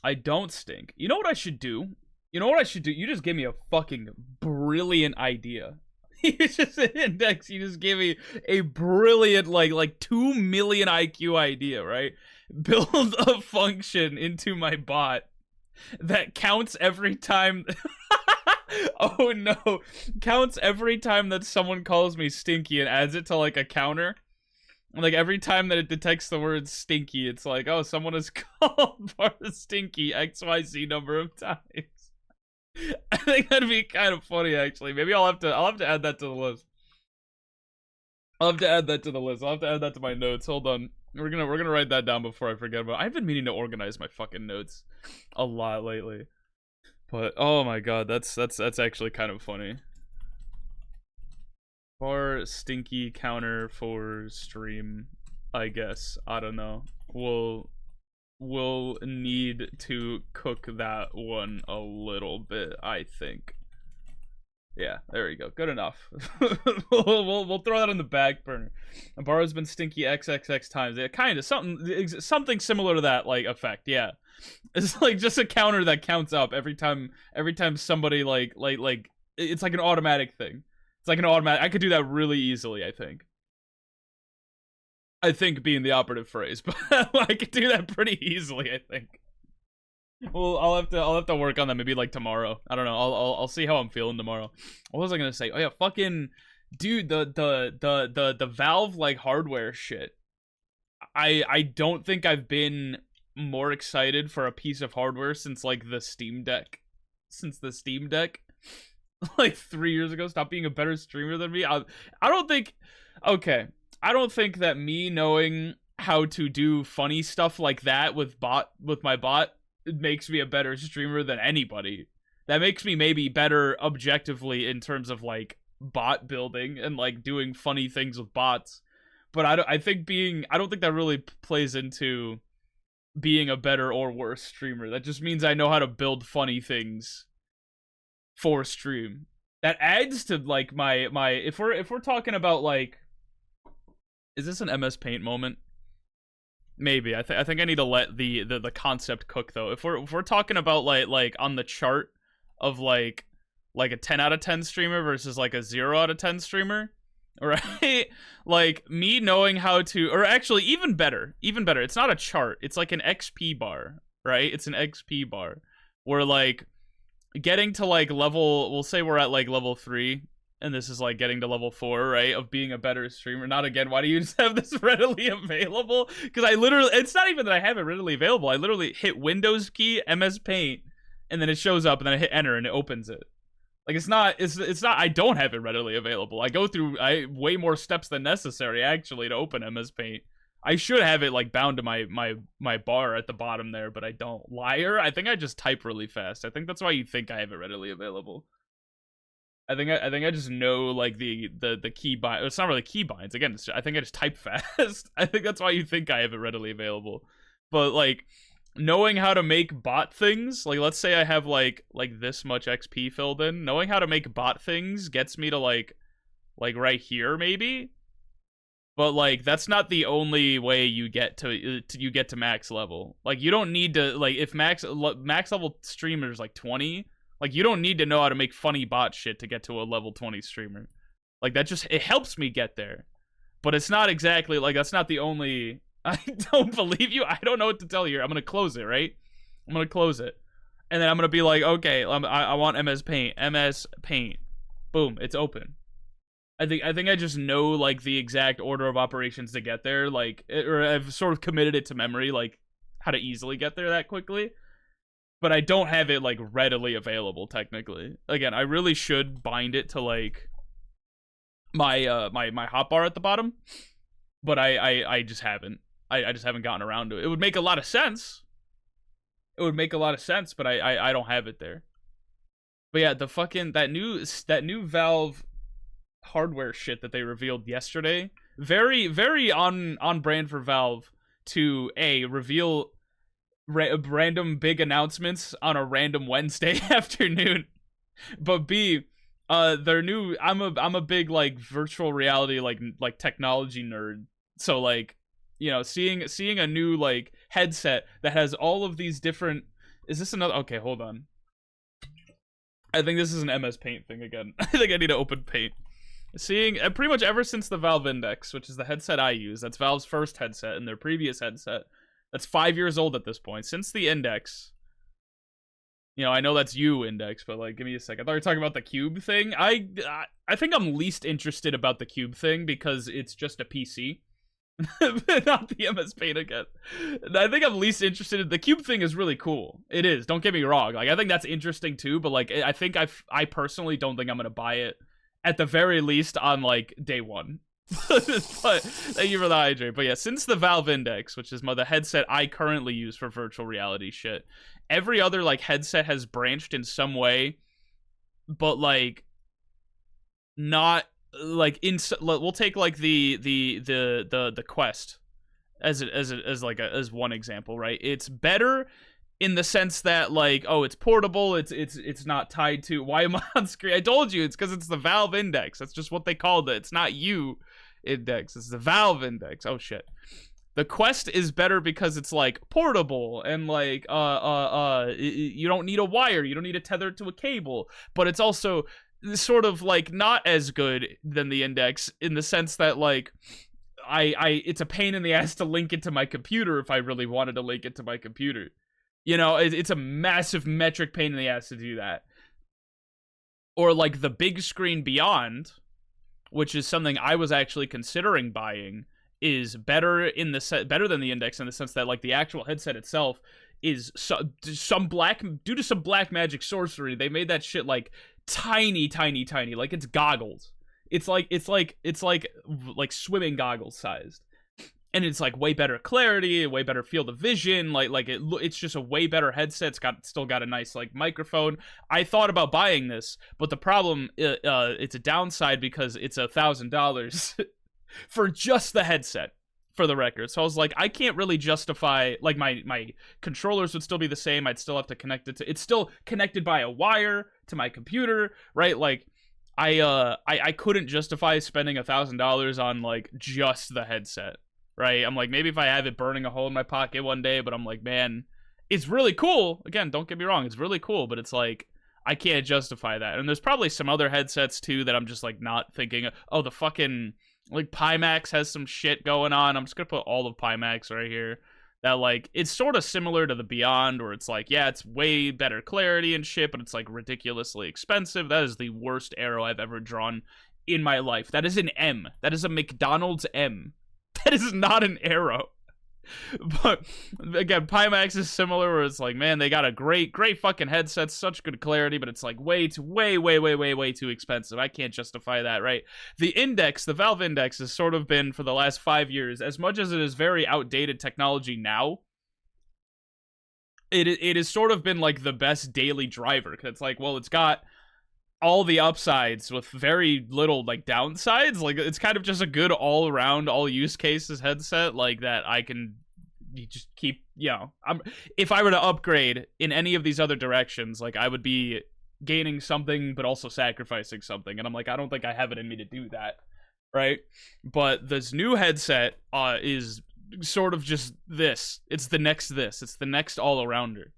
I don't stink. You know what I should do? You know what I should do? You just gave me a fucking brilliant idea. You just index. You just gave me a brilliant, like 2 million IQ idea, right? Build a function into my bot that counts every time. Oh no! Counts every time that someone calls me stinky and adds it to like a counter. Like every time that it detects the word stinky, it's like, oh, someone has called Bartha stinky XYZ number of times. I think that'd be kind of funny, actually. Maybe I'll have to add that to the list. I'll have to add that to the list. I'll have to add that to my notes. Hold on. We're gonna write that down before I forget about it. I've been meaning to organize my fucking notes a lot lately. But oh my god, that's actually kind of funny. Bar stinky counter for stream, I guess. I don't know. We'll need to cook that one a little bit, I think. Yeah, there we go. Good enough. we'll throw that on the back burner. Bar's been stinky XXX times. Yeah, kind of something similar to that like effect. Yeah, it's like just a counter that counts up every time somebody like it's like an automatic thing. It's like an automatic. I could do that really easily. I think being the operative phrase, but I could do that pretty easily. I think. Well, I'll have to work on that maybe like tomorrow. I don't know. I'll see how I'm feeling tomorrow. What was I gonna say? Oh yeah, fucking dude, the Valve like hardware shit. I don't think I've been more excited for a piece of hardware since like the Steam Deck. Since the Steam Deck, like 3 years ago. Stop being a better streamer than me. I don't think. Okay, I don't think that me knowing how to do funny stuff like that with my bot. It makes me a better streamer than anybody. That makes me maybe better objectively in terms of like bot building and like doing funny things with bots. But I don't think that really plays into being a better or worse streamer. That just means I know how to build funny things for stream. That adds to like my if we're talking about like, is this an MS Paint moment? Maybe. I think I need to let the concept cook though. If we're talking about like on the chart of like a 10 out of 10 streamer versus like a 0 out of 10 streamer, right? Like me knowing how to, or actually even better. It's not a chart. It's like an XP bar, right? It's an XP bar where like getting to like level, we'll say we're at like level 3. And this is like getting to level 4, right? Of being a better streamer. Not again. Why do you just have this readily available? Because I literally, it's not even that I have it readily available. I literally hit Windows key, MS Paint, and then it shows up, and then I hit enter, and it opens it. Like it's not. I don't have it readily available. I go through way more steps than necessary actually to open MS Paint. I should have it like bound to my bar at the bottom there, but I don't. Liar. I think I just type really fast. I think that's why you think I have it readily available. I think I just know like the key bind. It's not really key binds. Again, I think I just type fast. I think that's why you think I have it readily available. But like knowing how to make bot things, like let's say I have like this much XP filled in. Knowing how to make bot things gets me to like right here maybe. But like that's not the only way you get to max level. Like you don't need to like if max level streamers like 20. Like, you don't need to know how to make funny bot shit to get to a level 20 streamer. Like, that just, it helps me get there. But it's not exactly, like, that's not the only, I don't believe you. I don't know what to tell you. I'm going to close it, right? I'm going to close it. And then I'm going to be like, okay, I want MS Paint. MS Paint. Boom, it's open. I think I just know, like, the exact order of operations to get there. Like, or I've sort of committed it to memory, like, how to easily get there that quickly. But I don't have it like readily available technically. Again, I really should bind it to like my my hotbar at the bottom, but I just haven't. I just haven't gotten around to it. It would make a lot of sense. But I don't have it there. But yeah, the fucking that new Valve hardware shit that they revealed yesterday, very on brand for Valve to reveal random big announcements on a random Wednesday afternoon, but B, their new. I'm a big like virtual reality like technology nerd, so like seeing a new like headset that has all of these different Is this another? Okay, hold on. I think this is an MS Paint thing again. I think I need to open Paint. Seeing pretty much ever since the Valve Index, which is the headset I use, that's Valve's first headset and their previous headset. That's 5 years old at this point. Since the Index, you know, I know that's you, Index, but like, give me a sec. I thought you were talking about the Cube thing. I think I'm least interested about the Cube thing because it's just a PC. Not the MS Paint again. I think I'm least interested in the Cube thing. Is really cool. It is. Don't get me wrong. Like, I think that's interesting too. But like, I think I personally don't think I'm gonna buy it at the very least on like day one. But thank you for the hydrate. But yeah, since the Valve Index, which is the headset I currently use for virtual reality shit, every other like headset has branched in some way, but like not. Like we'll take like the Quest as one example, right? It's better in the sense that like, oh, it's portable, it's not tied to. Why am I on screen? I told you it's because it's the Valve Index. That's just what they called it. It's not you Index. It's the Valve Index. Oh shit. The Quest is better because it's like portable and like you don't need a wire, you don't need to tether it to a cable, but it's also sort of like not as good than the Index in the sense that like it's a pain in the ass to link it to my computer if I really wanted to link it to my computer. You know, it's a massive metric pain in the ass to do that. Or like the big screen Beyond, which is something I was actually considering buying, is better better than the Index in the sense that like the actual headset itself is due to some black magic sorcery, they made that shit like tiny, like it's goggles. It's like swimming goggles sized, and it's like way better clarity, way better field of vision. It's just a way better headset. It's still got a nice like microphone. I thought about buying this, but the problem, it's a downside because it's $1,000 for just the headset. For the record, so I was like, I can't really justify, like, my controllers would still be the same. I'd still have to connect it to. It's still connected by a wire to my computer, right? Like, I couldn't justify spending $1,000 on like just the headset, right? I'm like, maybe if I have it burning a hole in my pocket one day, but I'm like, man, it's really cool. Again, don't get me wrong, it's really cool, but it's like, I can't justify that. And there's probably some other headsets too that I'm just like not thinking. Oh, the fucking. Like, Pimax has some shit going on. I'm just gonna put all of Pimax right here. That, like, it's sort of similar to the Beyond, where it's like, yeah, it's way better clarity and shit, but it's, like, ridiculously expensive. That is the worst arrow I've ever drawn in my life. That is an M. That is a McDonald's M. That is not an arrow. But, again, Pimax is similar, where it's like, man, they got a great fucking headset, such good clarity, but it's like way too expensive. I can't justify that, right? The Index, the Valve Index, has sort of been, for the last 5 years, as much as it is very outdated technology now, it has sort of been like the best daily driver, because it's like, well, it's got all the upsides with very little like downsides. Like, it's kind of just a good all around, all use cases headset like that. I can just keep, you know, if I were to upgrade in any of these other directions, like, I would be gaining something but also sacrificing something, and I'm like, I don't think I have it in me to do that, right? But this new headset is sort of just this. It's the next all-arounder.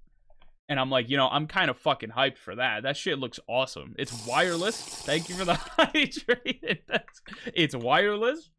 And I'm like, you know, I'm kind of fucking hyped for that. That shit looks awesome. It's wireless. Thank you for the hydrate. It's wireless.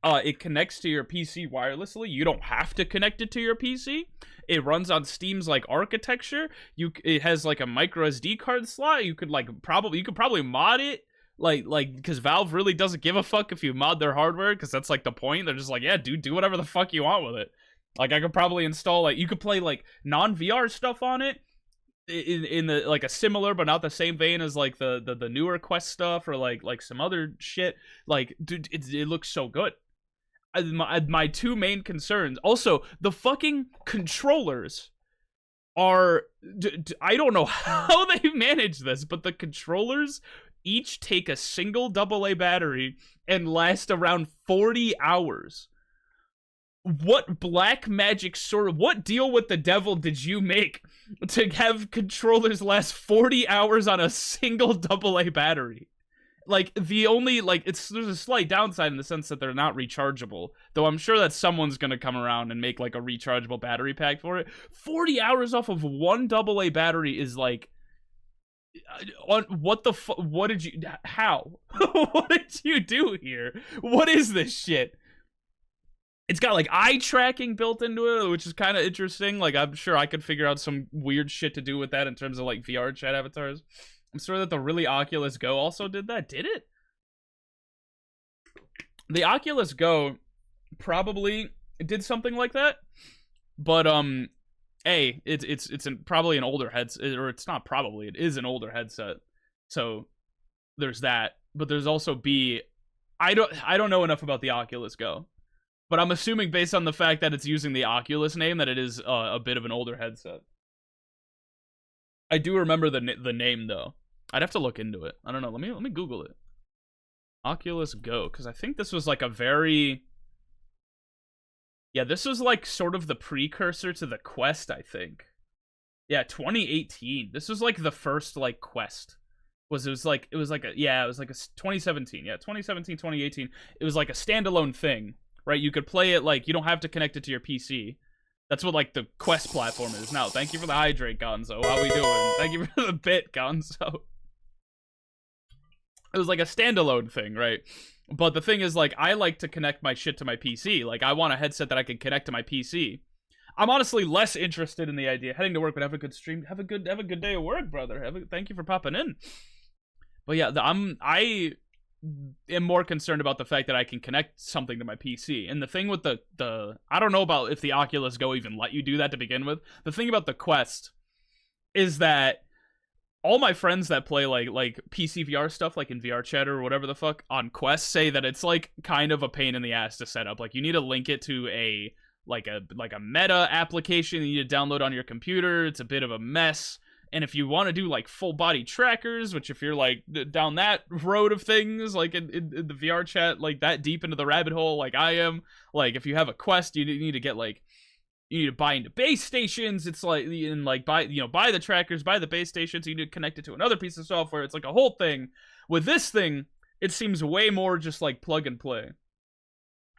It connects to your PC wirelessly. You don't have to connect it to your PC. It runs on Steam's like architecture. It has like a micro SD card slot. You could probably mod it. Like, because Valve really doesn't give a fuck if you mod their hardware, because that's like the point. They're just like, yeah, dude, do whatever the fuck you want with it. Like, I could probably install, like, you could play, like, non-VR stuff on it in the, like, a similar but not the same vein as, like, the newer Quest stuff or, like some other shit. Like, dude, it looks so good. My two main concerns. Also, the fucking controllers are... I don't know how they manage this, but the controllers each take a single AA battery and last around 40 hours. What black magic what deal with the devil did you make to have controllers last 40 hours on a single AA battery? like the only like there's a slight downside in the sense that they're not rechargeable, though I'm sure that someone's gonna come around and make like a rechargeable battery pack for it. 40 hours off of one AA battery is like, what the what did you, how what did you do here? What is this shit? It's got like eye tracking built into it, which is kind of interesting. Like, I'm sure I could figure out some weird shit to do with that in terms of like VR chat avatars. I'm sure that the really Oculus Go also did that. Did it? The Oculus Go probably did something like that, but it's probably an older headset, or it's not probably, it is an older headset. So there's that, but there's also B. I don't know enough about the Oculus Go, but I'm assuming based on the fact that it's using the Oculus name that it is a bit of an older headset. I do remember the name though. I'd have to look into it. I don't know. Let me Google it. Oculus Go, because I think this was like a very, yeah, this was like sort of the precursor to the Quest, I think. Yeah, 2018. This was like the first like Quest. It was like a 2017. Yeah, 2017, 2018. It was like a standalone thing, right? You could play it like, you don't have to connect it to your PC. That's what like the Quest platform is now. Thank you for the hydrate, Gonzo. How we doing? Thank you for the bit, Gonzo. It was like a standalone thing, right? But the thing is, like, I like to connect my shit to my PC. Like, I want a headset that I can connect to my PC. I'm honestly less interested in the idea heading to work, but have a good stream. Have a good day of work, brother. Thank you for popping in. But yeah, I am more concerned about the fact that I can connect something to my PC. And the thing with the I don't know about if the Oculus Go even let you do that to begin with. The thing about the Quest is that all my friends that play like PC VR stuff, like in VR chat or whatever the fuck on Quest, say that it's like kind of a pain in the ass to set up. Like, you need to link it to a Meta application that you need to download on your computer. It's a bit of a mess. And if you want to do like full body trackers, which if you're like down that road of things, like in the VR chat, like that deep into the rabbit hole, like I am, like if you have a Quest, you need to get like, you need to buy into base stations. It's like, and like buy the trackers, buy the base stations. You need to connect it to another piece of software. It's like a whole thing. With this thing, it seems way more just like plug and play.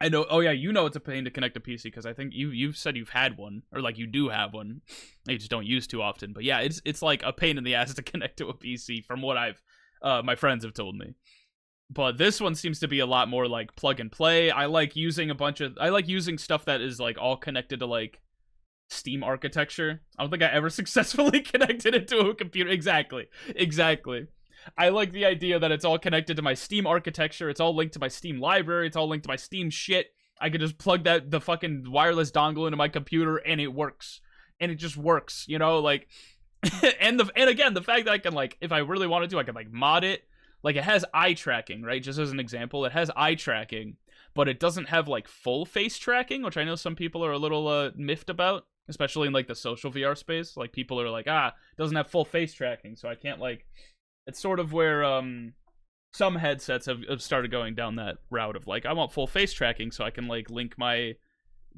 I know. Oh yeah, you know it's a pain to connect a PC because I think you've said you've had one, or like you do have one. You just don't use too often. But yeah, it's like a pain in the ass to connect to a PC from what my friends have told me. But this one seems to be a lot more like plug and play. I like using stuff that is like all connected to like Steam architecture. I don't think I ever successfully connected it to a computer. Exactly. I like the idea that it's all connected to my Steam architecture. It's all linked to my Steam library. It's all linked to my Steam shit. I could just plug the fucking wireless dongle into my computer and it works. And it just works, you know, like and again, the fact that I can like, if I really wanted to, I could like mod it. Like, it has eye tracking, right? Just as an example, it has eye tracking, but it doesn't have like full face tracking, which I know some people are a little miffed about, especially in like the social VR space. Like, people are like, it doesn't have full face tracking, so I can't like. It's sort of where some headsets have started going down that route of like, I want full face tracking so I can like link my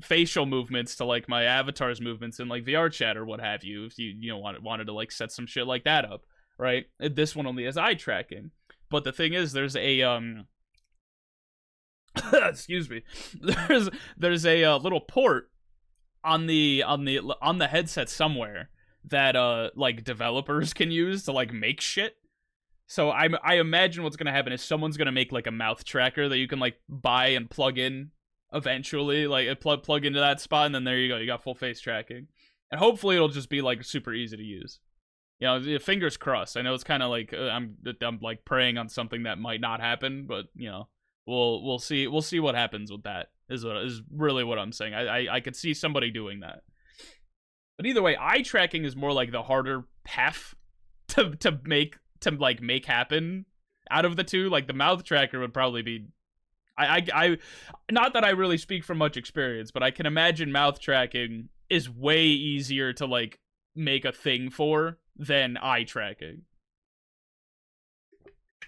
facial movements to like my avatar's movements in like VR chat or what have you. If you know wanted to like set some shit like that up, right? This one only has eye tracking. But the thing is, there's a excuse me, there's a little port on the headset somewhere that like developers can use to like make shit. So I imagine what's gonna happen is someone's gonna make like a mouth tracker that you can like buy and plug in eventually, like plug into that spot, and then there you go, you got full face tracking, and hopefully it'll just be like super easy to use. You know, fingers crossed. I know it's kind of like I'm like praying on something that might not happen, but you know, we'll see what happens with that. Is really what I'm saying. I could see somebody doing that. But either way, eye tracking is more like the harder path to make happen out of the two. Like, the mouth tracker would probably be, I not that I really speak from much experience, but I can imagine mouth tracking is way easier to like make a thing for than eye tracking.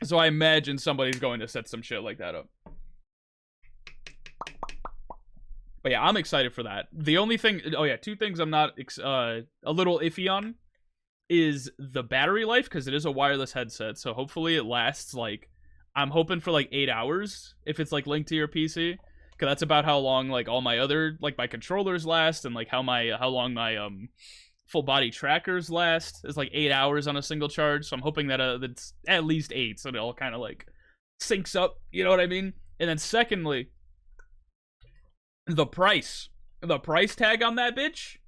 So I imagine somebody's going to set some shit like that up. But yeah, I'm excited for that. The only thing, two things I'm not a little iffy on is the battery life, because it is a wireless headset, so hopefully it lasts like, I'm hoping for like 8 hours if it's like linked to your PC, because that's about how long like all my other like my controllers last, and like how long my full body trackers last is like 8 hours on a single charge. So I'm hoping that that's at least 8, so it all kind of like syncs up. You know what I mean? And then secondly, the price tag on that bitch.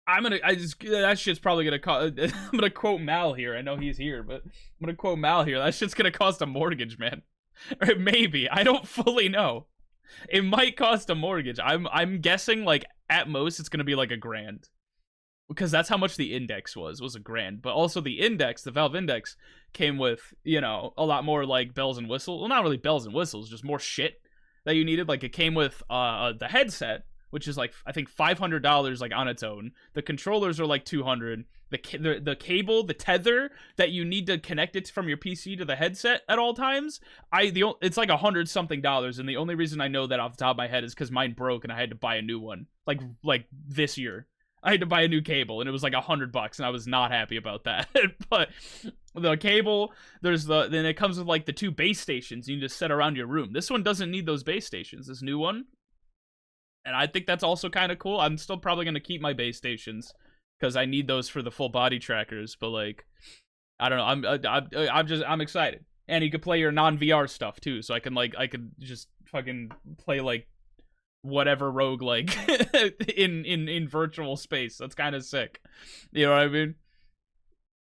That shit's probably gonna cost. I'm gonna quote Mal here. I know he's here, but I'm gonna quote Mal here. That shit's gonna cost a mortgage, man. Or maybe, I don't fully know. It might cost a mortgage. I'm guessing like at most it's gonna be like $1,000, because that's how much the index was $1,000. But also the index, the Valve index, came with, you know, a lot more like bells and whistles. Well, not really bells and whistles, just more shit that you needed. Like it came with the headset, which is like I think $500 like on its own. The controllers are like $200. The cable, the tether that you need to connect it from your PC to the headset at all times, it's like $100 something, and the only reason I know that off the top of my head is because mine broke and I had to buy a new one. Like this year, I had to buy a new cable and it was like $100, and I was not happy about that. But the cable, then it comes with like the 2 base stations you need to set around your room. This one doesn't need those base stations. This new one. And I think that's also kind of cool. I'm still probably going to keep my base stations because I need those for the full body trackers. But like, I don't know. I'm excited. And you could play your non-VR stuff too. So I could just fucking play like whatever roguelike in virtual space. That's kind of sick. You know what I mean?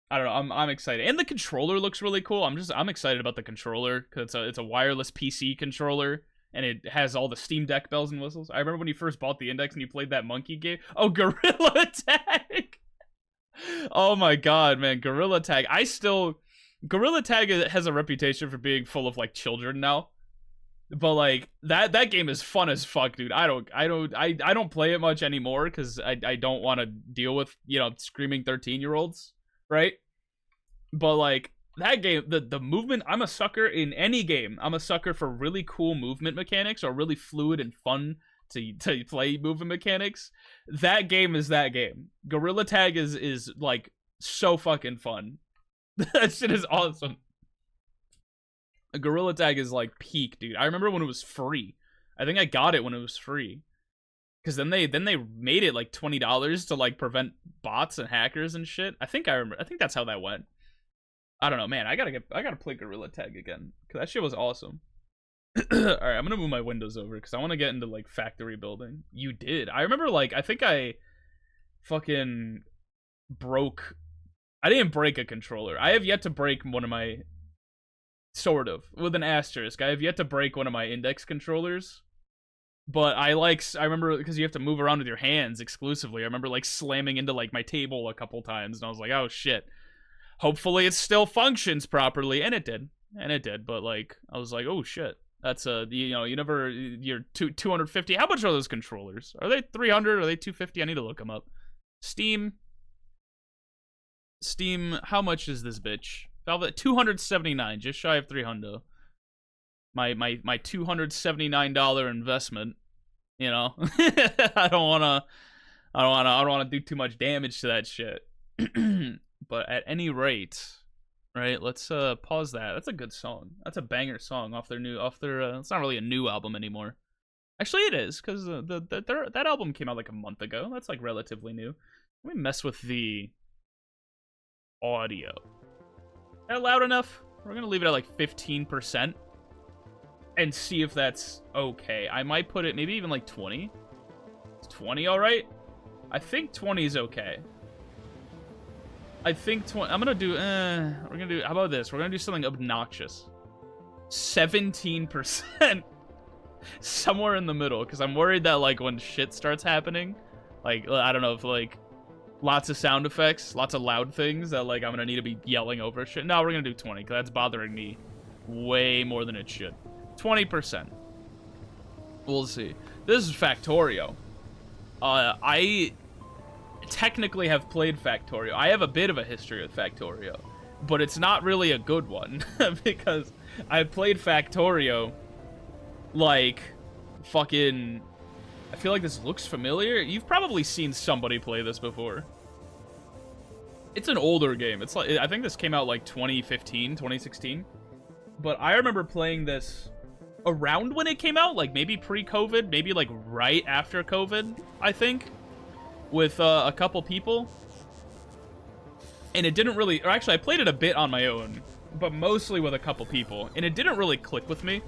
I don't know. I'm excited. And the controller looks really cool. I'm excited about the controller because it's a wireless PC controller. And it has all the Steam Deck bells and whistles. I remember when you first bought the Index and you played that monkey game. Oh, Gorilla Tag! Oh my god, man. Gorilla Tag. Gorilla Tag has a reputation for being full of, like, children now. But, like, that game is fun as fuck, dude. I don't play it much anymore because I don't want to deal with, you know, screaming 13-year-olds, right? But, like, that game, the movement, I'm a sucker in any game. I'm a sucker for really cool movement mechanics or really fluid and fun to play movement mechanics. That game is that game. Gorilla Tag is like so fucking fun. That shit is awesome. Gorilla Tag is like peak, dude. I remember when it was free. I think I got it when it was free. Because then they made it like $20 to like prevent bots and hackers and shit. I think that's how that went. I don't know, man. I gotta play Gorilla Tag again because that shit was awesome. All right, I'm gonna move my windows over because I want to get into like factory building. You did. I remember like I think I fucking broke. I didn't break a controller. I have yet to break one of my, sort of with an asterisk. I have yet to break one of my Index controllers. But I remember because you have to move around with your hands exclusively. I remember like slamming into like my table a couple times, and I was like, oh shit. Hopefully it still functions properly, and it did. But like, I was like, oh shit, that's you're 250. How much are those controllers? Are they 300? Are they 250? I need to look them up. Steam. How much is this bitch? Valve 279, just shy of 300. My $279 investment. You know, I don't wanna do too much damage to that shit. But at any rate, right? Let's pause that. That's a good song. That's a banger song off their it's not really a new album anymore. Actually, it is because that album came out like a month ago. That's like relatively new. Let me mess with the audio. Is that loud enough? We're gonna leave it at like 15% and see if that's okay. I might put it maybe even like 20. Is 20 all right? I think 20 is okay. I think 20. I'm gonna do. We're gonna do. How about this? We're gonna do something obnoxious. 17%. Somewhere in the middle, because I'm worried that like when shit starts happening, like I don't know if like lots of sound effects, lots of loud things that like I'm gonna need to be yelling over shit. No, we're gonna do 20 because that's bothering me way more than it should. 20%. We'll see. This is Factorio. I technically have played Factorio. I have a bit of a history with Factorio, but it's not really a good one because I played Factorio like fucking. I feel like this looks familiar. You've probably seen somebody play this before. It's an older game. It's like I think this came out like 2015, 2016. but I remember playing this around when it came out, like maybe pre-COVID, maybe like right after COVID, I think, with a couple people. And it didn't really, or actually I played it a bit on my own, but mostly with a couple people, and it didn't really click with me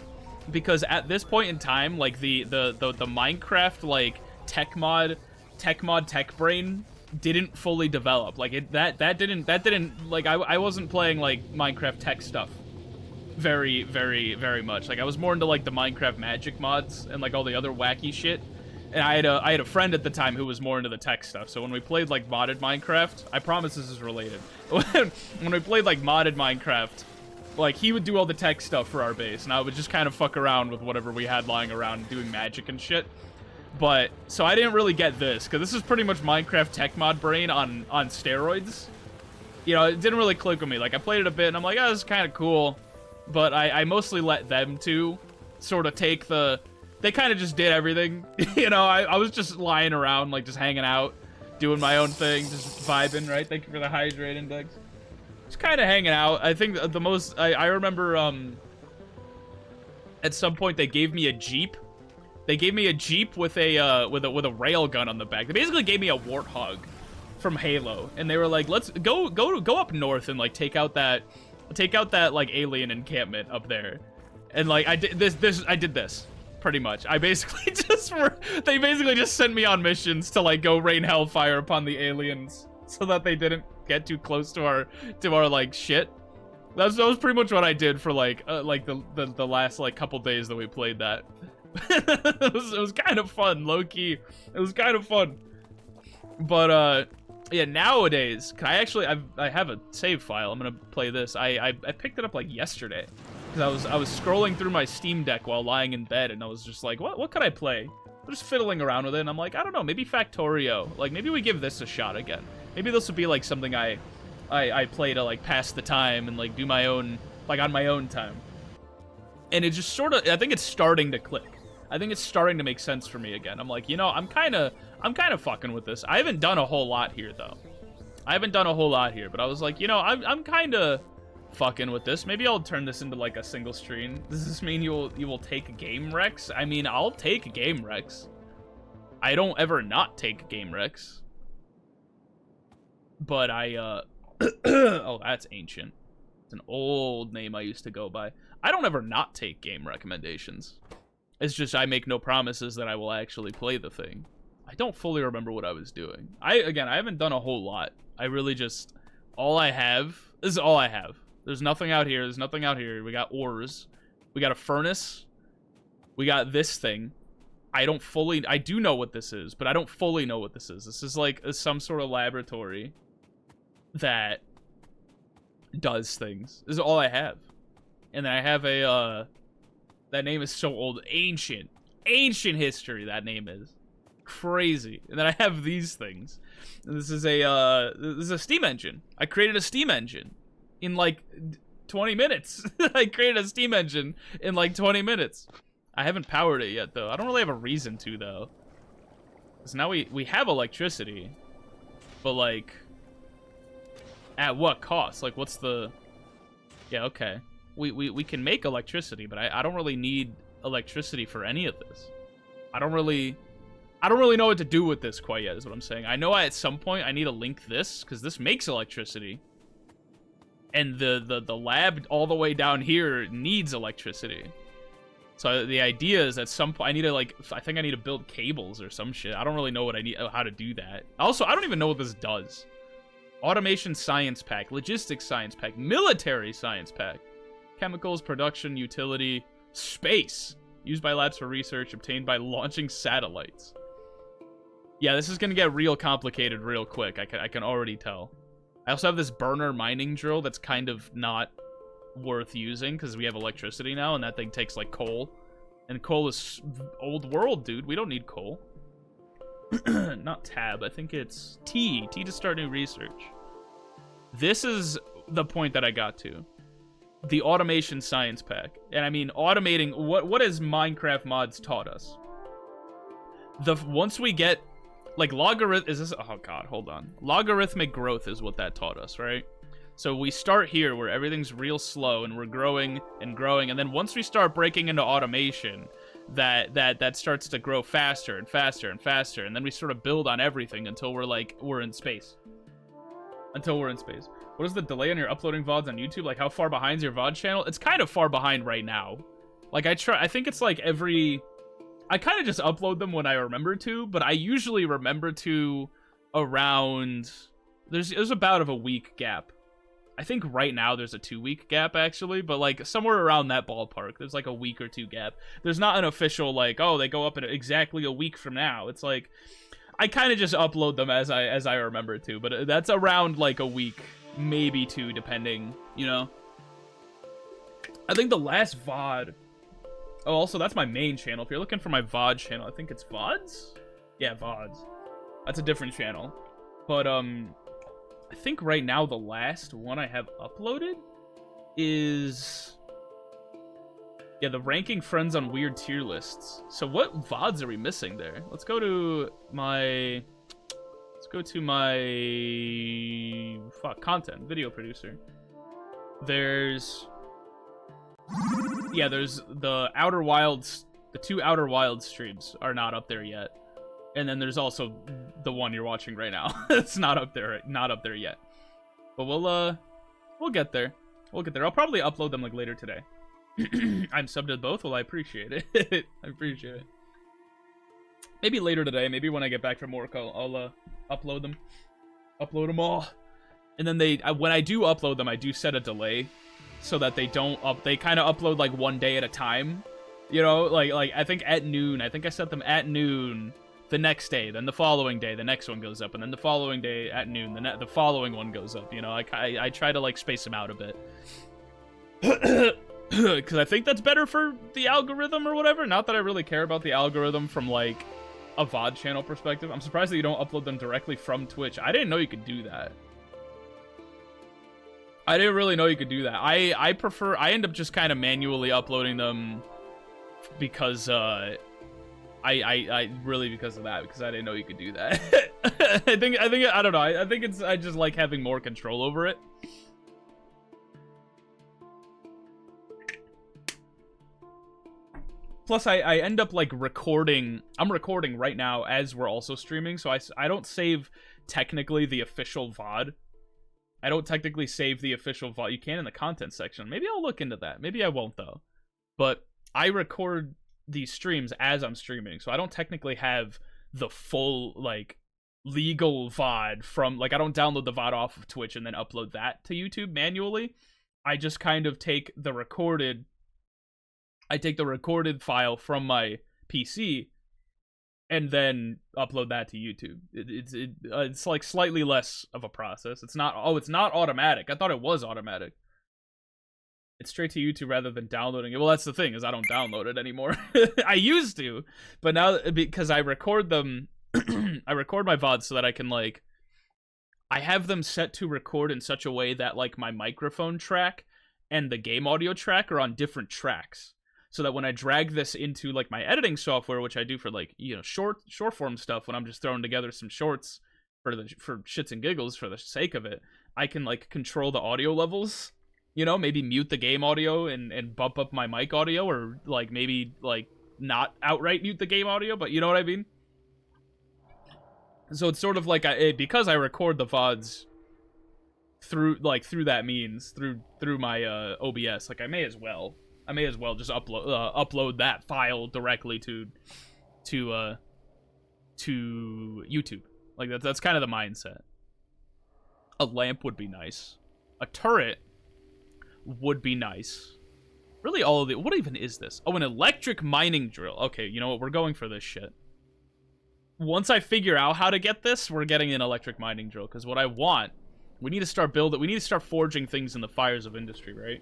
because at this point in time, like the Minecraft like tech brain didn't fully develop. Like that didn't like I wasn't playing like Minecraft tech stuff very much. Like I was more into like the Minecraft magic mods and like all the other wacky shit. And I had a friend at the time who was more into the tech stuff. So when we played like modded Minecraft, I promise this is related. When we played like modded Minecraft, like he would do all the tech stuff for our base, and I would just kind of fuck around with whatever we had lying around doing magic and shit. But so I didn't really get this because this is pretty much Minecraft tech mod brain on steroids. You know, it didn't really click with me. Like I played it a bit and I'm like, oh, this is kind of cool. But I mostly let them two sort of take the... They kind of just did everything. You know, I was just lying around, like, just hanging out, doing my own thing, just vibing, right? Thank you for the hydrate index. Just kind of hanging out. I think the most... I remember, at some point, they gave me a Jeep. They gave me a Jeep with a rail gun on the back. They basically gave me a Warthog from Halo. And they were like, let's go up north and, like, take out that, like, alien encampment up there. And, like, I did this. Pretty much. I basically they basically just sent me on missions to like go rain hellfire upon the aliens so that they didn't get too close to our like shit. That was pretty much what I did for like the last like couple days that we played that. it was kind of fun, low key. It was kind of fun. But yeah, nowadays, I have a save file. I'm gonna play this. I picked it up like yesterday. Because I was scrolling through my Steam Deck while lying in bed, and I was just like, what could I play? I'm just fiddling around with it, and I'm like, I don't know, maybe Factorio. Like, maybe we give this a shot again. Maybe this would be, like, something I play to, like, pass the time and, like, do my own, like, on my own time. And it just sort of, I think it's starting to click. I think it's starting to make sense for me again. I'm like, you know, I'm kind of fucking with this. I haven't done a whole lot here, though. But I was like, you know, I'm kind of... fucking with this. Maybe I'll turn this into like a single screen. Does this mean you will take game wrecks? I mean, I'll take game wrecks. I don't ever not take game wrecks. But I oh, that's ancient. It's an old name I used to go by. I don't ever not take game recommendations. It's just I make no promises that I will actually play the thing. I don't fully remember what I was doing. I haven't done a whole lot. I really just this is all I have. There's nothing out here. There's nothing out here. We got ores. We got a furnace. We got this thing. I do know what this is, but I don't fully know what this is. This is like some sort of laboratory that does things. This is all I have. And then I have a, that name is so old. Ancient history, that name is. Crazy. And then I have these things. And this is a steam engine. I created a steam engine. In like 20 minutes. I created a steam engine in like 20 minutes. I haven't powered it yet, though. I don't really have a reason to, though. Because now we have electricity. But, like, at what cost? Like, what's the... Yeah, okay. We can make electricity, but I don't really need electricity for any of this. I don't really know what to do with this quite yet, is what I'm saying. I know at some point I need to link this, because this makes electricity. And the lab all the way down here needs electricity. So the idea is at some point I need to I think I need to build cables or some shit. I don't really know how to do that. Also, I don't even know what this does. Automation science pack, logistics science pack, military science pack, chemicals, production, utility, space. Used by labs for research, obtained by launching satellites. Yeah, this is gonna get real complicated real quick. I can already tell. I also have this burner mining drill that's kind of not worth using because we have electricity now, and that thing takes, like, coal. And coal is old world, dude. We don't need coal. Not tab. I think it's T. T to start new research. This is the point that I got to. The automation science pack. And I mean, automating... What has Minecraft mods taught us? Once we get... Like, is this... Oh, God, hold on. Logarithmic growth is what that taught us, right? So we start here where everything's real slow and we're growing and growing, and then once we start breaking into automation, that starts to grow faster and faster and faster, and then we sort of build on everything until we're in space. Until we're in space. What is the delay on your uploading VODs on YouTube? Like, how far behind's your VOD channel? It's kind of far behind right now. Like, I think it's like I kind of just upload them when I remember to, but I usually remember to around... There's about a week gap. I think right now there's a 2-week gap, actually, but, like, somewhere around that ballpark, there's, like, a week or 2 gap. There's not an official, like, oh, they go up in exactly a week from now. It's, like, I kind of just upload them as I remember to, but that's around, like, a week, maybe 2, depending, you know? I think the last VOD... Oh, also, that's my main channel. If you're looking for my VOD channel, I think it's VODs? Yeah, VODs. That's a different channel. But, I think right now the last one I have uploaded is... Yeah, the ranking friends on weird tier lists. So what VODs are we missing there? Let's go to my... content, video producer. There's... Yeah, there's the Outer Wilds... The 2 Outer Wilds streams are not up there yet. And then there's also the one you're watching right now. It's not up there yet. But we'll get there. We'll get there. I'll probably upload them like later today. I'm subbed to both. Well, I appreciate it. I appreciate it. Maybe later today. Maybe when I get back from work, I'll upload them. Upload them all. And then when I do upload them, I do set a delay so that they kind of upload like one day at a time. You know, like I think at noon. I think I set them at noon. The next day, then the following day, the next one goes up, and then the following day at noon, the following one goes up. You know, I try to like space them out a bit, because I think that's better for the algorithm or whatever. Not that I really care about the algorithm from like a VOD channel perspective. I'm surprised that you don't upload them directly from Twitch. I didn't know you could do that. I didn't really know you could do that. I end up just kind of manually uploading them because I really because of that, because I didn't know you could do that. I don't know. I think I just like having more control over it. Plus, I end up like recording. I'm recording right now as we're also streaming, so I don't save technically the official VOD. I don't technically save the official VOD. You can in the content section. Maybe I'll look into that. Maybe I won't though. But I record these streams as I'm streaming, so I don't technically have the full like legal VOD from like I don't download the VOD off of Twitch and then upload that to YouTube manually. I just kind of take the recorded file from my PC and then upload that to YouTube. It's like slightly less of a process. It's not automatic. I thought it was automatic. It's straight to YouTube rather than downloading it. Well, that's the thing, is I don't download it anymore. I used to, but now, because I record them, I record my VODs so that I can, like, I have them set to record in such a way that, like, my microphone track and the game audio track are on different tracks. So that when I drag this into, like, my editing software, which I do for, like, you know, short form stuff, when I'm just throwing together some shorts for shits and giggles for the sake of it, I can, like, control the audio levels. You know, maybe mute the game audio and bump up my mic audio, or like maybe like not outright mute the game audio, but you know what I mean? So it's sort of like because I record the VODs through that means through my OBS, like I may as well just upload that file directly to YouTube. Like that's kind of the mindset. A lamp would be nice. A turret would be nice. Really, all of the... What even is this? Oh, an electric mining drill. Okay, you know what? We're going for this shit. Once I figure out how to get this, we're getting an electric mining drill. Because what I want... We need to start forging things in the fires of industry, right?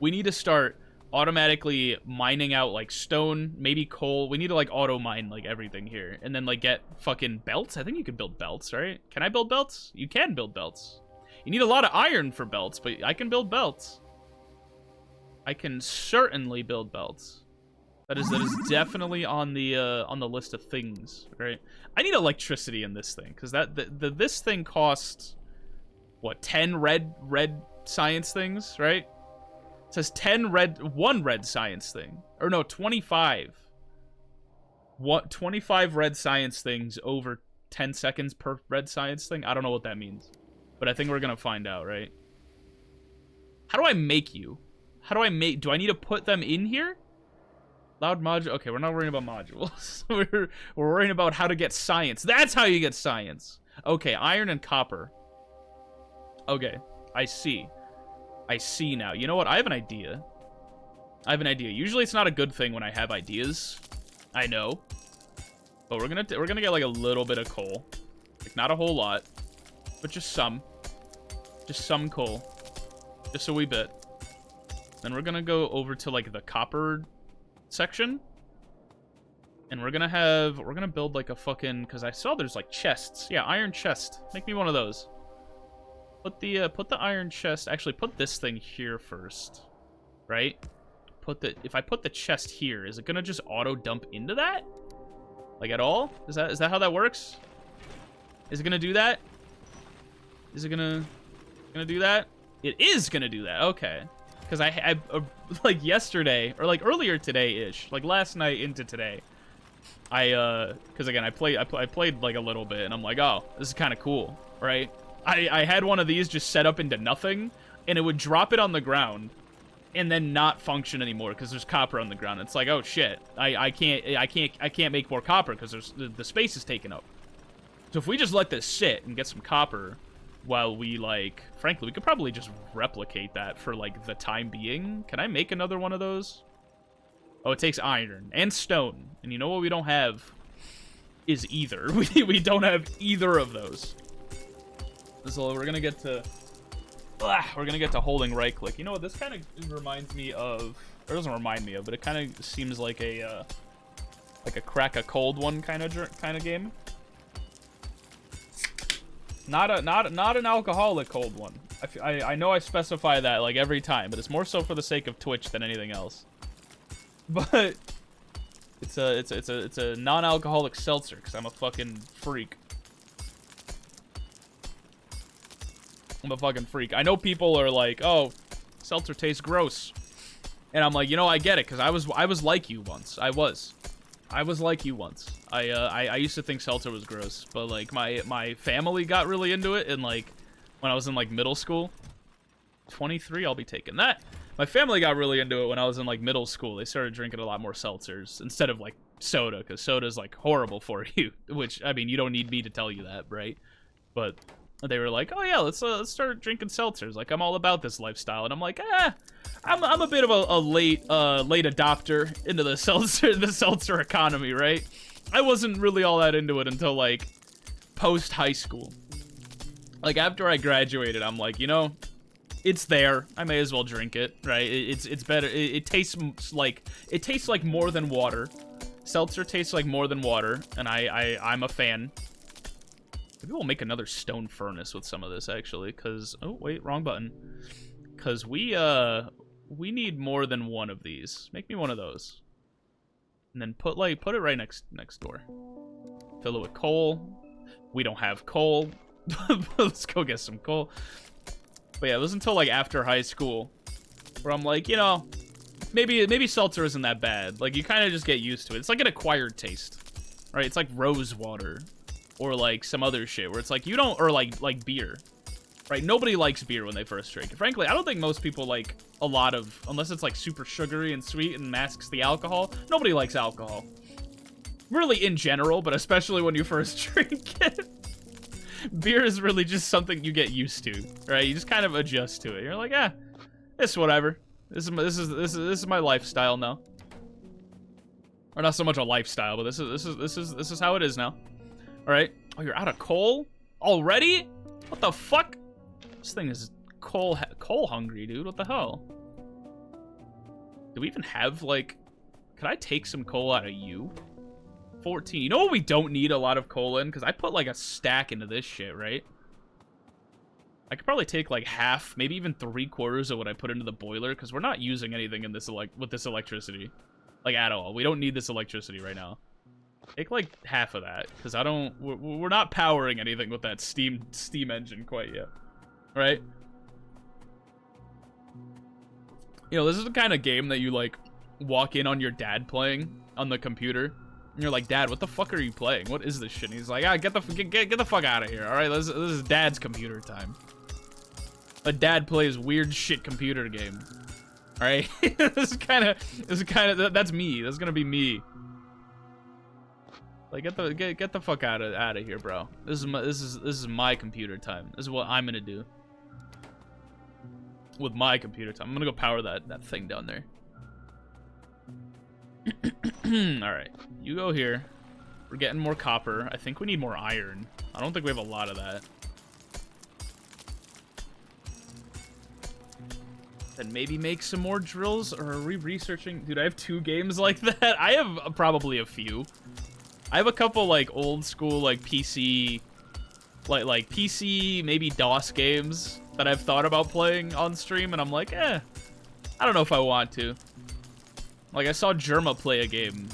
We need to start automatically mining out, like, stone, maybe coal. We need to, like, auto-mine, like, everything here. And then, like, get fucking belts. I think you can build belts, right? Can I build belts? You can build belts. You need a lot of iron for belts, but I can build belts. I can certainly build belts. That is definitely on the list of things, right? I need electricity in this thing, because this thing costs what, 10 red science things, right? It says 1 red science thing. Or no, 25. 25 red science things over 10 seconds per red science thing? I don't know what that means. But I think we're gonna find out, right? How do I make you? How do I make... Do I need to put them in here? Loud module... Okay, we're not worrying about modules. we're worrying about how to get science. That's how you get science. Okay, iron and copper. Okay, I see. I see now. You know what? I have an idea. Usually it's not a good thing when I have ideas. I know. But we're gonna get like a little bit of coal. Like not a whole lot, but just some. Just some coal. Just a wee bit. Then we're gonna go over to like the copper section. And we're gonna build like a fucking, cause I saw there's like chests. Yeah, iron chest. Make me one of those. Put the iron chest. Actually, put this thing here first, right? If I put the chest here, is it gonna just auto dump into that? Like at all? Is that how that works? Is it gonna do that? Is it gonna do that? It is gonna do that. Okay, because I like yesterday or like earlier today-ish, like last night into today, because again I played like a little bit and I'm like, oh, this is kind of cool, right? I had one of these just set up into nothing, and it would drop it on the ground, and then not function anymore because there's copper on the ground. It's like, oh shit, I can't make more copper because the space is taken up. So if we just let this sit and get some copper, while we like, frankly, we could probably just replicate that for like the time being. Can I make another one of those? Oh, it takes iron and stone, and you know what we don't have is either. We don't have either of those. So we're gonna get to holding right click. You know what? This kind of reminds me of, or doesn't remind me of, but it kind of seems like a crack a cold one kind of game. Not an alcoholic cold one. I know I specify that like every time, but it's more so for the sake of Twitch than anything else. But it's a non-alcoholic seltzer because I'm a fucking freak. I'm a fucking freak. I know people are like, oh, seltzer tastes gross. And I'm like, you know, I get it, because I was like you once. I was like you once. I used to think seltzer was gross, but like my family got really into it, and like when I was in like middle school. 23, I'll be taking that. My family got really into it when I was in like middle school. They started drinking a lot more seltzers instead of like soda, because soda's like horrible for you. Which, I mean, you don't need me to tell you that, right? But they were like, oh yeah, let's start drinking seltzers. Like, I'm all about this lifestyle, and I'm like, I'm a bit of a late adopter into the seltzer economy, right? I wasn't really all that into it until like post high school. Like after I graduated, I'm like, you know, it's there. I may as well drink it, right? It's better. It tastes like more than water. Seltzer tastes like more than water, and I'm a fan. Maybe we'll make another stone furnace with some of this, actually, because... Oh, wait, wrong button. Because we need more than one of these. Make me one of those. And then put it right next door. Fill it with coal. We don't have coal. Let's go get some coal. But yeah, it was until, like, after high school where I'm like, you know, maybe seltzer isn't that bad. Like, you kind of just get used to it. It's like an acquired taste, right? It's like rose water. Or like some other shit where it's like you don't, or like beer, right? Nobody likes beer when they first drink it. Frankly, I don't think most people like a lot of, unless it's like super sugary and sweet and masks the alcohol. Nobody likes alcohol, really in general, but especially when you first drink it. Beer is really just something you get used to, right? You just kind of adjust to it. You're like, it's whatever. This is my lifestyle now, or not so much a lifestyle, but this is how it is now. All right. Oh, you're out of coal already? What the fuck? This thing is coal hungry, dude. What the hell? Do we even have, like... Could I take some coal out of you? 14. You know what we don't need a lot of coal in? Because I put, like, a stack into this shit, right? I could probably take, like, half, maybe even 3/4 of what I put into the boiler, because we're not using anything in this with this electricity. Like, at all. We don't need this electricity right now. Take like half of that, because we're not powering anything with that steam engine quite yet. right? You know, this is the kind of game that you, like, walk in on your dad playing on the computer. And you're like, Dad, what the fuck are you playing? What is this shit? And he's like, ah, get the fuck out of here, all right? This is Dad's computer time. But Dad plays weird shit computer game. All right? This is kind of, that's me. That's gonna be me. Like, get the fuck out of here, bro. This is my computer time. This is what I'm gonna do with my computer time. I'm gonna go power that thing down there. All right, you go here. We're getting more copper. I think we need more iron. I don't think we have a lot of that. Then maybe make some more drills, or are we researching? Dude, I have 2 games like that. I have probably a few. I have a couple like old school like PC, like PC maybe DOS games that I've thought about playing on stream, and I'm like, I don't know if I want to. Like, I saw Germa play a game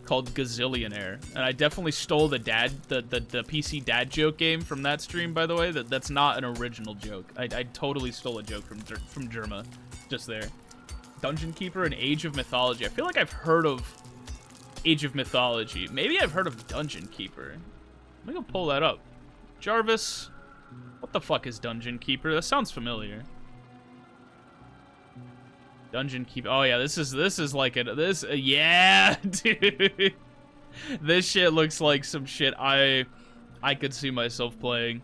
called Gazillionaire, and I definitely stole the PC dad joke game from that stream, by the way. That's not an original joke. I totally stole a joke from Germa, just there. Dungeon Keeper and Age of Mythology. I feel like I've heard of Age of Mythology. Maybe I've heard of Dungeon Keeper. Let me go pull that up. Jarvis, what the fuck is Dungeon Keeper? That sounds familiar. Dungeon Keeper. Oh yeah, this is like yeah, dude. This shit looks like some shit I could see myself playing.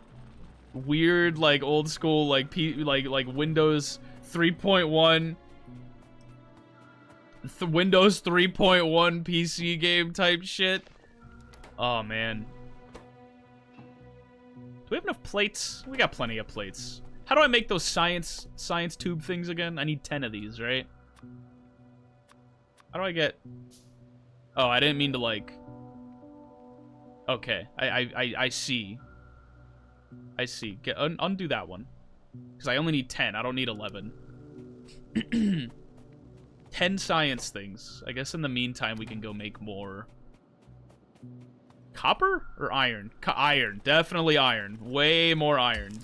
Weird, like old school, like Windows 3.1. Windows 3.1 PC game type shit. Oh man. Do we have enough plates? We got plenty of plates. How do I make those science tube things again? I need 10 of these, right? How do I get... Oh, I didn't mean to, like... Okay, I see. I see. Undo that one. Because I only need 10. I don't need 11. 10 science things. I guess in the meantime, we can go make more... Copper? Or iron? Iron. Definitely iron. Way more iron.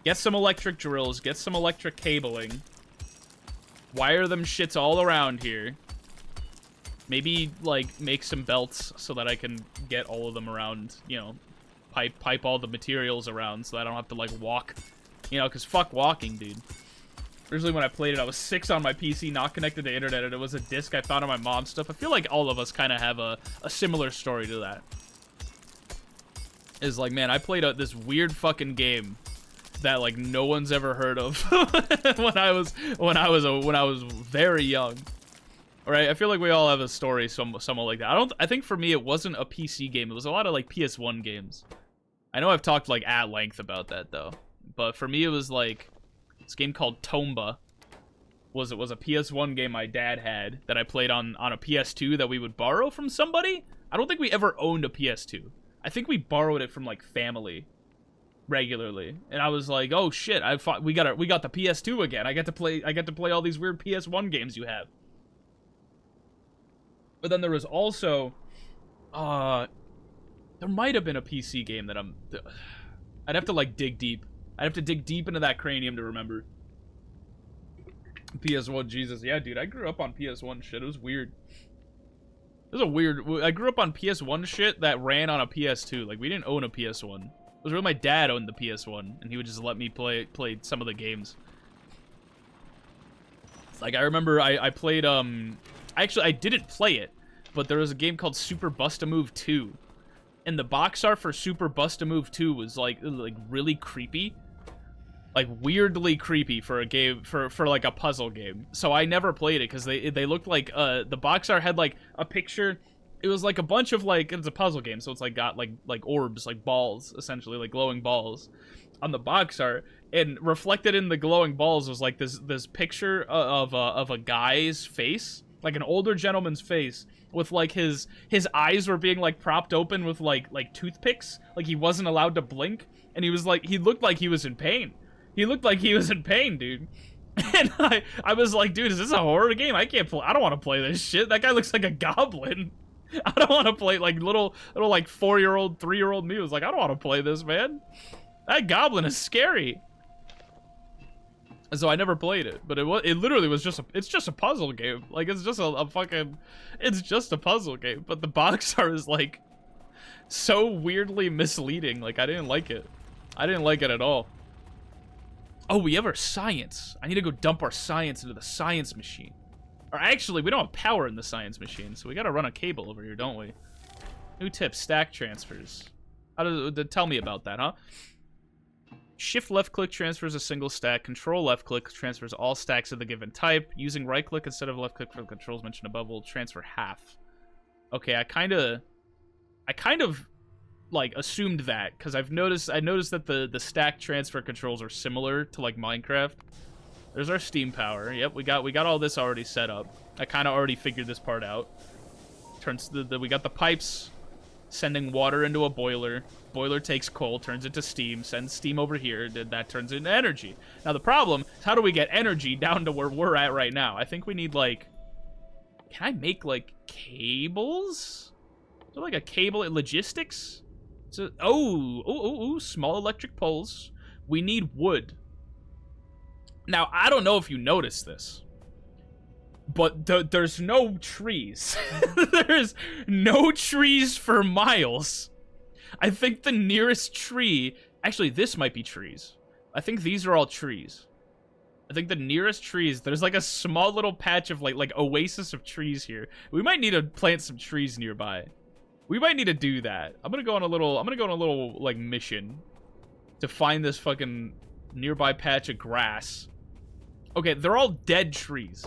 Get some electric drills. Get some electric cabling. Wire them shits all around here. Maybe, like, make some belts so that I can get all of them around, you know, pipe all the materials around so that I don't have to, like, walk. You know, because fuck walking, dude. Originally, when I played it, I was 6 on my PC, not connected to internet, and it was a disc I found on my mom's stuff. I feel like all of us kind of have a similar story to that. Is like, man, I played this weird fucking game that like no one's ever heard of when I was very young. All right, I feel like we all have a story somewhat like that. I think for me it wasn't a PC game. It was a lot of like PS1 games. I know I've talked like at length about that though. But for me it was like this game called Tomba. It was a PS1 game my dad had that I played on a PS2 that we would borrow from somebody. I don't think we ever owned a PS2. I think we borrowed it from like family regularly, and I was like, "Oh shit! We got the PS2 again. I get to play all these weird PS1 games you have." But then there was also, there might have been a PC game that I'd have to like dig deep. I'd have to dig deep into that cranium to remember. PS1, Jesus, yeah, dude, I grew up on PS1 shit. It was weird. I grew up on PS1 shit that ran on a PS2. Like we didn't own a PS1. It was really my dad owned the PS1, and he would just let me play some of the games. Like I remember I played actually I didn't play it, but there was a game called Super Bust-A-Move 2. And the box art for Super Bust-A-Move 2 was like really creepy. Like weirdly creepy for a game for like a puzzle game. So I never played it because they looked like the box art had like a picture. It was like a bunch of like, it's a puzzle game, so it's like got like orbs, like balls, essentially, like glowing balls on the box art, and reflected in the glowing balls was like this picture of a guy's face, like an older gentleman's face, with like his eyes were being like propped open with like toothpicks, like he wasn't allowed to blink, and he looked like he was in pain. He looked like he was in pain, dude. And I was like, dude, is this a horror game? I don't want to play this shit. That guy looks like a goblin. I don't want to play, like, little like 4-year-old, 3-year-old me was like, I don't want to play this, man. That goblin is scary. So I never played it, but it literally was just it's just a puzzle game. Like, it's just a fucking, it's just a puzzle game. But the box art is like so weirdly misleading. Like, I didn't like it. I didn't like it at all. Oh, we have our science. I need to go dump our science into the science machine. Or actually, we don't have power in the science machine, so we gotta run a cable over here, don't we? New tip, stack transfers. Tell me about that, huh? Shift left click transfers a single stack. Control left click transfers all stacks of the given type. Using right click instead of left click for the controls mentioned above will transfer half. Okay, I kind of like assumed that because I noticed that the stack transfer controls are similar to like Minecraft. There's our steam power. Yep, we got all this already set up. I kind of already figured this part out. Turns we got the pipes sending water into a boiler. Boiler takes coal, turns into steam, sends steam over here, that turns into energy. Now the problem is, how do we get energy down to where we're at right now? I think we need, like, can I make, like, cables? Is there, like, a cable logistics? So, small electric poles. We need wood. Now, I don't know if you noticed this, but there's no trees. There's no trees for miles. I think the nearest tree... Actually, this might be trees. I think these are all trees. I think the nearest trees... There's like a small little patch of like oasis of trees here. We might need to plant some trees nearby. We might need to do that. I'm gonna go on a little like mission to find this fucking nearby patch of grass. Okay, they're all dead trees.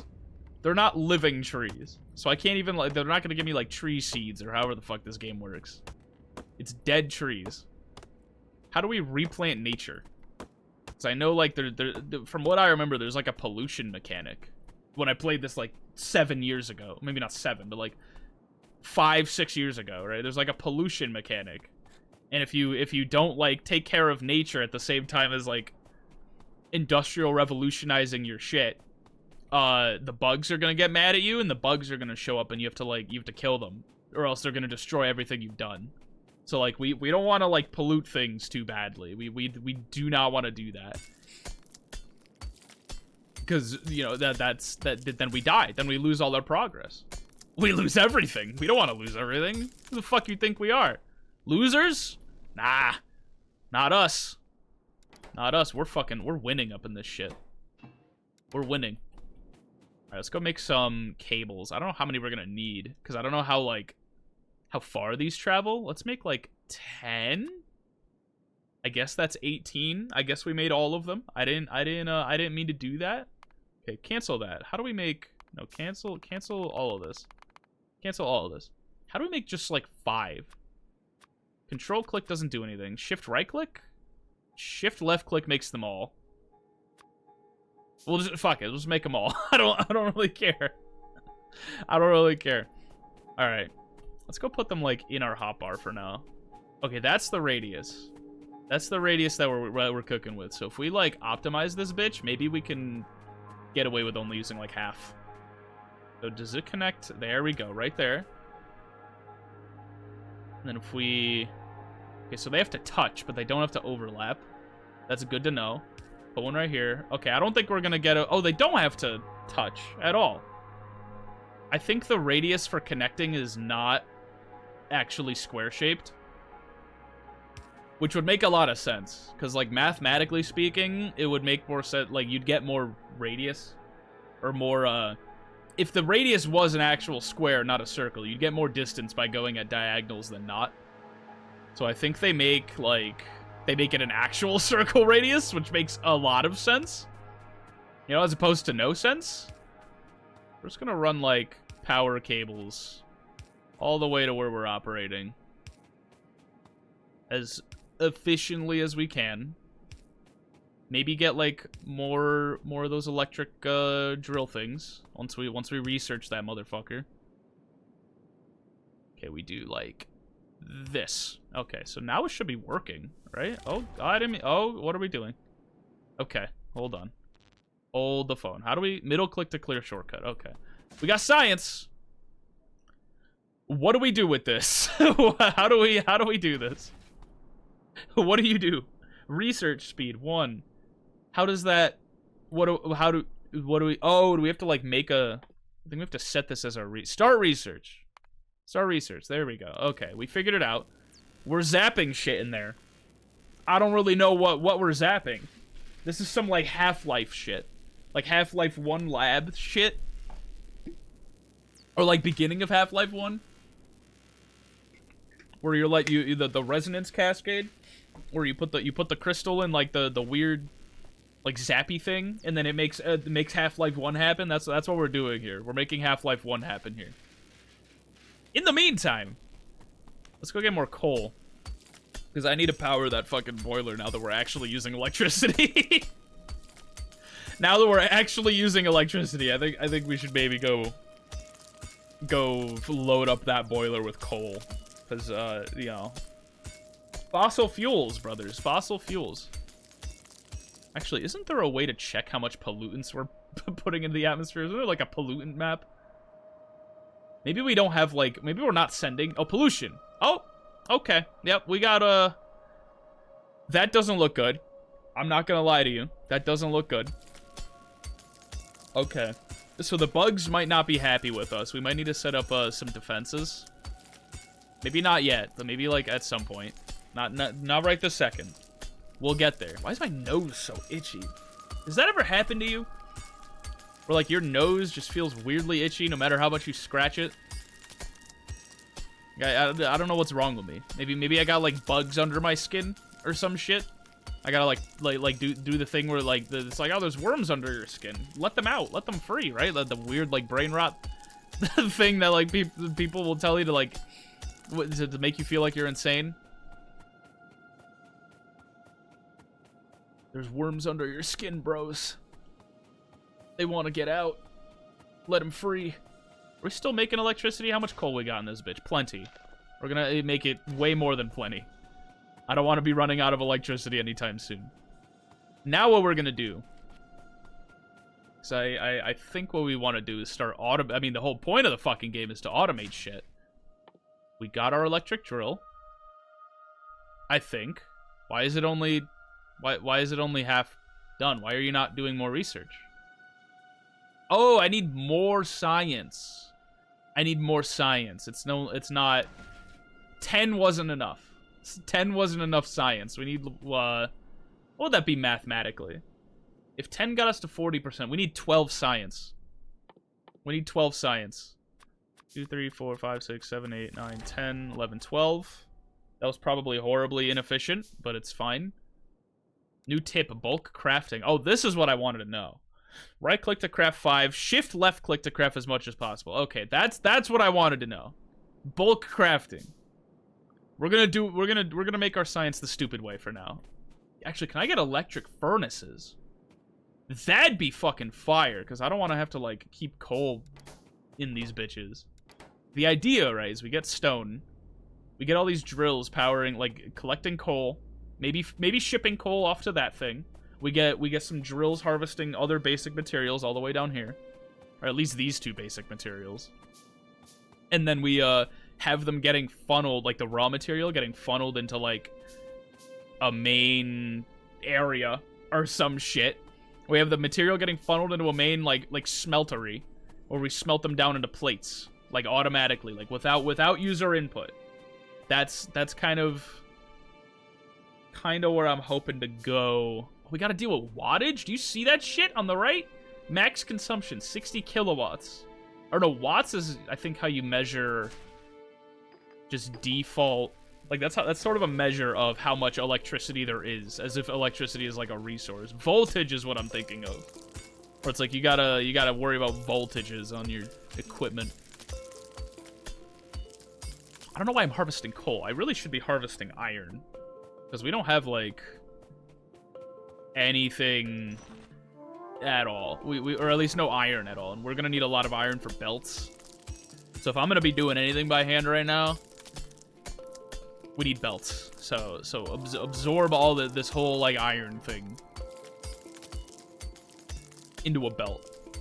They're not living trees. So I can't even, like, they're not gonna give me like tree seeds or however the fuck this game works. It's dead trees. How do we replant nature? Because I know, like, from what I remember, there's like a pollution mechanic. When I played this like 7 years ago, maybe not 7, but like 5-6 years ago, right? There's like a pollution mechanic, and if you don't like take care of nature at the same time as like industrial revolutionizing your shit, the bugs are gonna get mad at you, and the bugs are gonna show up, and you have to kill them, or else they're gonna destroy everything you've done. So like we don't want to like pollute things too badly. We do not want to do that, because you know then we die. Then we lose all our progress. We lose everything. We don't want to lose everything. Who the fuck you think we are? Losers? Nah, not us. Not us. We're winning up in this shit. We're winning. All right, let's go make some cables. I don't know how many we're gonna need, because I don't know how far these travel. Let's make like 10. I guess that's 18. I guess we made all of them. I didn't mean to do that. Okay, cancel that. How do we make? No, cancel all of this. Cancel all of this. How do we make just like 5? Control click doesn't do anything. Shift right click. Shift left click makes them all. We'll just fuck it. We'll just make them all. I don't really care. I don't really care. All right. Let's go put them, like, in our hotbar for now. Okay, that's the radius. That's the radius that we're cooking with. So if we, like, optimize this bitch, maybe we can get away with only using, like, half. So does it connect? There we go, right there. And then if we... Okay, so they have to touch, but they don't have to overlap. That's good to know. Put one right here. Okay, I don't think we're gonna get a... Oh, they don't have to touch at all. I think the radius for connecting is not actually square-shaped, which would make a lot of sense, because, like, mathematically speaking, it would make more sense. Like, you'd get more radius, or more, if the radius was an actual square, not a circle, you'd get more distance by going at diagonals than not. So I think they make, like, they make it an actual circle radius, which makes a lot of sense, you know, as opposed to no sense. We're just gonna run, like, power cables all the way to where we're operating as efficiently as we can. Maybe get, like, more of those electric drill things once we research that motherfucker. Okay, we do, like, this. Okay, so now it should be working, right? Oh, I didn't mean... Oh, what are we doing? Okay, hold on. Hold the phone. How do we... Middle click to clear shortcut. Okay. We got science. What do we do with this? How do we do this? What do you do? Research speed 1. How does that? What do we? Oh, do we have to like make a? I think we have to set this as our start research. Start research. There we go. Okay, we figured it out. We're zapping shit in there. I don't really know what we're zapping. This is some like Half-Life shit, like Half-Life 1 lab shit, or like beginning of Half-Life 1, where you're like the resonance cascade, where you put the crystal in like the weird like zappy thing, and then it makes Half-Life 1 happen. That's what we're doing here. We're making Half-Life 1 happen here. In the meantime, let's go get more coal, because I need to power that fucking boiler now that we're actually using electricity. Now that we're actually using electricity, I think we should maybe go load up that boiler with coal, because you know, fossil fuels, brothers, fossil fuels. Actually, isn't there a way to check how much pollutants we're putting into the atmosphere? Isn't there like a pollutant map? Maybe we don't have like, maybe we're not sending. Oh, pollution. Oh, okay. Yep, we got that doesn't look good. I'm not gonna lie to you. That doesn't look good. Okay. So the bugs might not be happy with us. We might need to set up some defenses. Maybe not yet, but maybe like at some point. Not right this second. We'll get there. Why is my nose so itchy? Does that ever happen to you? Where like your nose just feels weirdly itchy no matter how much you scratch it? I don't know what's wrong with me. Maybe I got like bugs under my skin or some shit. I gotta like do the thing where like it's like, oh, there's worms under your skin. Let them out. Let them free, right? The weird like brain rot thing that like people will tell you to like to make you feel like you're insane. There's worms under your skin, bros. They want to get out. Let them free. Are we still making electricity? How much coal we got in this bitch? Plenty. We're gonna make it way more than plenty. I don't want to be running out of electricity anytime soon. Now what we're gonna do, so I think what we want to do is start I mean, the whole point of the fucking game is to automate shit. We got our electric drill. I think. Why is it only half done? Why are you not doing more research? Oh, I need more science. I need more science. It's not. 10 wasn't enough. 10 wasn't enough science. We need, what would that be mathematically? If 10 got us to 40%, we need 12 science. We need 12 science. 2, 3, 4, 5, 6, 7, 8, 9, 10, 11, 12. That was probably horribly inefficient, but it's fine. New tip, bulk crafting. Oh, this is what I wanted to know. Right click to craft 5, shift left click to craft as much as possible. Okay, that's what I wanted to know. Bulk crafting. We're gonna make our science the stupid way for now. Actually, can I get electric furnaces? That'd be fucking fire, because I don't want to have to like keep coal in these bitches. The idea, right, is we get stone, we get all these drills powering, like collecting coal, maybe shipping coal off to that thing. We get some drills harvesting other basic materials all the way down here, or at least these two basic materials. And then we have them getting funneled, like the raw material getting funneled into like a main area or some shit. We have the material getting funneled into a main like smeltery, where we smelt them down into plates, like automatically, like without user input. That's kind of where I'm hoping to go. We gotta deal with wattage. Do you see that shit on the right? Max consumption, 60 kilowatts. Or no, watts is, I think, how you measure just default. Like, that's sort of a measure of how much electricity there is, as if electricity is like a resource. Voltage is what I'm thinking of. Where it's like you gotta worry about voltages on your equipment. I don't know why I'm harvesting coal. I really should be harvesting iron, because we don't have like anything at all. Or at least no iron at all, and we're gonna need a lot of iron for belts. So if I'm gonna be doing anything by hand right now, we need belts. So absorb all this whole like iron thing into a belt,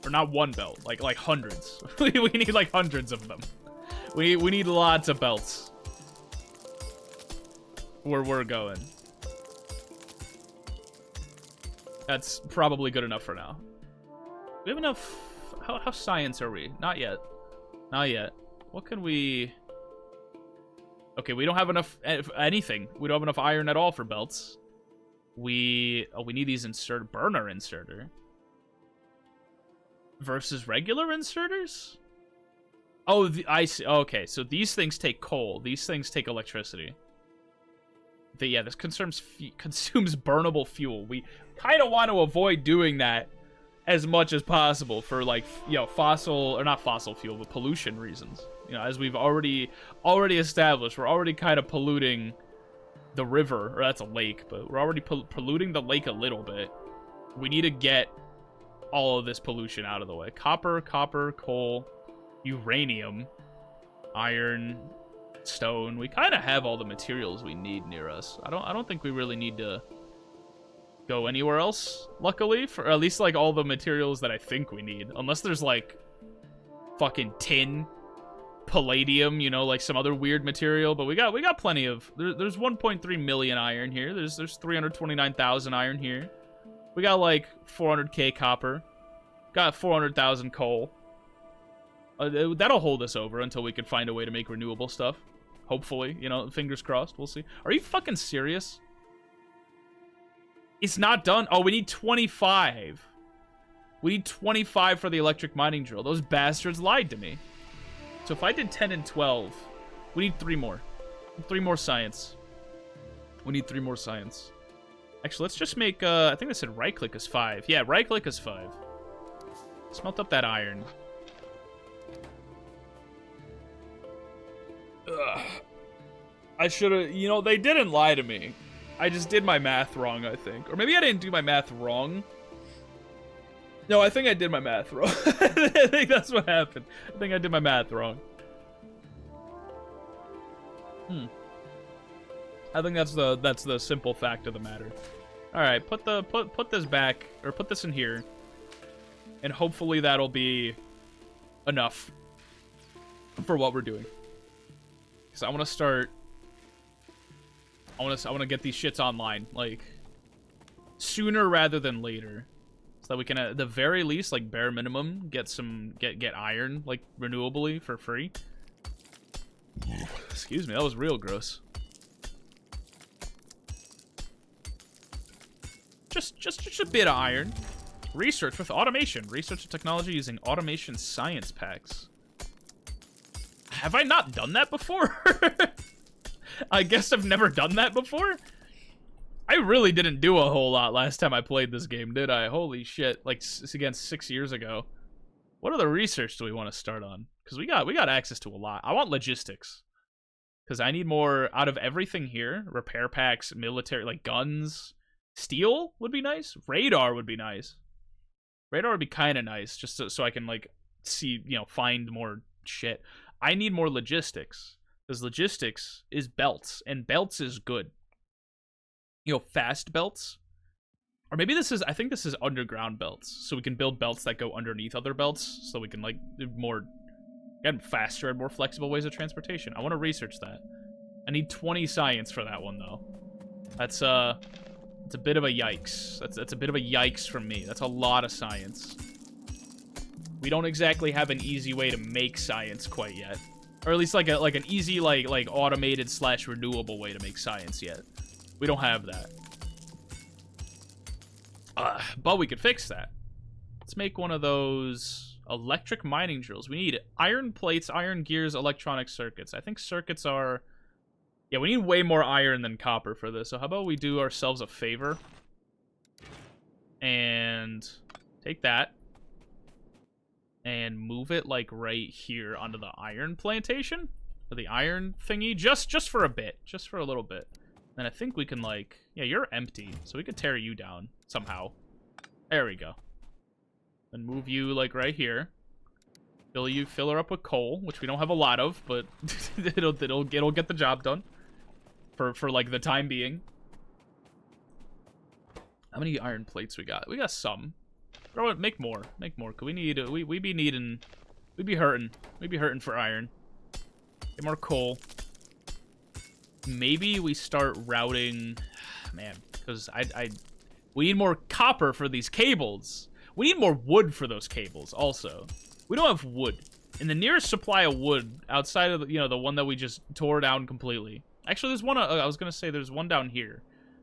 or not one belt, like hundreds. We need like hundreds of them. We need lots of belts where we're going. That's probably good enough for now. We have enough... How science are we? Not yet. Not yet. What can we... Okay, we don't have enough anything. We don't have enough iron at all for belts. We need these burner inserter. Versus regular inserters? Oh, I see. Okay, so these things take coal. These things take electricity. Yeah, this consumes burnable fuel. We kind of want to avoid doing that as much as possible for, like, you know, not fossil fuel, but pollution reasons. You know, as we've already established, we're already kind of polluting the river, or that's a lake, but we're already polluting the lake a little bit. We need to get all of this pollution out of the way. Copper, coal, uranium, iron, stone. We kind of have all the materials we need near us. I don't think we really need to go anywhere else, luckily, for at least, like, all the materials that I think we need, unless there's, like, fucking tin, palladium, you know, like some other weird material. But we got plenty of... There's 1.3 million iron here. There's 329,000 iron here. We got, like, 400k copper. Got 400,000 coal. That'll hold us over until we can find a way to make renewable stuff. Hopefully, you know, fingers crossed. We'll see. Are you fucking serious? It's not done. Oh, we need 25. We need 25 for the electric mining drill. Those bastards lied to me. So if I did 10 and 12, we need 3 more. 3 more science. We need 3 more science. Actually, let's just make, I think I said right click is 5. Yeah, right click is 5. Smelt up that iron. Ugh. I should have, you know, they didn't lie to me. I just did my math wrong, I think. Or maybe I didn't do my math wrong. No, I think I did my math wrong. I think that's what happened. I think I did my math wrong. I think that's the simple fact of the matter. All right, put this back, or put this in here, and hopefully that'll be enough for what we're doing. Because I want to start. I want to get these shits online, like, sooner rather than later, so that we can, at the very least, like, bare minimum, get iron, like, renewably for free. Excuse me, that was real gross. Just a bit of iron. Research with automation. Research and technology using automation science packs. Have I not done that before? I guess I've never done that before. I really didn't do a whole lot last time I played this game, did I? Holy shit. Like, again, 6 years ago. What other research do we want to start on? Because we got access to a lot. I want logistics. Because I need more out of everything here. Repair packs, military, like guns. Steel would be nice. Radar would be nice. Radar would be kind of nice. Just so I can, like, see, you know, find more shit. I need more logistics. Because logistics is belts, and belts is good. You know, fast belts. Or maybe this is, I think this is underground belts. So we can build belts that go underneath other belts. So we can, like, do more, again, faster and more flexible ways of transportation. I want to research that. I need 20 science for that one, though. That's a bit of a yikes. That's a bit of a yikes from me. That's a lot of science. We don't exactly have an easy way to make science quite yet. Or at least like an easy like automated / renewable way to make science yet. We don't have that. But we could fix that. Let's make one of those electric mining drills. We need iron plates, iron gears, electronic circuits. I think circuits are... Yeah, we need way more iron than copper for this. So how about we do ourselves a favor? And take that. And move it, like, right here onto the iron plantation? Or the iron thingy? Just for a bit. Just for a little bit. And I think we can, like... Yeah, you're empty. So we could tear you down somehow. There we go. And move you, like, right here. Fill her up with coal, which we don't have a lot of, but it'll get the job done. For, like, the time being. How many iron plates we got? We got some. Throw it, make more. Make more. Cause we need, we be needing, we be hurting. We be hurting for iron. Get more coal. Maybe we start routing, man, because We need more copper for these cables. We need more wood for those cables, also. We don't have wood. And the nearest supply of wood, outside of, the one that we just tore down completely. Actually, there's one, I was going to say there's one down here.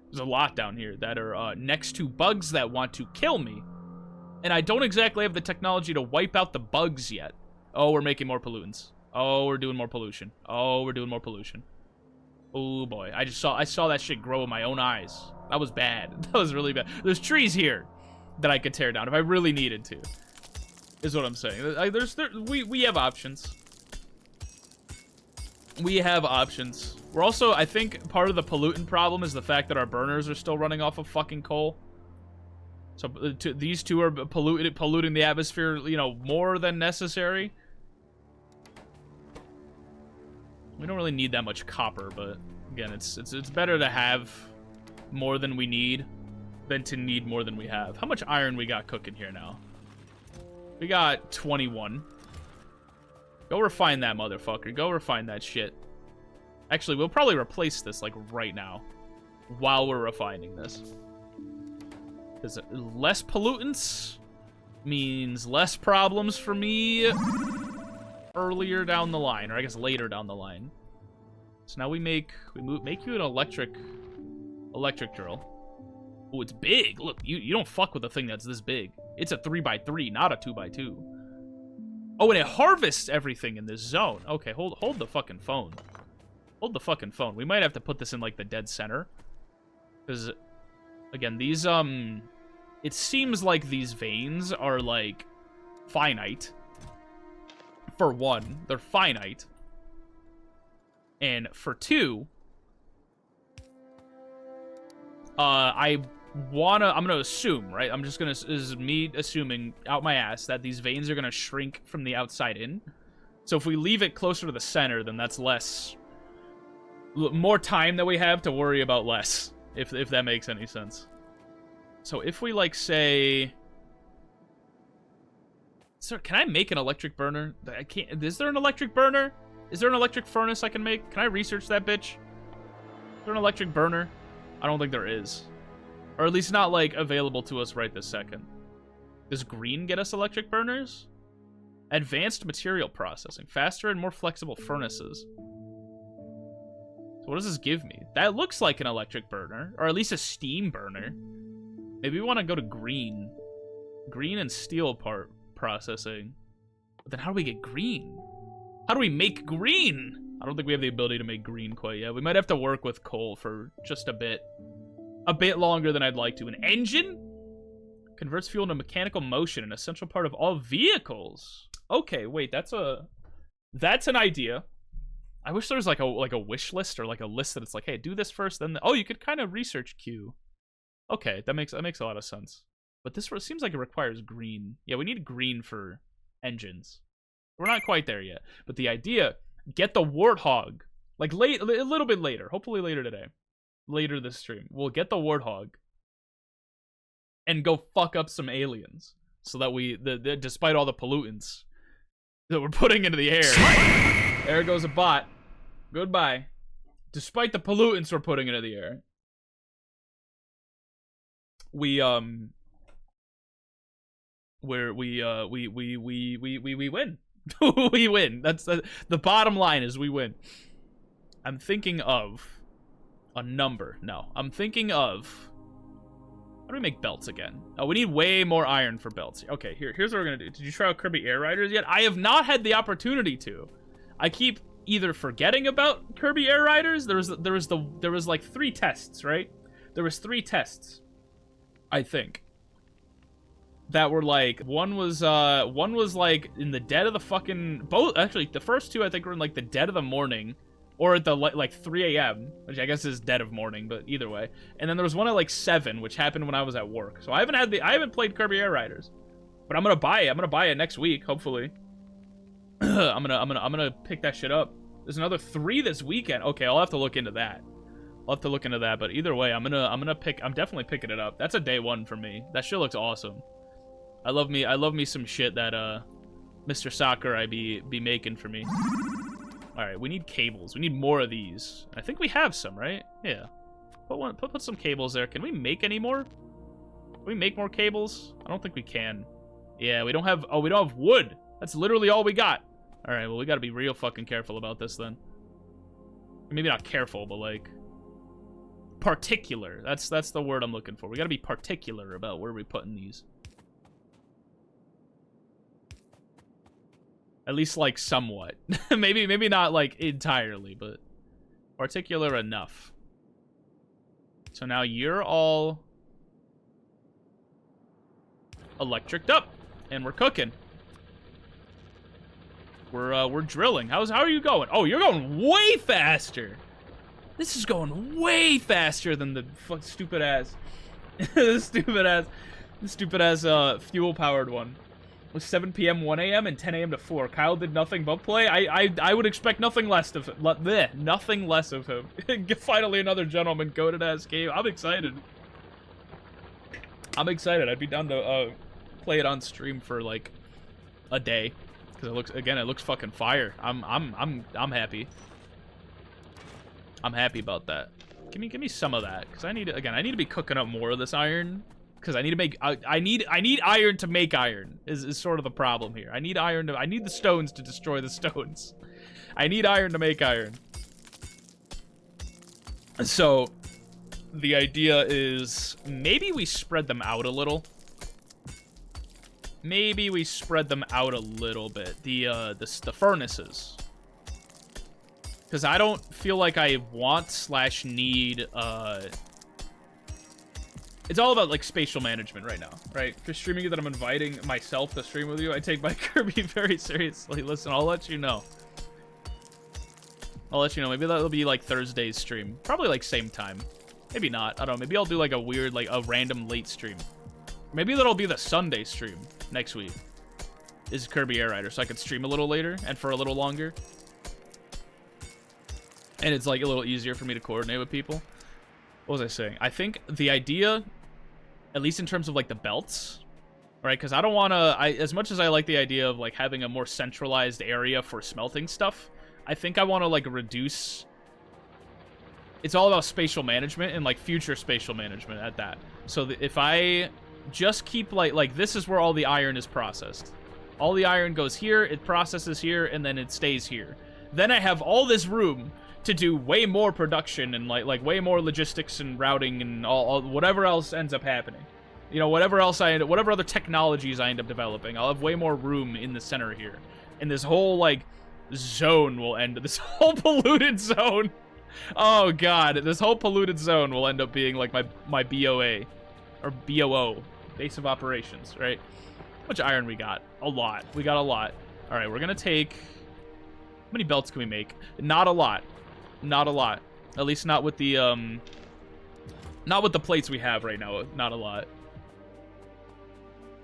There's a lot down here that are next to bugs that want to kill me. And I don't exactly have the technology to wipe out the bugs yet. Oh, we're making more pollutants. Oh, we're doing more pollution. Oh, we're doing more pollution. Oh, boy. I saw that shit grow in my own eyes. That was bad. That was really bad. There's trees here that I could tear down if I really needed to. Is what I'm saying. We have options. We have options. We're also, I think, part of the pollutant problem is the fact that our burners are still running off of fucking coal. So these two are polluting the atmosphere, more than necessary. We don't really need that much copper, but again, it's better to have more than we need than to need more than we have. How much iron we got cooking here now? We got 21. Go refine that motherfucker. Go refine that shit. Actually, we'll probably replace this, like, right now. While we're refining this. Because less pollutants means less problems for me earlier down the line. Or I guess later down the line. So now make you an electric drill. Oh, it's big. Look, you don't fuck with a thing that's this big. It's a 3x3, not a 2x2. Oh, and it harvests everything in this zone. Okay, hold the fucking phone. Hold the fucking phone. We might have to put this in, like, the dead center. Because, again, these, it seems like these veins are, like, finite. For one, they're finite. And for two, I'm gonna assume, right? I'm just gonna, this is me assuming out my ass that these veins are gonna shrink from the outside in. So if we leave it closer to the center, then that's more time that we have to worry about less, if that makes any sense. So if we, like, say, sir, can I make an electric burner? I can't. Is there an electric burner? Is there an electric furnace I can make? Can I research that bitch? Is there an electric burner? I don't think there is. Or at least not, like, available to us right this second. Does green get us electric burners? Advanced material processing. Faster and more flexible furnaces. So what does this give me? That looks like an electric burner. Or at least a steam burner. Maybe we want to go to green. Green and steel part processing. But then how do we get green? How do we make green? I don't think we have the ability to make green quite yet. We might have to work with coal for just a bit. A bit longer than I'd like to. An engine? Converts fuel into mechanical motion, an essential part of all vehicles. Okay, wait, that's an idea. I wish there was like a wish list or like a list that it's like, hey, do this first, then oh, you could kind of research Q. Okay, that makes a lot of sense. But this seems like it requires green. Yeah, we need green for engines. We're not quite there yet. But the idea, get the Warthog. Like a little bit later, hopefully later today. Later this stream, we'll get the Warthog and go fuck up some aliens so that despite all the pollutants that we're putting into the air, there goes a bot. Goodbye. Despite the pollutants we're putting into the air, we win. We win. That's the bottom line is we win. I'm thinking of a number. No, I'm thinking of, how do we make belts again? Oh, we need way more iron for belts. Okay, here's what we're gonna do. Did you try out Kirby Air Riders yet? I have not had the opportunity to. I keep either forgetting about Kirby Air Riders. There was like 3 tests, right? There was 3 tests, I think, that were like, one was like in the dead of the fucking, both, actually, the first 2 I think were in like the dead of the morning, or at the like 3 a.m., which I guess is dead of morning, but either way. And then there was one at like 7, which happened when I was at work. So I haven't played Kirby Air Riders, but I'm gonna buy it. I'm gonna buy it next week, hopefully. I'm gonna pick that shit up. There's another 3 this weekend. Okay, I'll have to look into that. But either way, I'm definitely picking it up. That's a day 1 for me. That shit looks awesome. I love me some shit that Mr. Sakurai be making for me. All right, we need cables. We need more of these. I think we have some, right? Yeah. Put some cables there. Can we make any more? we make more cables? I don't think we can. Yeah, we don't have... Oh, we don't have wood. That's literally all we got. Alright, well, we gotta be real fucking careful about this, then. Maybe not careful, but, like... particular. That's the word I'm looking for. We gotta be particular about where we're putting these. At least, like, somewhat. maybe not, like, entirely, but... particular enough. So now you're all... electriced up. And we're cooking. We're drilling. How are you going? Oh, you're going way faster. This is going way faster than the stupid ass, the stupid ass fuel powered one. It was 7 p.m., 1 a.m., and 10 a.m. to 4. Kyle did nothing but play. I would expect nothing less of him. Nothing less of him. Finally, another gentleman goated ass game. I'm excited. I'd be down to play it on stream for like a day because it looks fucking fire. I'm happy. I'm happy about that. Give me some of that, because I need to be cooking up more of this iron, because I need to make I need iron to make iron is sort of the problem here. I need the stones to destroy the stones. I need iron to make iron. So the idea is maybe we spread them out a little. Maybe we spread them out a little bit. The furnaces. Because I don't feel like I want / need, it's all about, like, spatial management right now, right? For streaming that I'm inviting myself to stream with you, I take my Kirby very seriously. Listen, I'll let you know. Maybe that'll be, like, Thursday's stream. Probably, like, same time. Maybe not. I don't know. Maybe I'll do, like, a weird, like, a random late stream. Maybe that'll be the Sunday stream next week. Is Kirby Air Rider, so I could stream a little later and for a little longer. And it's, like, a little easier for me to coordinate with people. What was I saying? I think the idea, at least in terms of, like, the belts, right? Because I don't want to... as much as I like the idea of, like, having a more centralized area for smelting stuff, I think I want to, like, reduce... It's all about spatial management and, like, future spatial management at that. So if I just keep, like, this is where all the iron is processed. All the iron goes here, it processes here, and then it stays here. Then I have all this room to do way more production and like way more logistics and routing and all whatever else ends up happening. You know, whatever other technologies I end up developing, I'll have way more room in the center here. And this whole like zone will end. This whole polluted zone. Oh god, this whole polluted zone will end up being like my BOA or BOO, base of operations, right? How much iron we got? A lot. We got a lot. All right, we're gonna take. How many belts can we make? Not a lot. Not a lot. At least not with the plates we have right now. Not a lot.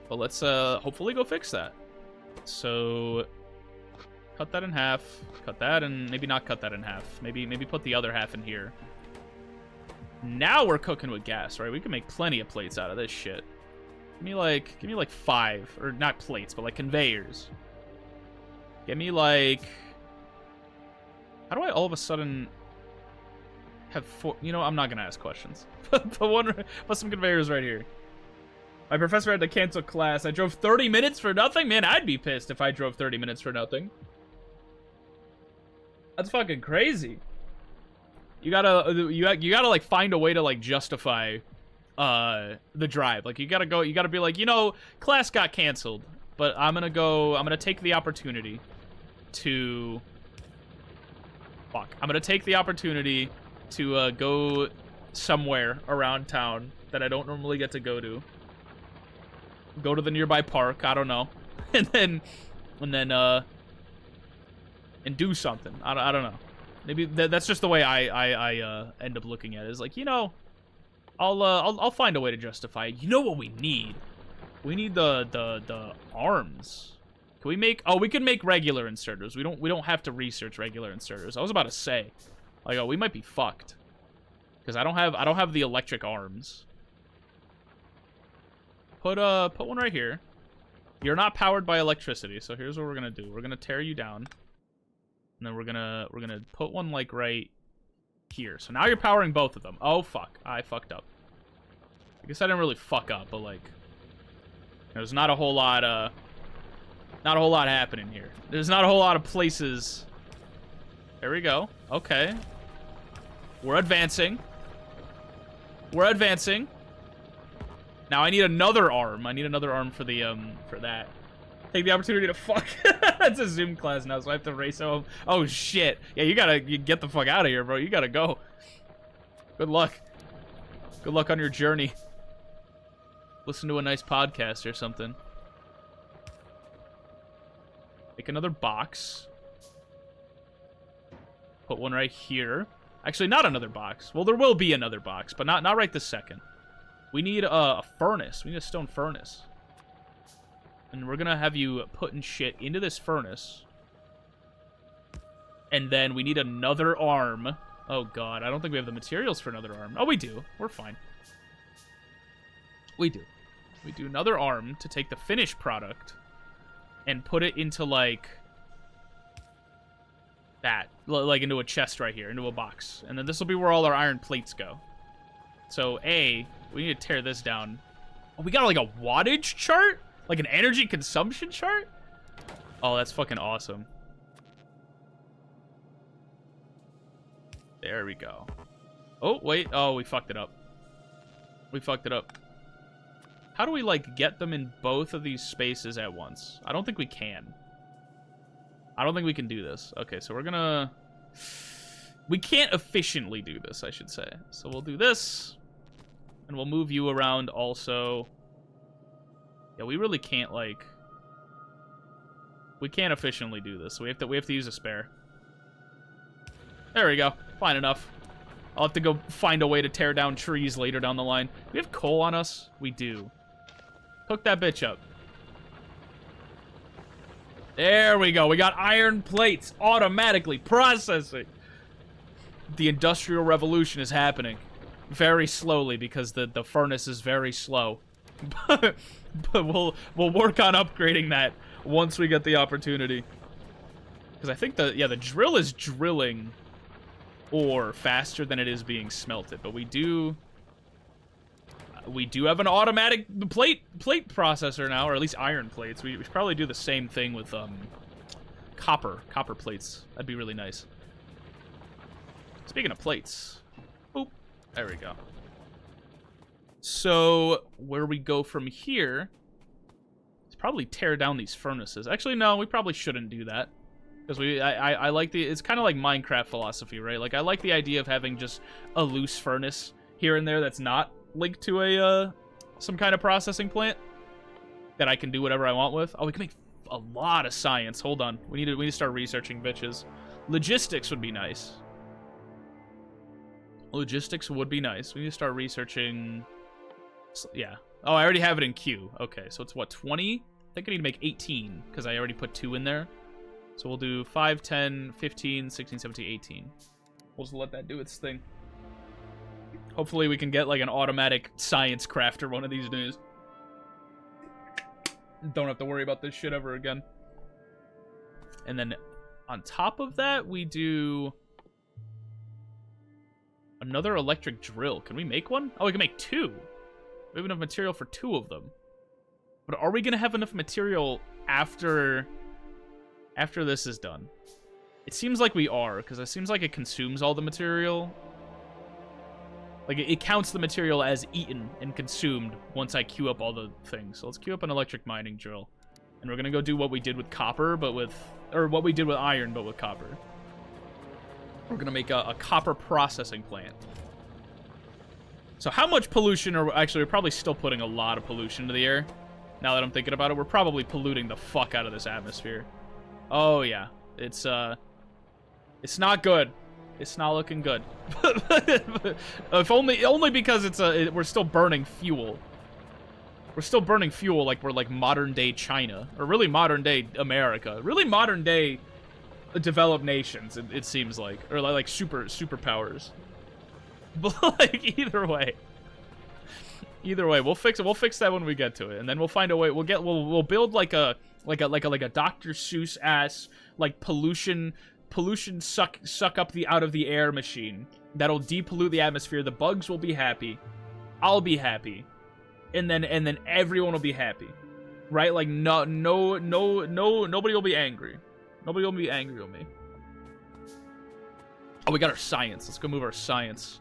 But let's hopefully go fix that. So cut that in half. Cut that and maybe not cut that in half. Maybe put the other half in here. Now we're cooking with gas, right? We can make plenty of plates out of this shit. Give me like 5, or not plates, but like conveyors. Give me like. How do I all of a sudden have 4? You know, I'm not gonna ask questions. Put some conveyors right here. My professor had to cancel class. I drove 30 minutes for nothing? Man, I'd be pissed if I drove 30 minutes for nothing. That's fucking crazy. You gotta like find a way to like justify the drive. Like you gotta be like, you know, class got canceled, but I'm gonna take the opportunity to I'm gonna take the opportunity to go somewhere around town that I don't normally get to go to. Go to the nearby park, I don't know, and then do something. I don't know. Maybe that's just the way I end up looking at it. Is like, you know, I'll find a way to justify it. You know what we need? We need the arms. Can we make? Oh, we can make regular inserters. We don't have to research regular inserters. I was about to say, like, oh, we might be fucked because I don't have the electric arms. Put one right here. You're not powered by electricity, so here's what we're gonna do. We're gonna tear you down, and then we're gonna put one like right here. So now you're powering both of them. Oh fuck, I fucked up. I guess I didn't really fuck up, but like, there's not a whole lot, happening here. There's not a whole lot of places. There we go. Okay. We're advancing. We're advancing. Now I need another arm. I need another arm for the, for that. Take the opportunity to fuck. It's a Zoom class now, so I have to race home. Oh, shit. Yeah, you get the fuck out of here, bro. You gotta go. Good luck. Good luck on your journey. Listen to a nice podcast or something. Make another box. Put one right here. Actually, not another box. Well, there will be another box, but not right this second. We need a furnace. We need a stone furnace. And we're gonna have you putting shit into this furnace. And then we need another arm. Oh, God. I don't think we have the materials for another arm. Oh, we do. We're fine. We do. We do another arm to take the finished product and put it into, like, that. Like, into a chest right here, into a box. And then this will be where all our iron plates go. So, A, we need to tear this down. Oh, we got, like, a wattage chart? Like an energy consumption chart? Oh, that's fucking awesome. There we go. Oh, wait. Oh, we fucked it up. We fucked it up. How do we, like, get them in both of these spaces at once? I don't think we can. I don't think we can do this. Okay, so we're gonna... We can't efficiently do this, I should say. So we'll do this. And we'll move you around also. Yeah, we really can't, like... We can't efficiently do this. So we have to use a spare. There we go. Fine enough. I'll have to go find a way to tear down trees later down the line. Do we have coal on us? We do. Hook that bitch up. There we go. We got iron plates automatically processing. The Industrial Revolution is happening. Very slowly because the furnace is very slow. But we'll work on upgrading that once we get the opportunity. Because I think the drill is drilling ore faster than it is being smelted. But we do have an automatic plate processor now, or at least iron plates. We should probably do the same thing with copper plates. That'd be really nice. Speaking of plates, boop, there we go. So where we go from here is probably tear down these furnaces. Actually, no, we probably shouldn't do that. Because I like it's kind of like Minecraft philosophy, right? Like, I like the idea of having just a loose furnace here and there that's not linked to a, some kind of processing plant that I can do whatever I want with. Oh, we can make a lot of science. Hold on. We need to start researching bitches. Logistics would be nice. Logistics would be nice. We need to start researching... Yeah. Oh, I already have it in queue. Okay, so it's what, 20? I think I need to make 18, because I already put 2 in there. So we'll do 5, 10, 15, 16, 17, 18. We'll just let that do its thing. Hopefully we can get, like, an automatic science crafter one of these days. Don't have to worry about this shit ever again. And then on top of that, we do... another electric drill. Can we make one? Oh, we can make 2. We have enough material for 2 of them. But are we going to have enough material after this is done? It seems like we are, because it seems like it consumes all the material. Like, it counts the material as eaten and consumed once I queue up all the things. So let's queue up an electric mining drill. And we're going to go do what we did with copper, but with... or what we did with iron, but with copper. We're going to make a copper processing plant. So how much pollution are... Actually, we're probably still putting a lot of pollution into the air. Now that I'm thinking about it, we're probably polluting the fuck out of this atmosphere. Oh, yeah. It's not good. It's not looking good. If only because we're still burning fuel. We're still burning fuel like we're like modern-day China. Or really modern-day America. Really modern-day developed nations, it seems like. Or like superpowers. But like, either way, we'll fix it. We'll fix that when we get to it, and then we'll find a way. We'll build like a Dr. Seuss ass like pollution suck up the out of the air machine that'll depollute the atmosphere. The bugs will be happy. I'll be happy. And then everyone will be happy. Right? Like, nobody will be angry. Nobody will be angry with me. Oh, we got our science. Let's go move our science.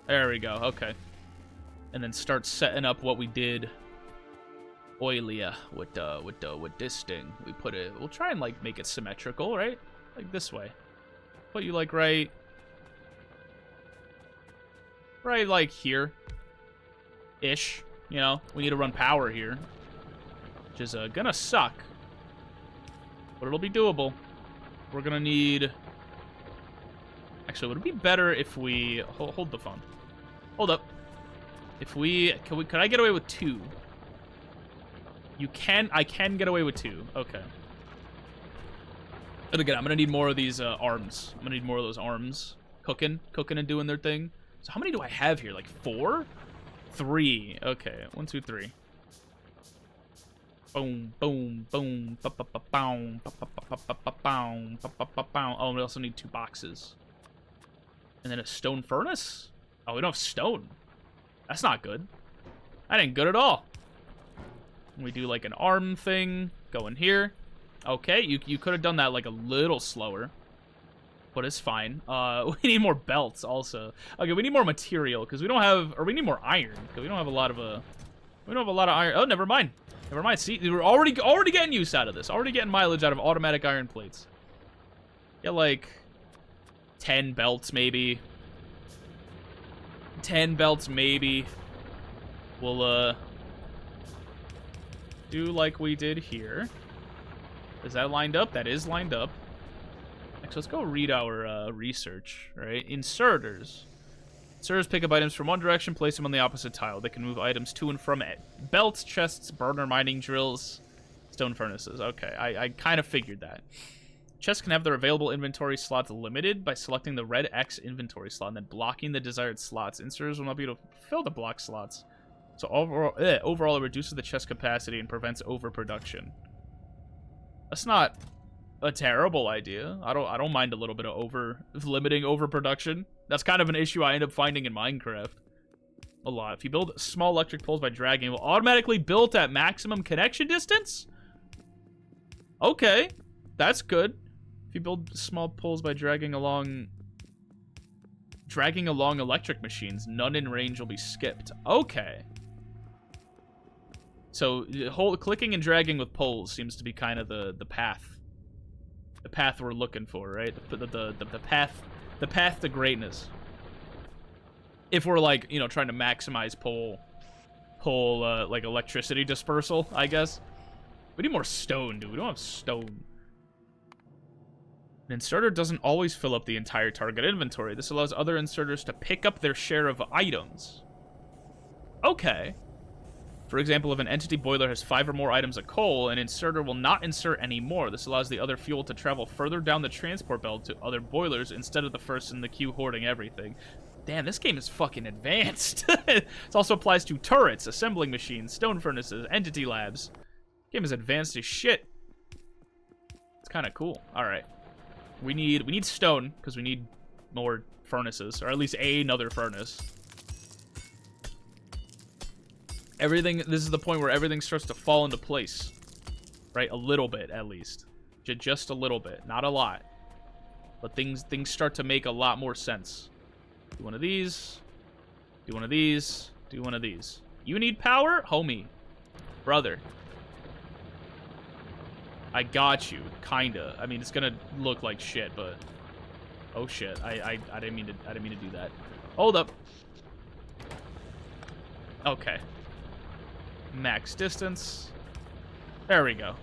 There we go. Okay. And then start setting up what we did earlier with this thing. We'll try and like make it symmetrical, right? Like this way. Put you like right like here ish, you know. We need to run power here, which is gonna suck, but it'll be doable. We're gonna need, actually, would it be better if we hold the phone? Hold up. If could I get away with 2? I can get away with 2. Okay. And again, I'm gonna need more of these arms. I'm gonna need more of those arms cooking and doing their thing. So how many do I have here? Like 4? 3. Okay. 1, 2, 3. Boom, boom, boom. Boom. Oh, we also need 2 boxes. And then a stone furnace? Oh, we don't have stone. That's not good. That ain't good at all. We do like an arm thing. Go in here. Okay, you could have done that like a little slower, but it's fine. We need more belts also. Okay, we need more material because we don't have, or we need more iron because we don't have a lot of iron. Oh, never mind. Never mind. See, we're already getting use out of this. Already getting mileage out of automatic iron plates. Get like 10 belts maybe. 10 belts maybe. We'll do like we did here. Is that lined up? That is lined up. Actually, let's go read our research, right? Inserters. Inserters pick up items from one direction, place them on the opposite tile. They can move items to and from it. Belts, chests, burner mining drills, stone furnaces. Okay, I kind of figured that. Chests can have their available inventory slots limited by selecting the red X inventory slot and then blocking the desired slots. Inserters will not be able to fill the block slots. So overall, it reduces the chest capacity and prevents overproduction. That's not a terrible idea. I don't mind a little bit of limiting overproduction. That's kind of an issue I end up finding in Minecraft a lot. If you build small electric poles by dragging, it will automatically build at maximum connection distance. Okay, that's good. If you build small poles by dragging along electric machines, none in range will be skipped. Okay. So clicking and dragging with poles seems to be kind of the path. The path we're looking for, right? The path to greatness. If we're like, you know, trying to maximize pole like electricity dispersal, I guess. We need more stone, dude. We don't have stone. An inserter doesn't always fill up the entire target inventory. This allows other inserters to pick up their share of items. Okay. For example, if an entity boiler has 5 or more items of coal, an inserter will not insert any more. This allows the other fuel to travel further down the transport belt to other boilers instead of the first in the queue hoarding everything. Damn, this game is fucking advanced. It also applies to turrets, assembling machines, stone furnaces, entity labs. This game is advanced as shit. It's kind of cool. All right. We need stone because we need more furnaces, or at least another furnace. Everything, this is the point where everything starts to fall into place, right? A little bit, at least. Just a little bit, not a lot. But things start to make a lot more sense. Do one of these. Do one of these. Do one of these. You need power? Homie. Brother. I got you, kinda. I mean, it's gonna look like shit, but... Oh shit, I didn't mean to do that. Hold up. Okay. Max distance. There we go.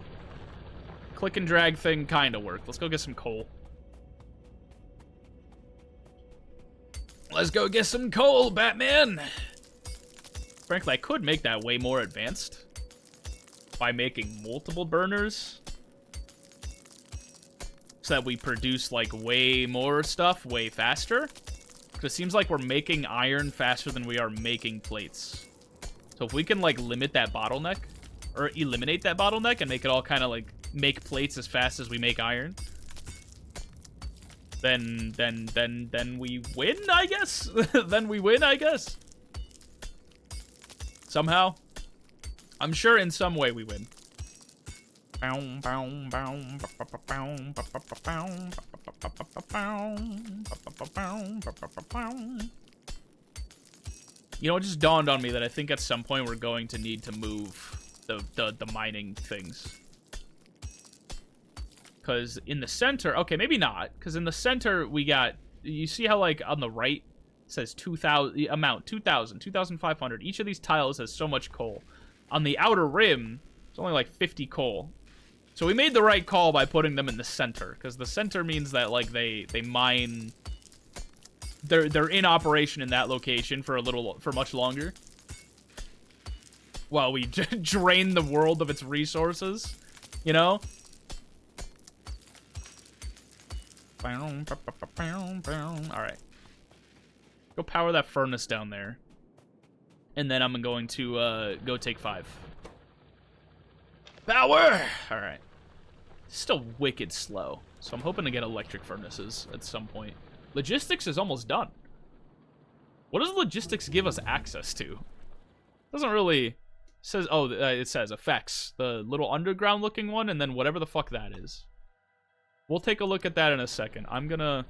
Click and drag thing kinda worked. Let's go get some coal. Let's go get some coal, Batman! Frankly, I could make that way more advanced by making multiple burners so that we produce, like, way more stuff way faster. Because it seems like we're making iron faster than we are making plates. So if we can, like, limit that bottleneck, or eliminate that bottleneck and make it all kind of, like, make plates as fast as we make iron, then we win, I guess? Then we win, I guess? Somehow. I'm sure in some way we win. You know, it just dawned on me that I think at some point we're going to need to move the mining things. Because in the center... Okay, maybe not. Because in the center, we got... You see how, like, on the right, it says 2,000... Amount, 2,000, 2,500. Each of these tiles has so much coal. On the outer rim, it's only, like, 50 coal. So we made the right call by putting them in the center. Because the center means that, like, they mine... They're in operation in that location for much longer. While we drain the world of its resources. You know? Alright. Go power that furnace down there. And then I'm going to go take 5. Power! Alright. Still wicked slow. So I'm hoping to get electric furnaces at some point. Logistics is almost done. What does logistics give us access to? Doesn't really... It says, oh, it says effects. The little underground looking one, and then whatever the fuck that is. We'll take a look at that in a second. I'm going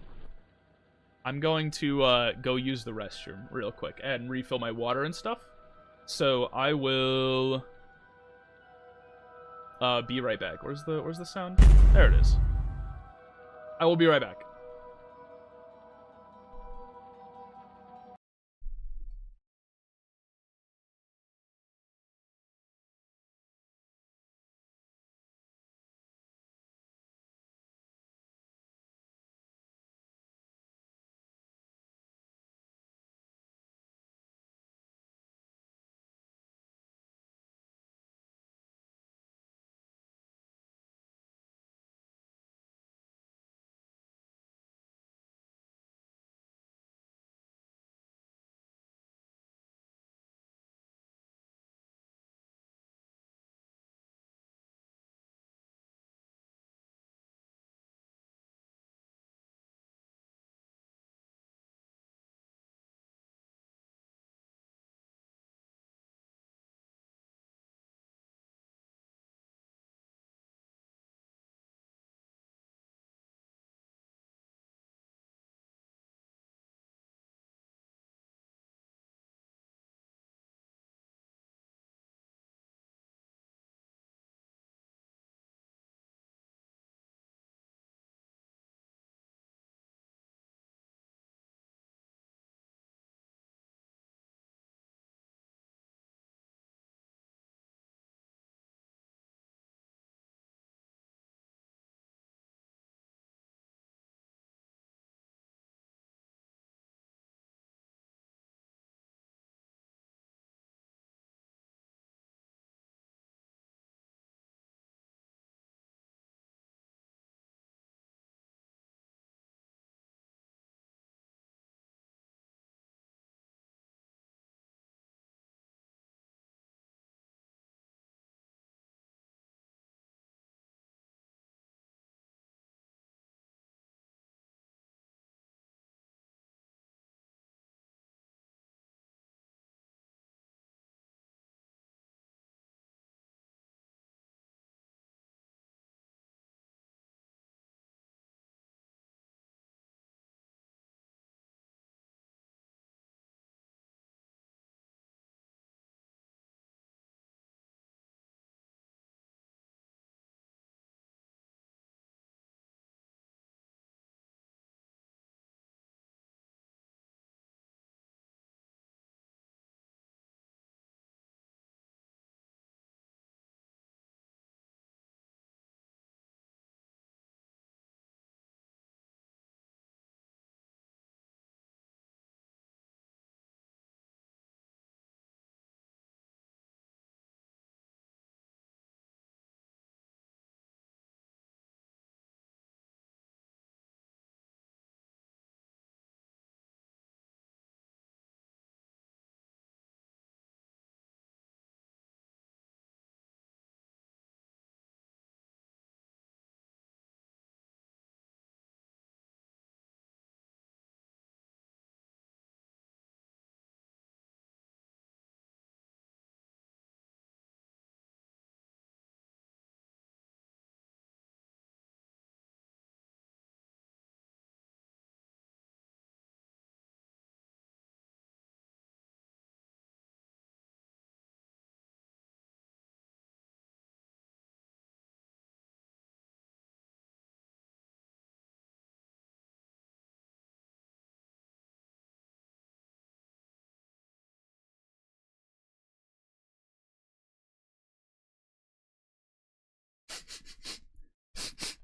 to go use the restroom real quick and refill my water and stuff. So I will be right back. Where's the sound? There it is. I will be right back.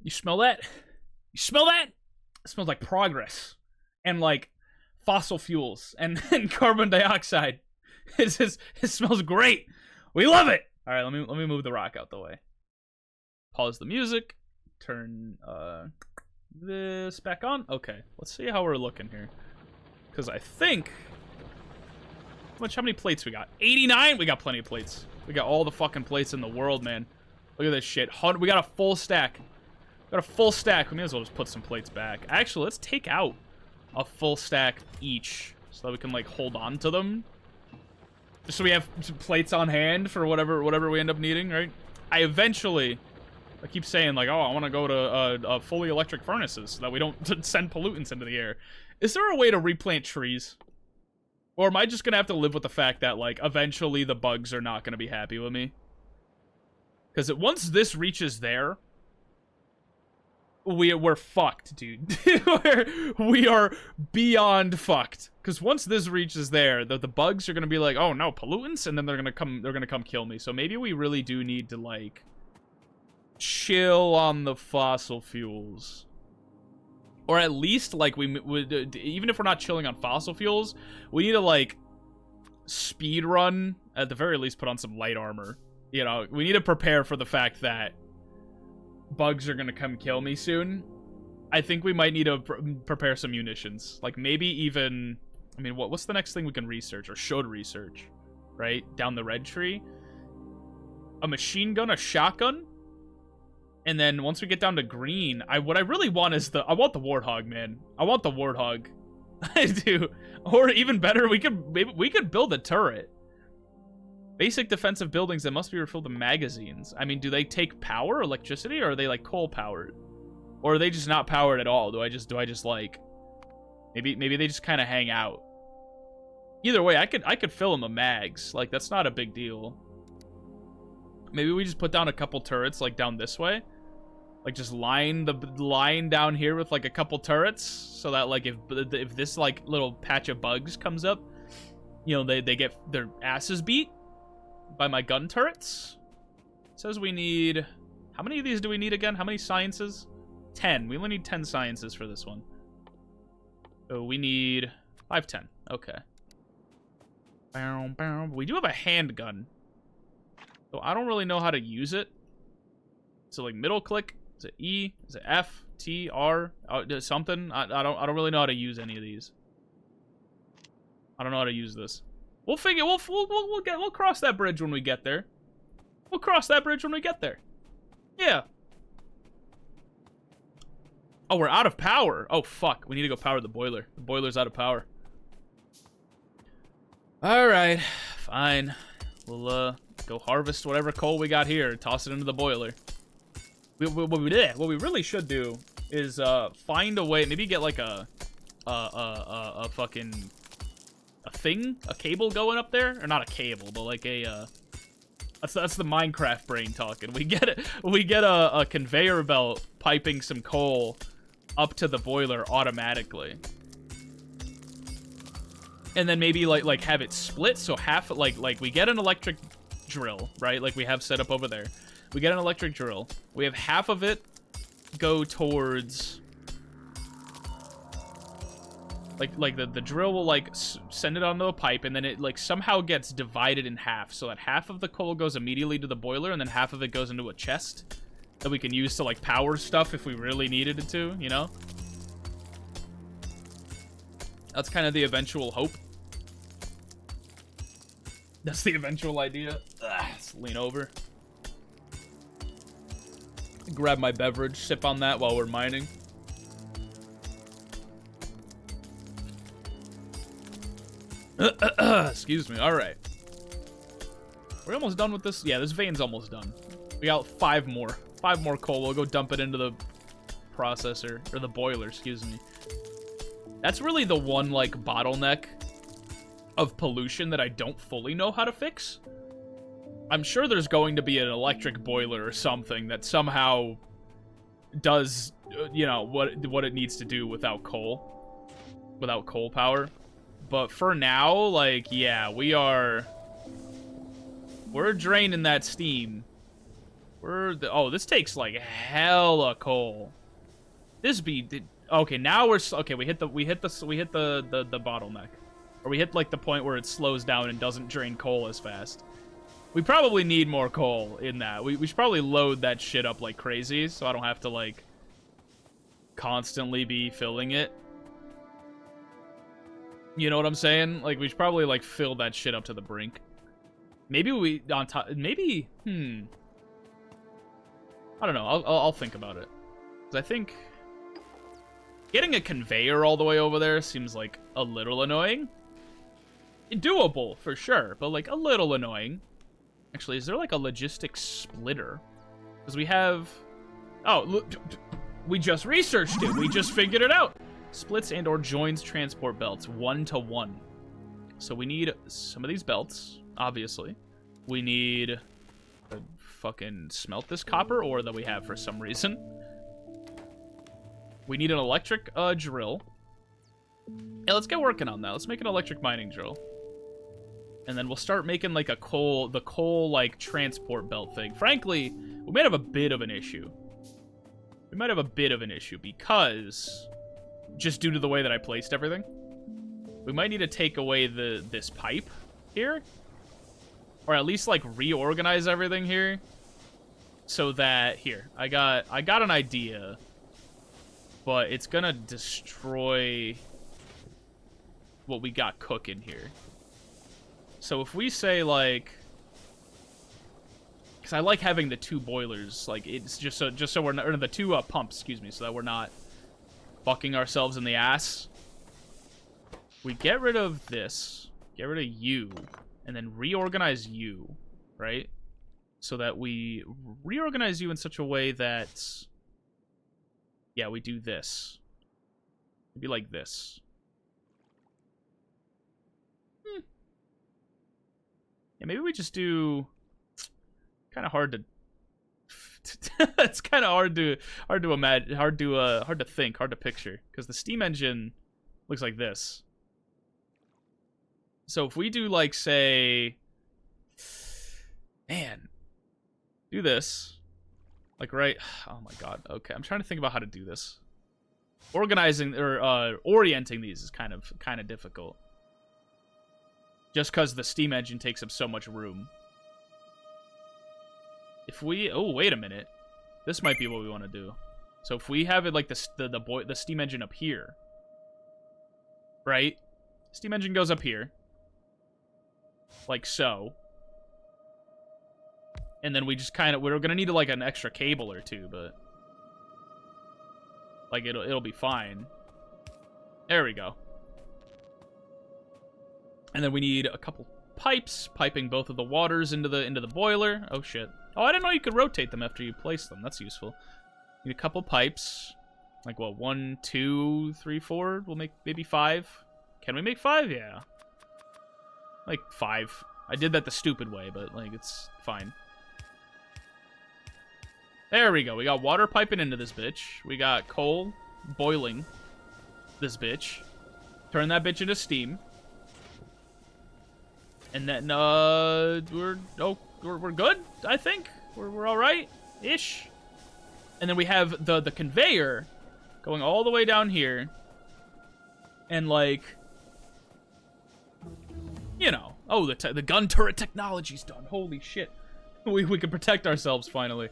You smell that? You smell that? It smells like progress. And like fossil fuels and carbon dioxide. It smells great. We love it. All right, let me move the rock out the way. Pause the music. Turn this back on. Okay, let's see how we're looking here. Because I think how many plates we got? 89. We got plenty of plates. We got all the fucking plates in the world, man. Look at this shit. We got a full stack. Got a full stack. We may as well just put some plates back. Actually, let's take out a full stack each so that we can like hold on to them. Just so we have some plates on hand for whatever we end up needing, right? I keep saying like, oh, I want to go to fully electric furnaces so that we don't send pollutants into the air. Is there a way to replant trees? Or am I just gonna have to live with the fact that like eventually the bugs are not gonna be happy with me? Because once this reaches there, we're fucked, dude. we are beyond fucked. Because once this reaches there, the bugs are gonna be like, oh no, pollutants, and then they're gonna come kill me. So maybe we really do need to like chill on the fossil fuels. Or at least, like, we would, even if we're not chilling on fossil fuels, we need to, like, speed run, at the very least, put on some light armor. You know, we need to prepare for the fact that bugs are gonna come kill me soon. I think we might need to prepare some munitions. Like, maybe even, I mean, what's the next thing we can research, or should research, right? Down the red tree? A machine gun, a shotgun? And then once we get down to green, what I really want is I want the warthog, man. I want the warthog. I do. Or even better, we could build a turret. Basic defensive buildings that must be refilled with magazines. I mean, do they take power, electricity, or are they like coal powered? Or are they just not powered at all? Do I just like maybe they just kind of hang out? Either way, I could fill them with mags. Like, that's not a big deal. Maybe we just put down a couple turrets, like, down this way. Like, just line the line down here with, like, a couple turrets. So that, like, if this, like, little patch of bugs comes up, you know, they get their asses beat by my gun turrets. It says we need... How many of these do we need again? How many sciences? 10. We only need 10 sciences for this one. So we need 510. Okay. We do have a handgun. So I don't really know how to use it. So like middle click, is it E? Is it F? T? R? Something? I don't really know how to use any of these. I don't know how to use this. We'll figure. We'll cross that bridge when we get there. We'll cross that bridge when we get there. Yeah. Oh, we're out of power. Oh fuck. We need to go power the boiler. The boiler's out of power. All right. Fine. We'll go harvest whatever coal we got here, toss it into the boiler. What we really should do is find a way, maybe get like a fucking a cable going up there, or not a cable, but like a that's the Minecraft brain talking. We get a conveyor belt piping some coal up to the boiler automatically. And then maybe like have it split, so half like we get an electric drill, right? Like we have set up over there. We get an electric drill. We have half of it go towards like the drill will like send it onto a pipe, and then it like somehow gets divided in half, so that half of the coal goes immediately to the boiler, and then half of it goes into a chest that we can use to like power stuff if we really needed it to, you know? That's kind of the eventual hope. That's the eventual idea. Let's lean over. Grab my beverage, sip on that while we're mining. Excuse me. All right. We're almost done with this. Yeah, this vein's almost done. We got 5 more. 5 more coal. We'll go dump it into the processor, or the boiler, excuse me. That's really the one, like, bottleneck of pollution that I don't fully know how to fix. I'm sure there's going to be an electric boiler or something that somehow does, you know, what it needs to do without coal. Without coal power. But for now, like, yeah, we're draining that steam Oh, this takes like hella coal. This be okay. Now we're okay. We hit the bottleneck, or we hit like the point where it slows down and doesn't drain coal as fast. We probably need more coal in that. We should probably load that shit up like crazy, so I don't have to like constantly be filling it. You know what I'm saying? Like we should probably like fill that shit up to the brink. Maybe we on top. Maybe I don't know. I'll think about it. 'Cause I think getting a conveyor all the way over there seems like a little annoying. Doable for sure, but like a little annoying. Actually, is there like a logistics splitter? Because we have. Oh, look, we just researched it. We just figured it out. Splits and/or joins transport belts 1-to-1. So we need some of these belts, obviously. We need to fucking smelt this copper ore that we have for some reason. We need an electric drill. Yeah, let's get working on that. Let's make an electric mining drill. And then we'll start making like the coal like transport belt thing. Frankly, we might have a bit of an issue. We might have a bit of an issue because just due to the way that I placed everything. We might need to take away this pipe here. Or at least like reorganize everything here. So that here, I got an idea. But it's gonna destroy what we got cooking here. So if we say like, because I like having the two boilers, like it's just so we're not, or the two pumps, excuse me, so that we're not fucking ourselves in the ass. We get rid of this, get rid of you, and then reorganize you, right? So that we reorganize you in such a way that, yeah, we do this. Maybe like this. Yeah, maybe we just do. Kind of hard to. It's kind of hard to imagine, hard to think, hard to picture, because the steam engine looks like this. So if we do like say, man, do this, like right. Oh my god. Okay, I'm trying to think about how to do this. Organizing or orienting these is kind of difficult. Just because the steam engine takes up so much room. If we... Oh, wait a minute. This might be what we want to do. So if we have it like the steam engine up here. Right? Steam engine goes up here. Like so. And then we just kind of... We're going to need like an extra cable or two, but... Like, it'll be fine. There we go. And then we need a couple pipes, piping both of the waters into the boiler. Oh shit. Oh, I didn't know you could rotate them after you place them. That's useful. Need a couple pipes. Like what, 1, 2, 3, 4? We'll make maybe 5. Can we make 5? Yeah. Like 5. I did that the stupid way, but like it's fine. There we go. We got water piping into this bitch. We got coal boiling this bitch. Turn that bitch into steam. And then we're good, I think. We're all right ish. And then we have the conveyor going all the way down here. And like, you know, oh, the gun turret technology's done. Holy shit. We can protect ourselves finally.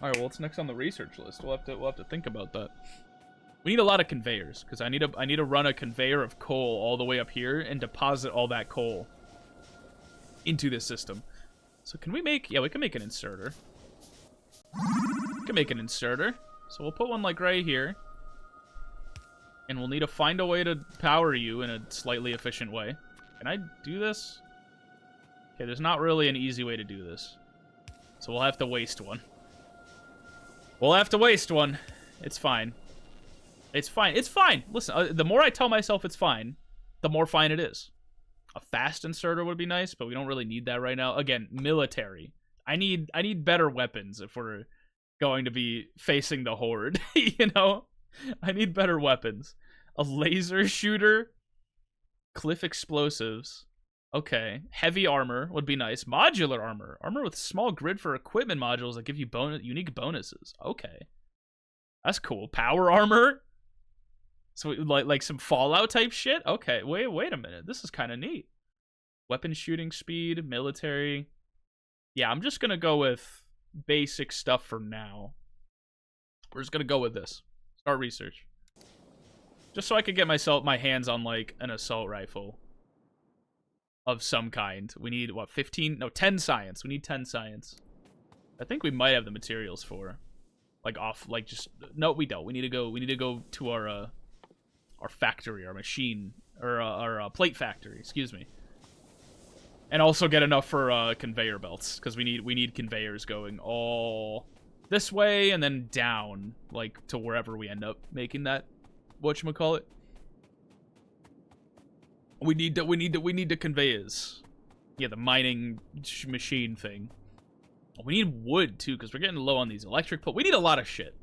All right, well, what's next on the research list? We'll have to think about that. We need a lot of conveyors, because I need to run a conveyor of coal all the way up here and deposit all that coal into this system. So can we make... Yeah, we can make an inserter. We can make an inserter. So we'll put one, like, right here. And we'll need to find a way to power you in a slightly efficient way. Can I do this? Okay, there's not really an easy way to do this. So we'll have to waste one. We'll have to waste one. It's fine. It's fine. It's fine. Listen, the more I tell myself it's fine, the more fine it is. A fast inserter would be nice, but we don't really need that right now. Again, military. I need better weapons if we're going to be facing the horde, you know? I need better weapons. A laser shooter, cliff explosives, Okay. Heavy armor would be nice. Modular armor. Armor with small grid for equipment modules that give you unique bonuses. Okay. That's cool. Power armor. So like some Fallout type shit? Okay. Wait a minute. This is kind of neat. Weapon shooting speed, military. Yeah, I'm just going to go with basic stuff for now. We're just going to go with this. Start research. Just so I could get my hands on like an assault rifle of some kind. We need what, 15? No, 10 science. We need 10 science. I think we might have the materials for just no, we don't. We need to go to our factory, our machine, or our plate factory, excuse me. And also get enough for conveyor belts, because we need conveyors going all this way and then down, like to wherever we end up making that whatchamacallit. We need the conveyors. Yeah, the mining machine thing. We need wood too, because we're getting low on these electric poles. We need a lot of shit.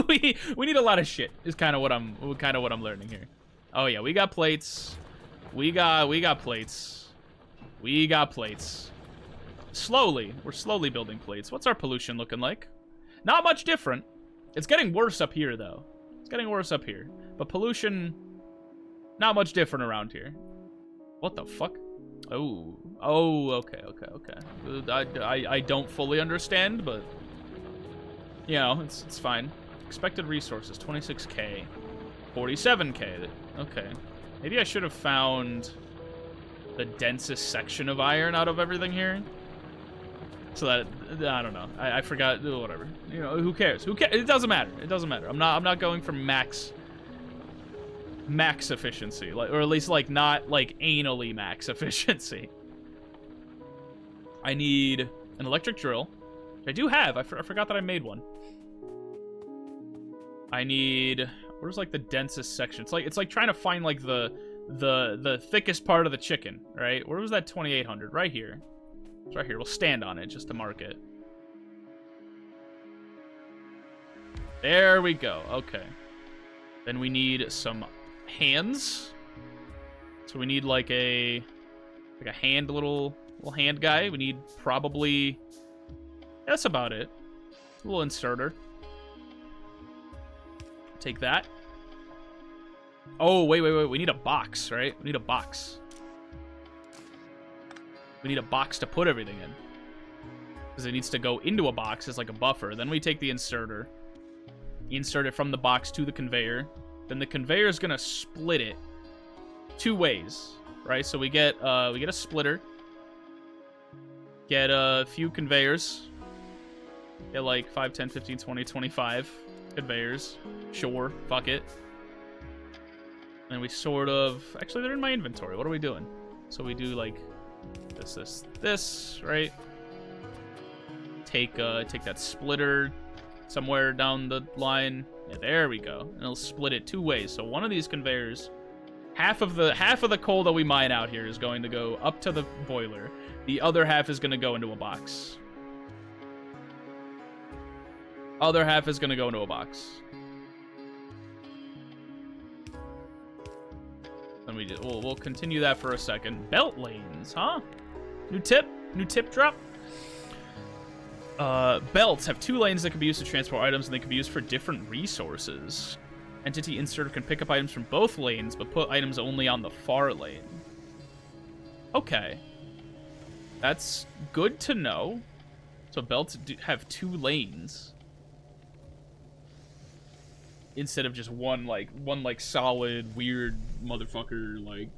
we need a lot of shit. Is kind of what I'm learning here. Oh yeah, we got plates. We got plates. We got plates. We're slowly building plates. What's our pollution looking like? Not much different. It's getting worse up here though. It's getting worse up here. But pollution, not much different around here. What the fuck? Oh, okay. I don't fully understand, but you know, it's fine. Expected resources, 26k, 47k. Okay, maybe I should have found the densest section of iron out of everything here. So that I don't know. I forgot. Whatever. You know, who cares? Who cares? It doesn't matter. It doesn't matter. I'm not going for max efficiency, like, or at least like not like anally max efficiency. I need an electric drill. I do have. I forgot that I made one. I need. Where's like the densest section? It's like trying to find like the thickest part of the chicken, right? Where was that 2800? Right here. It's right here. We'll stand on it just to mark it. There we go. Okay. Then we need some hands. So we need like a hand, little hand guy. We need probably, that's about it. A little inserter. Take that. Oh, wait. We need a box, right? We need a box. We need a box to put everything in. Because it needs to go into a box as like a buffer. Then we take the inserter. Insert it from the box to the conveyor. Then the conveyor is going to split it 2 ways, right? So we get a splitter. Get a few conveyors. Get like 5, 10, 15, 20, 25 conveyors. Sure, fuck it. And we sort of... Actually, they're in my inventory. What are we doing? So we do like this, right? Take that splitter somewhere down the line. Yeah, there we go. And it'll split it 2 ways. So one of these conveyors, half of the coal that we mine out here is going to go up to the boiler. The other half is going to go into a box. Other half is going to go into a box. Then we'll continue that for a second. Belt lanes, huh? New tip drop. Belts have 2 lanes that can be used to transport items, and they can be used for different resources. Entity inserter can pick up items from both lanes, but put items only on the far lane. Okay. That's good to know. So belts have 2 lanes. Instead of just one solid, weird motherfucker, like...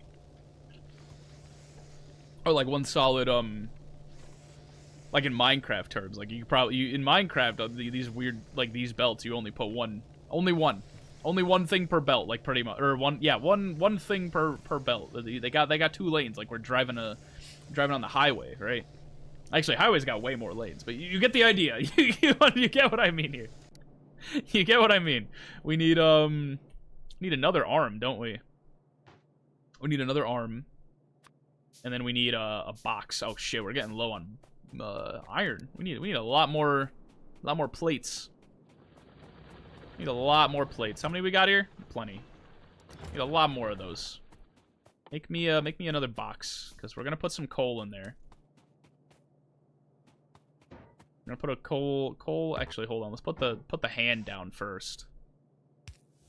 Or like one solid, like in Minecraft terms, like in Minecraft, these weird, like these belts, you only put only one thing per belt, like pretty much, or one thing per belt. They got 2 lanes, like we're driving on the highway, right? Actually, highway's got way more lanes, but you get the idea. You get what I mean here. You get what I mean. We need another arm, don't we? We need another arm, and then we need a box. Oh shit, we're getting low on iron. We need a lot more plates. We need a lot more plates. How many we got here? Plenty. We need a lot more of those. Make me another box, because we're gonna put some coal in there. I'm gonna put a coal. Actually, hold on. Let's put the hand down first,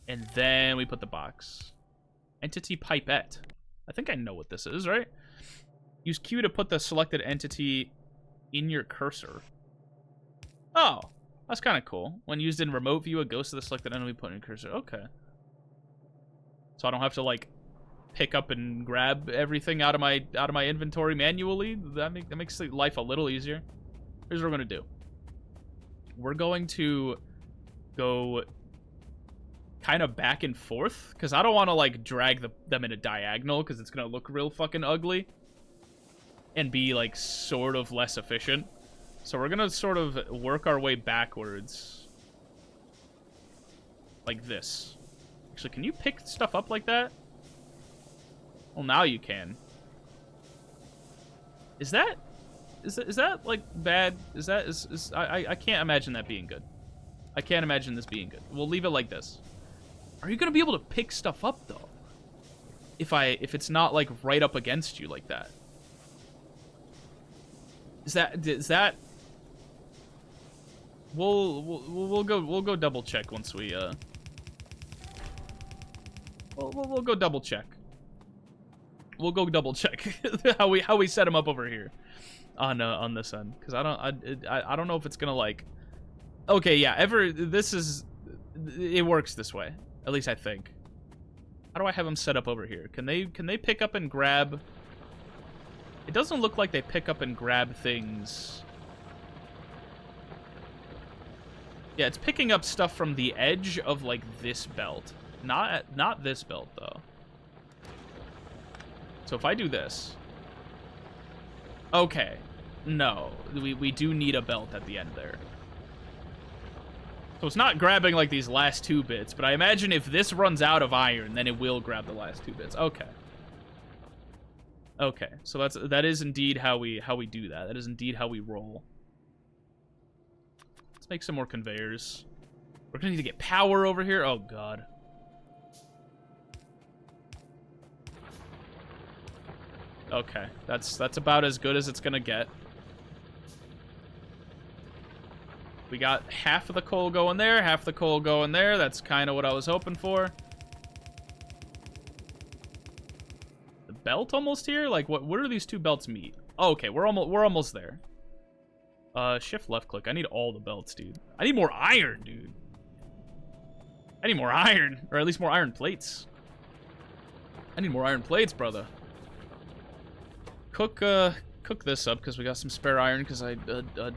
and then we put the box. Entity pipette. I think I know what this is, right? Use Q to put the selected entity in your cursor. Oh, that's kind of cool. When used in remote view, a ghost of the selected entity put in your cursor. Okay. So I don't have to like pick up and grab everything out of my inventory manually. That makes life a little easier. Here's what we're gonna do. We're going to go kind of back and forth, because I don't want to like drag them in a diagonal, because it's gonna look real fucking ugly and be like sort of less efficient. So we're gonna sort of work our way backwards like this. Actually, can you pick stuff up like that? Well, now you can. Is that like bad? I can't imagine that being good. I can't imagine this being good. We'll leave it like this. Are you gonna be able to pick stuff up though? If it's not like right up against you like that. Is that? We'll go double check once we we'll go double check. We'll go double check how we set him up over here on this end, because I don't know if it's gonna like. Okay, yeah. It works this way, at least I think. How do I have them set up over here? Can they pick up and grab? It doesn't look like they pick up and grab things. Yeah, it's picking up stuff from the edge of like this belt, not this belt though. So if I do this, okay, no, we do need a belt at the end there. So it's not grabbing like these last 2 bits, but I imagine if this runs out of iron, then it will grab the last 2 bits. Okay. Okay, so that is indeed how we do that. That is indeed how we roll. Let's make some more conveyors. We're gonna need to get power over here. Oh god. Okay, that's about as good as it's gonna get. We got half of the coal going there, half the coal going there. That's kind of what I was hoping for. The belt almost here? Like, what do these 2 belts meet? Oh, okay, we're almost there. Shift left click. I need all the belts, dude. I need more iron, dude. I need more iron, or at least more iron plates. I need more iron plates, brother. Cook this up, because we got some spare iron, because I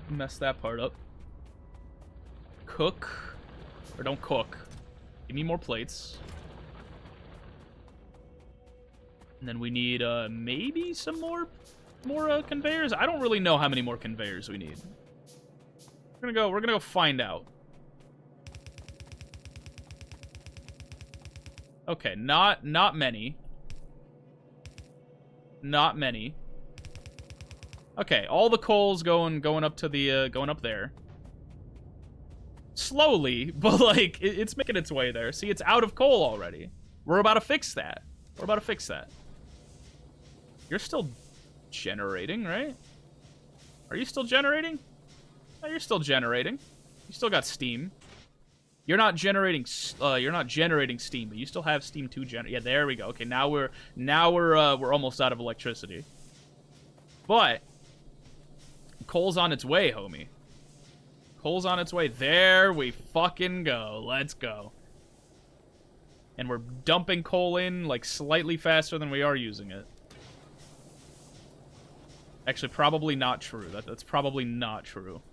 messed that part up. Cook, or don't cook. Give me more plates. And then we need maybe some more conveyors. I don't really know how many more conveyors we need. We're gonna go find out. Okay, not many. Not many. Okay, all the coal's going up to the going up there. Slowly, but like it's making its way there. See, it's out of coal already. We're about to fix that. We're about to fix that. You're still generating, right? Are you still generating? Oh, you're still generating. You still got steam. You're not generating steam, but you still have steam to generate. Yeah, there we go. Okay, now we're almost out of electricity. But coal's on its way, homie. Coal's on its way. There we fucking go. Let's go. And we're dumping coal in like slightly faster than we are using it. Actually, probably not true. That's probably not true.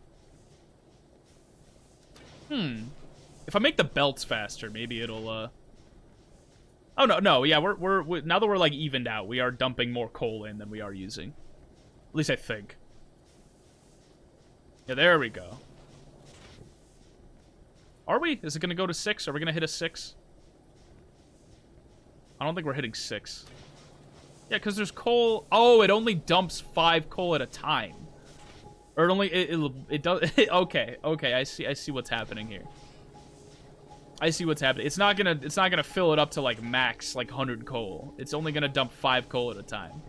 If I make the belts faster, maybe it'll, Oh, no, yeah, we're now that we're, like, evened out, we are dumping more coal in than we are using. At least I think. Yeah, there we go. Are we? Is it gonna go to 6? Are we gonna hit a 6? I don't think we're hitting 6. Yeah, because there's coal. Oh, it only dumps 5 coal at a time. Or it only it does. Okay, I see what's happening here. I see what's happening. It's not gonna fill it up to like max like 100 coal. It's only gonna dump 5 coal at a time.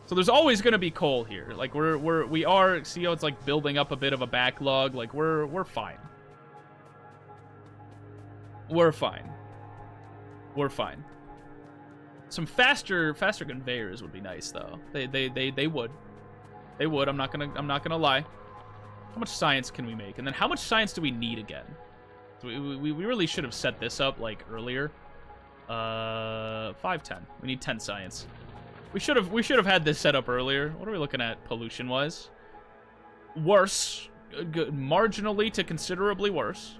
So there's always gonna be coal here. Like we are see how it's like building up a bit of a backlog. Like we're fine. We're fine. We're fine. Some faster conveyors would be nice though. They would. They would. I'm not gonna lie. How much science can we make? And then how much science do we need again? So we really should have set this up like earlier. 510. We need 10 science. We should have had this set up earlier. What are we looking at pollution wise? Worse. Good. Marginally to considerably worse.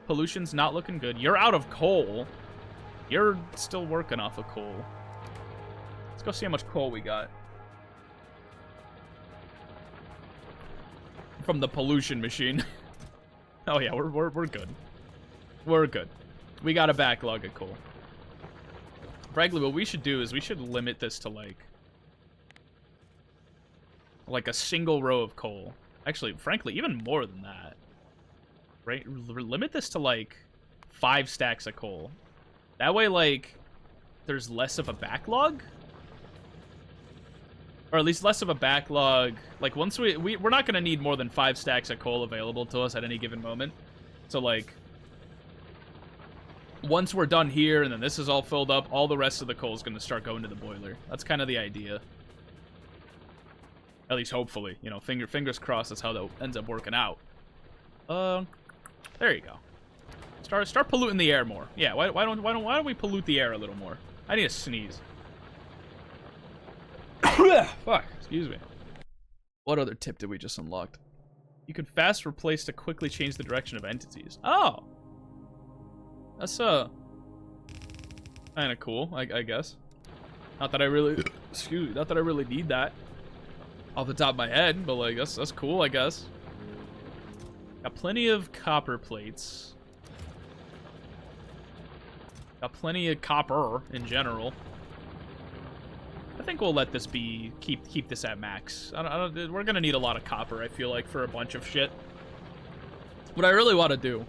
Pollution's not looking good. You're out of coal. You're still working off of coal. Let's go see how much coal we got. From the pollution machine. Oh yeah, we're good. We're good. We got a backlog of coal. Frankly, what we should do is we should limit this to like a single row of coal. Actually, frankly, even more than that. Right? Limit this to like 5 stacks of coal. That way, like, there's less of a backlog? Or at least less of a backlog. Like, once we're not going to need more than 5 stacks of coal available to us at any given moment. So, like, once we're done here and then this is all filled up, all the rest of the coal is going to start going to the boiler. That's kind of the idea. At least hopefully. You know, fingers crossed that's how that ends up working out. There you go. Start polluting the air more. Yeah, why don't we pollute the air a little more? I need a sneeze. Fuck, excuse me. What other tip did we just unlock? You can fast replace to quickly change the direction of entities. Oh. That's kind of cool, I guess. Not that I really excuse me, not that I really need that off the top of my head, but like that's cool, I guess. Got plenty of copper plates. Got plenty of copper in general. I think we'll let this be keep this at max. We're gonna need a lot of copper, I feel like, for a bunch of shit. What I really want to do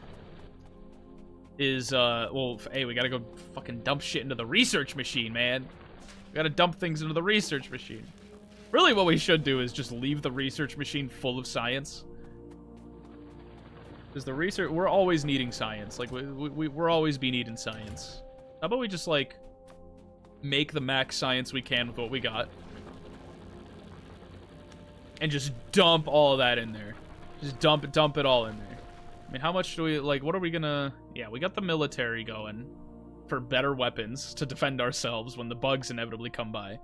is well, hey, we gotta go fucking dump shit into the research machine, man. We gotta dump things into the research machine. Really, what we should do is just leave the research machine full of science. Because the research, we're always needing science. Like, we're always be needing science. How about we just, like, make the max science we can with what we got. And just dump all of that in there. Just dump it all in there. I mean, how much do we, like, what are we gonna... Yeah, we got the military going for better weapons to defend ourselves when the bugs inevitably come by.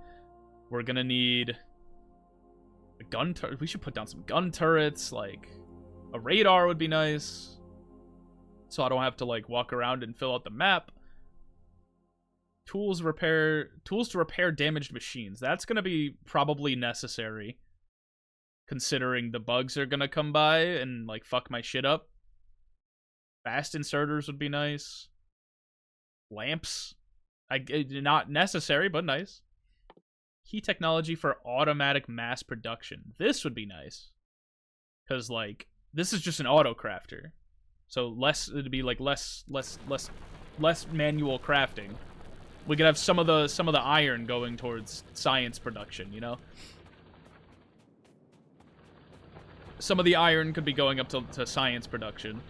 We're gonna need a gun turret. We should put down some gun turrets, like... A radar would be nice. So I don't have to, like, walk around and fill out the map. Tools to repair damaged machines. That's going to be probably necessary. Considering the bugs are going to come by and, like, fuck my shit up. Fast inserters would be nice. Lamps. Not necessary, but nice. Key technology for automatic mass production. This would be nice. Because, like... This is just an auto crafter, so it'd be like less manual crafting. We could have some of the iron going towards science production, you know. Some of the iron could be going up to science production,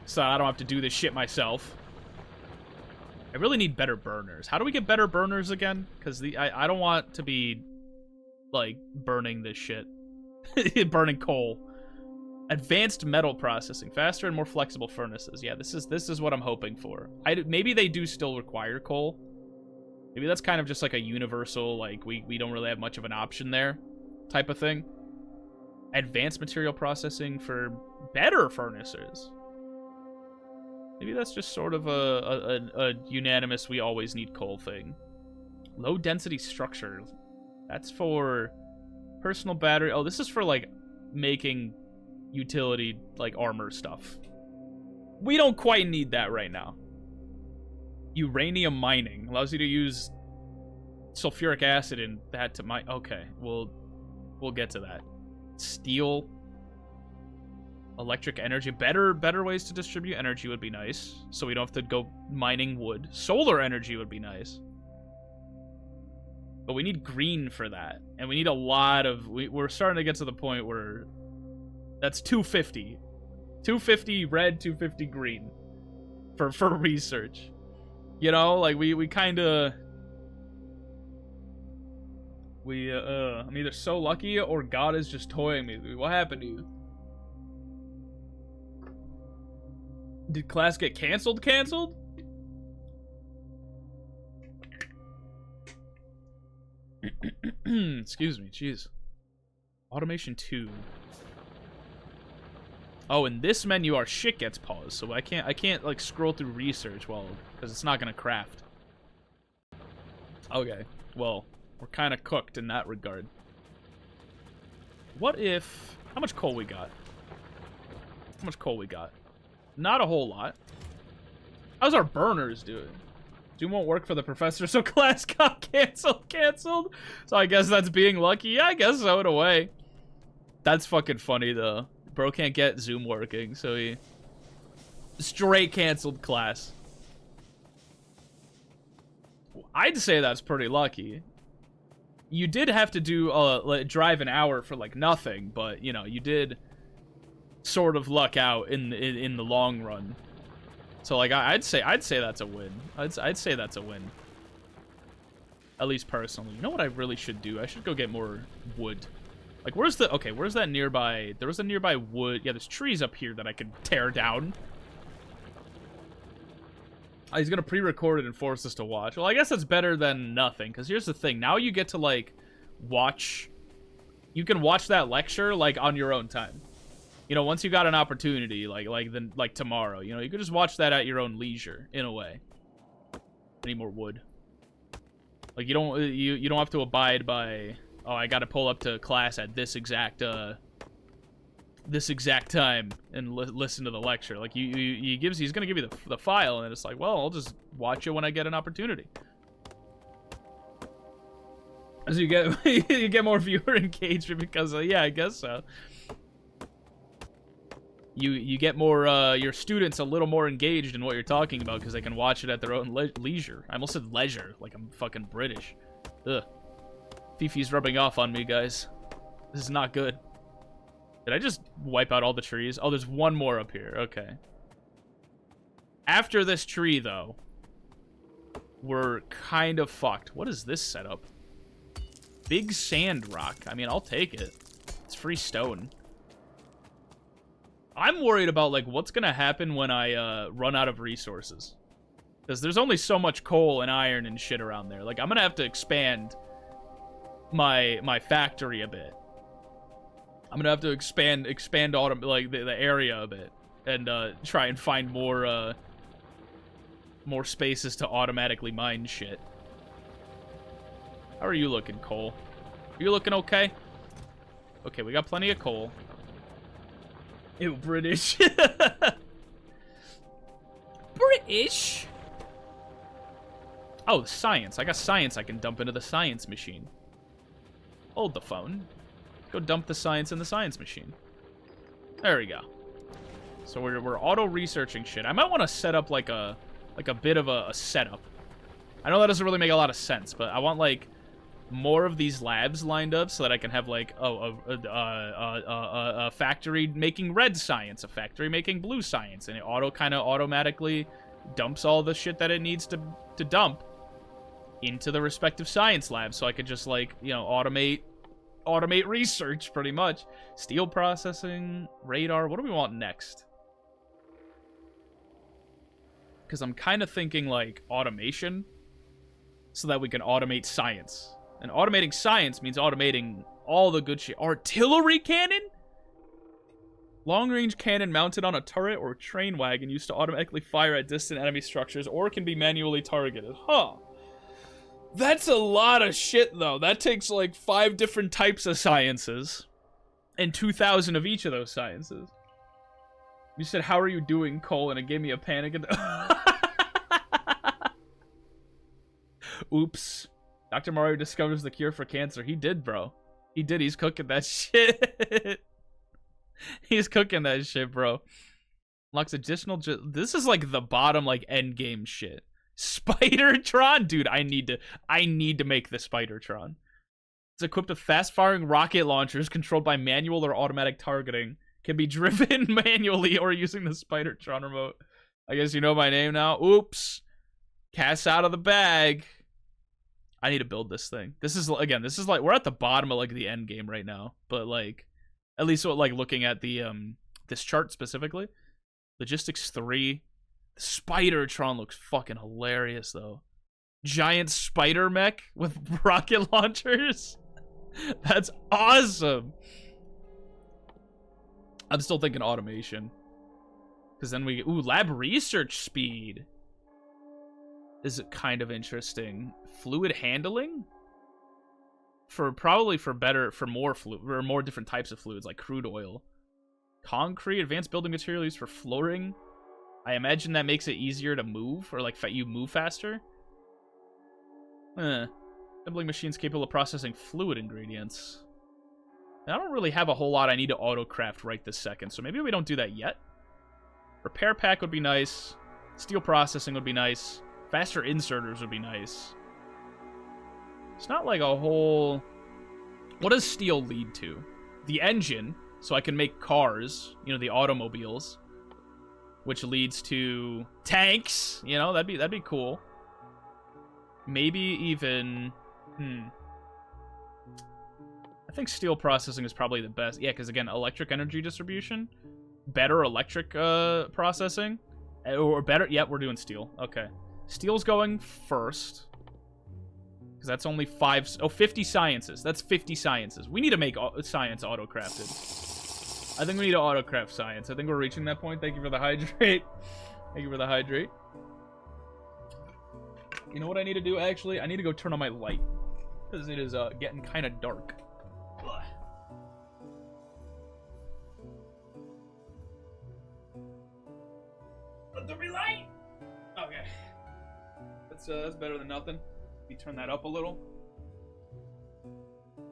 so I don't have to do this shit myself. I really need better burners. How do we get better burners again? Because I don't want to be like burning this shit. Burning coal. Advanced metal processing. Faster and more flexible furnaces. Yeah, this is what I'm hoping for. Maybe they do still require coal. Maybe that's kind of just like a universal, like, we don't really have much of an option there type of thing. Advanced material processing for better furnaces. Maybe that's just sort of a unanimous we always need coal thing. Low density structure. That's for... Personal battery. Oh, this is for, like, making utility, like, armor stuff. We don't quite need that right now. Uranium mining. Allows you to use sulfuric acid in that to mine. Okay, we'll get to that. Steel. Electric energy. Better ways to distribute energy would be nice. So we don't have to go mining wood. Solar energy would be nice. But we need green for that. And we need a lot of... We're starting to get to the point where... That's 250. 250 red, 250 green. For research. You know, like we kind of... I'm either so lucky or God is just toying me. What happened to you? Did class get canceled? Excuse me, jeez. Automation 2. Oh, in this menu our shit gets paused, so I can't like scroll through research because it's not gonna craft. Okay, well, we're kind of cooked in that regard. What if... How much coal we got? Not a whole lot. How's our burners doing? Zoom won't work for the professor, so class got canceled. So I guess that's being lucky. Yeah, I guess so in a way. That's fucking funny though. Bro can't get Zoom working, so he straight canceled class. I'd say that's pretty lucky. You did have to do drive an hour for like nothing, but you know, you did sort of luck out in the long run. So like I'd say that's a win. I'd say that's a win. At least personally. You know what I really should do? I should go get more wood. Like where's that nearby? There was a nearby wood. Yeah, there's trees up here that I could tear down. He's gonna pre-record it and force us to watch. Well, I guess that's better than nothing, because here's the thing. Now you get to like watch. You can watch that lecture like on your own time. You know, once you got an opportunity, like tomorrow, you know, you could just watch that at your own leisure, in a way. I need more wood. Like you don't have to abide by, oh, I got to pull up to class at this exact time and listen to the lecture. Like he's gonna give you the file, and it's like, well, I'll just watch it when I get an opportunity. As you get more viewer engagement because yeah, I guess so. You get more your students a little more engaged in what you're talking about because they can watch it at their own leisure. I almost said leisure, like I'm fucking British. Ugh. Fifi's rubbing off on me, guys. This is not good. Did I just wipe out all the trees? Oh, there's one more up here. Okay. After this tree, though, we're kind of fucked. What is this setup? Big sand rock. I mean, I'll take it. It's free stone. I'm worried about, like, what's gonna happen when I run out of resources. Because there's only so much coal and iron and shit around there. Like, I'm gonna have to expand my factory a bit. I'm gonna have to expand the area a bit, and try and find more spaces to automatically mine shit. How are you looking, Cole? Are you looking okay? Okay, we got plenty of coal. Ew, British. British. Oh, science. I got science I can dump into the science machine. Hold the phone. Go dump the science in the science machine. There we go. So we're auto-researching shit. I might want to set up like a bit of a setup. I know that doesn't really make a lot of sense, but I want like more of these labs lined up so that I can have like a factory making red science, a factory making blue science, and it automatically dumps all the shit that it needs to dump into the respective science labs, so I could just like, you know, automate research pretty much. Steel processing, radar. What do we want next? Because I'm kind of thinking like automation, so that we can automate science. And automating science means automating all the good shit. Artillery cannon? Long-range cannon mounted on a turret or train wagon used to automatically fire at distant enemy structures or can be manually targeted. Huh. That's a lot of shit, though. That takes, like, 5 different types of sciences. And 2,000 of each of those sciences. You said, how are you doing, Cole? And it gave me a panic. Oops. Dr. Mario discovers the cure for cancer. He did, bro. He did. He's cooking that shit. He's cooking that shit, bro. Unlocks additional. This is like the bottom, like end game shit. Spidertron, dude. I need to make the Spidertron. It's equipped with fast-firing rocket launchers controlled by manual or automatic targeting. Can be driven manually or using the Spidertron remote. I guess you know my name now. Oops. Cat's out of the bag. I need to build this thing. This is like we're at the bottom of like the end game right now, but like at least like looking at the this chart specifically. Logistics 3. The Spidertron looks fucking hilarious though. Giant spider mech with rocket launchers. That's awesome. I'm still thinking automation. Because then we lab research speed. Is it kind of interesting? Fluid handling? Probably for more different types of fluids like crude oil. Concrete, advanced building material used for flooring. I imagine that makes it easier to move, or like you move faster. Assembling machines capable of processing fluid ingredients. I don't really have a whole lot I need to auto-craft right this second, so maybe we don't do that yet. Repair pack would be nice. Steel processing would be nice. Faster inserters would be nice. It's not like a whole... What does steel lead to? The engine, so I can make cars, you know, the automobiles, which leads to tanks, you know, that'd be cool. Maybe even... I think steel processing is probably the best. Yeah, because again, electric energy distribution, better electric processing, or better. Yeah, we're doing steel. Okay, steel's going first because that's only 50 sciences. That's 50 sciences. We need to make science auto-crafted. I think we need to auto-craft science. I think we're reaching that point. Thank you for the hydrate. Thank you for the hydrate. You know what I need to do, actually? I need to go turn on my light because it is getting kind of dark. Let there be light. Okay, that's better than nothing. Let me turn that up a little.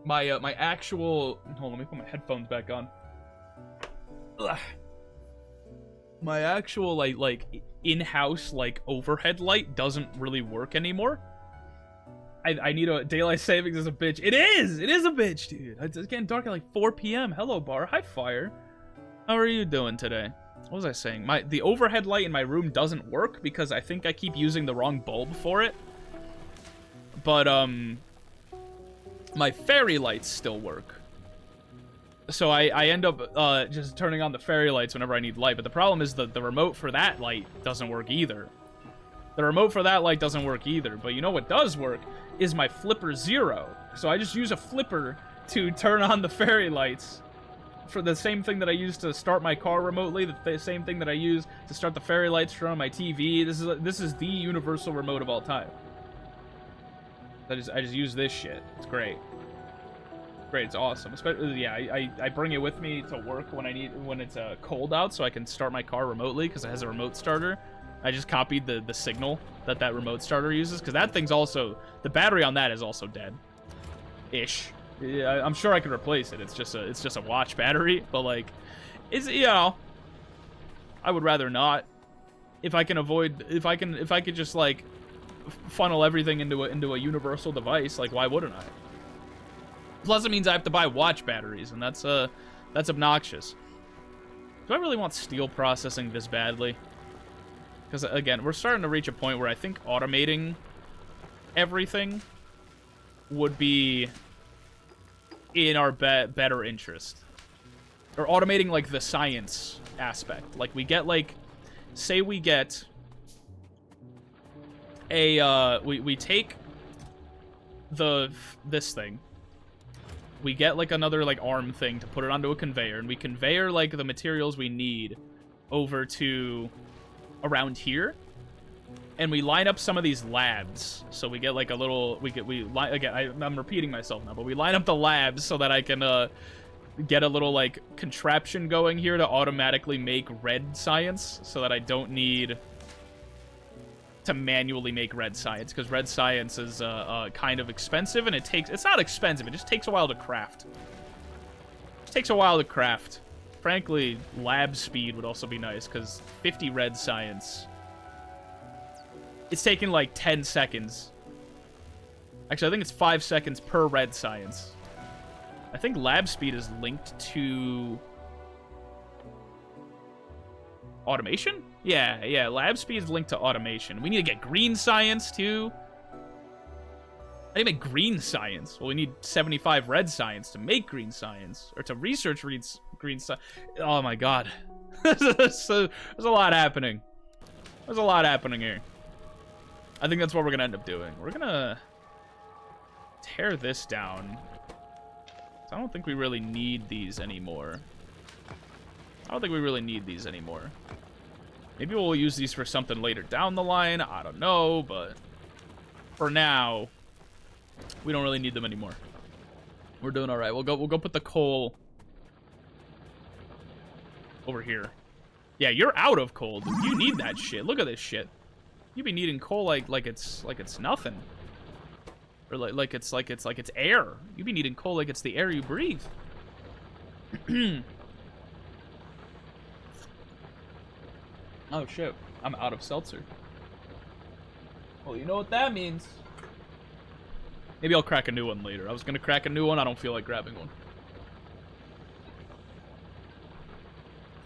My actual hold on, let me put my headphones back on. Ugh. My actual like in-house like overhead light doesn't really work anymore. I need a daylight savings is a bitch. It is a bitch, dude. It's getting dark at like 4 p.m. Hello, Bar. Hi, Fire. How are you doing today? What was I saying? The overhead light in my room doesn't work because I think I keep using the wrong bulb for it. But my fairy lights still work. So I end up just turning on the fairy lights whenever I need light. But the problem is that the remote for that light doesn't work either. The remote for that light doesn't work either. But you know what does work is my flipper 0. So I just use a flipper to turn on the fairy lights for the same thing that I use to start my car remotely, the same thing that I use to start the fairy lights from my TV. This is the universal remote of all time. I just use this shit. It's great. Great, it's awesome. Especially, yeah, I bring it with me to work when it's cold out, so I can start my car remotely because it has a remote starter. I just copied the signal that remote starter uses because that thing's also, the battery on that is also dead, ish. Yeah, I'm sure I could replace it. It's just a watch battery, but like, it's, you know, I would rather not. If I could just like funnel everything into a universal device, like why wouldn't I? Plus, it means I have to buy watch batteries, and that's obnoxious. Do I really want steel processing this badly? Because, again, we're starting to reach a point where I think automating everything would be in our better interest. Or automating, like, the science aspect. Like, we get, like, say we get a, we take this thing. We get, like, another, like, arm thing to put it onto a conveyor, and we conveyor, like, the materials we need over to around here, and we line up some of these labs, so we get, like, a little, again, I'm repeating myself now, but we line up the labs so that I can, get a little, like, contraption going here to automatically make red science, so that I don't need to manually make red science, because red science is kind of expensive, and it's not expensive, it just takes a while to craft. It takes a while to craft frankly, lab speed would also be nice, because 50 red science. It's taking like 10 seconds. Actually, I think it's 5 seconds per red science. I think lab speed is linked to automation? Yeah, lab speed is linked to automation. We need to get green science, too. I need to make green science. Well, we need 75 red science to make green science. Or to research green science. Oh, my God. There's a lot happening. There's a lot happening here. I think that's what we're going to end up doing. We're going to tear this down. I don't think we really need these anymore. Maybe we'll use these for something later down the line. I don't know, but for now, we don't really need them anymore. We're doing all right. We'll go put the coal over here. Yeah, you're out of coal, dude. You need that shit. Look at this shit. You be needing coal like it's nothing. Or like it's air. You be needing coal like it's the air you breathe. Oh shit, I'm out of seltzer. Well, you know what that means. Maybe I'll crack a new one later. I was gonna crack a new one. I don't feel like grabbing one.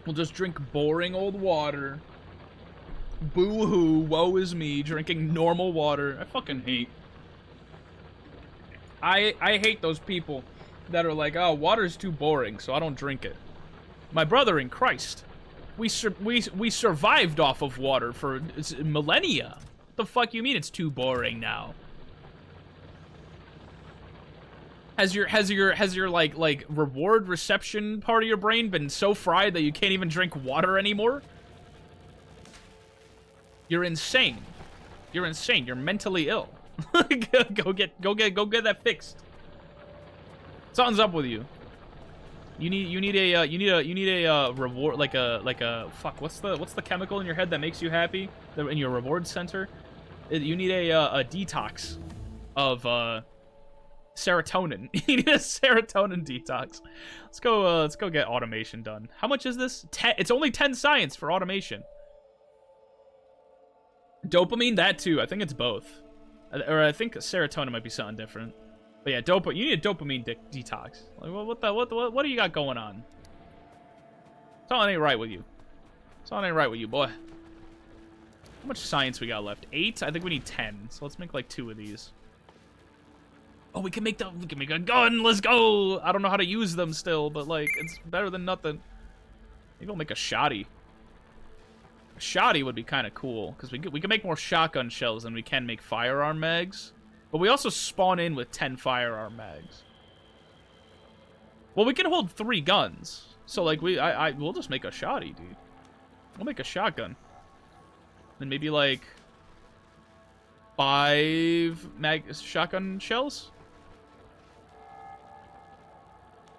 We'll just drink boring old water. Boo-hoo, woe is me, drinking normal water. I fucking hate. I hate those people that are like, oh, water's too boring, so I don't drink it. My brother in Christ, we survived off of water for millennia. What the fuck you mean it's too boring now? Has your like reward reception part of your brain been so fried that you can't even drink water anymore? You're insane. You're insane. You're mentally ill. go get that fixed. Something's up with you. You need a reward, like a fuck. What's the chemical in your head that makes you happy? In your reward center, you need a detox of serotonin. You need a serotonin detox. Let's go get automation done. How much is this? It's only 10 science for automation. Dopamine, that too. I think it's both. Or I think serotonin might be something different. But yeah, you need a dopamine detox. Like, what do you got going on? Something ain't right with you. Something ain't right with you, boy. How much science we got left? 8? I think we need 10. So let's make like 2 of these. Oh, we can make a gun. Let's go. I don't know how to use them still, but like it's better than nothing. Maybe we'll make a shotty. A shotty would be kind of cool because we can make more shotgun shells than we can make firearm mags. But we also spawn in with 10 firearm mags. Well, we can hold 3 guns. So like we'll just make a shotty, dude. We'll make a shotgun. Then maybe like 5 shotgun shells.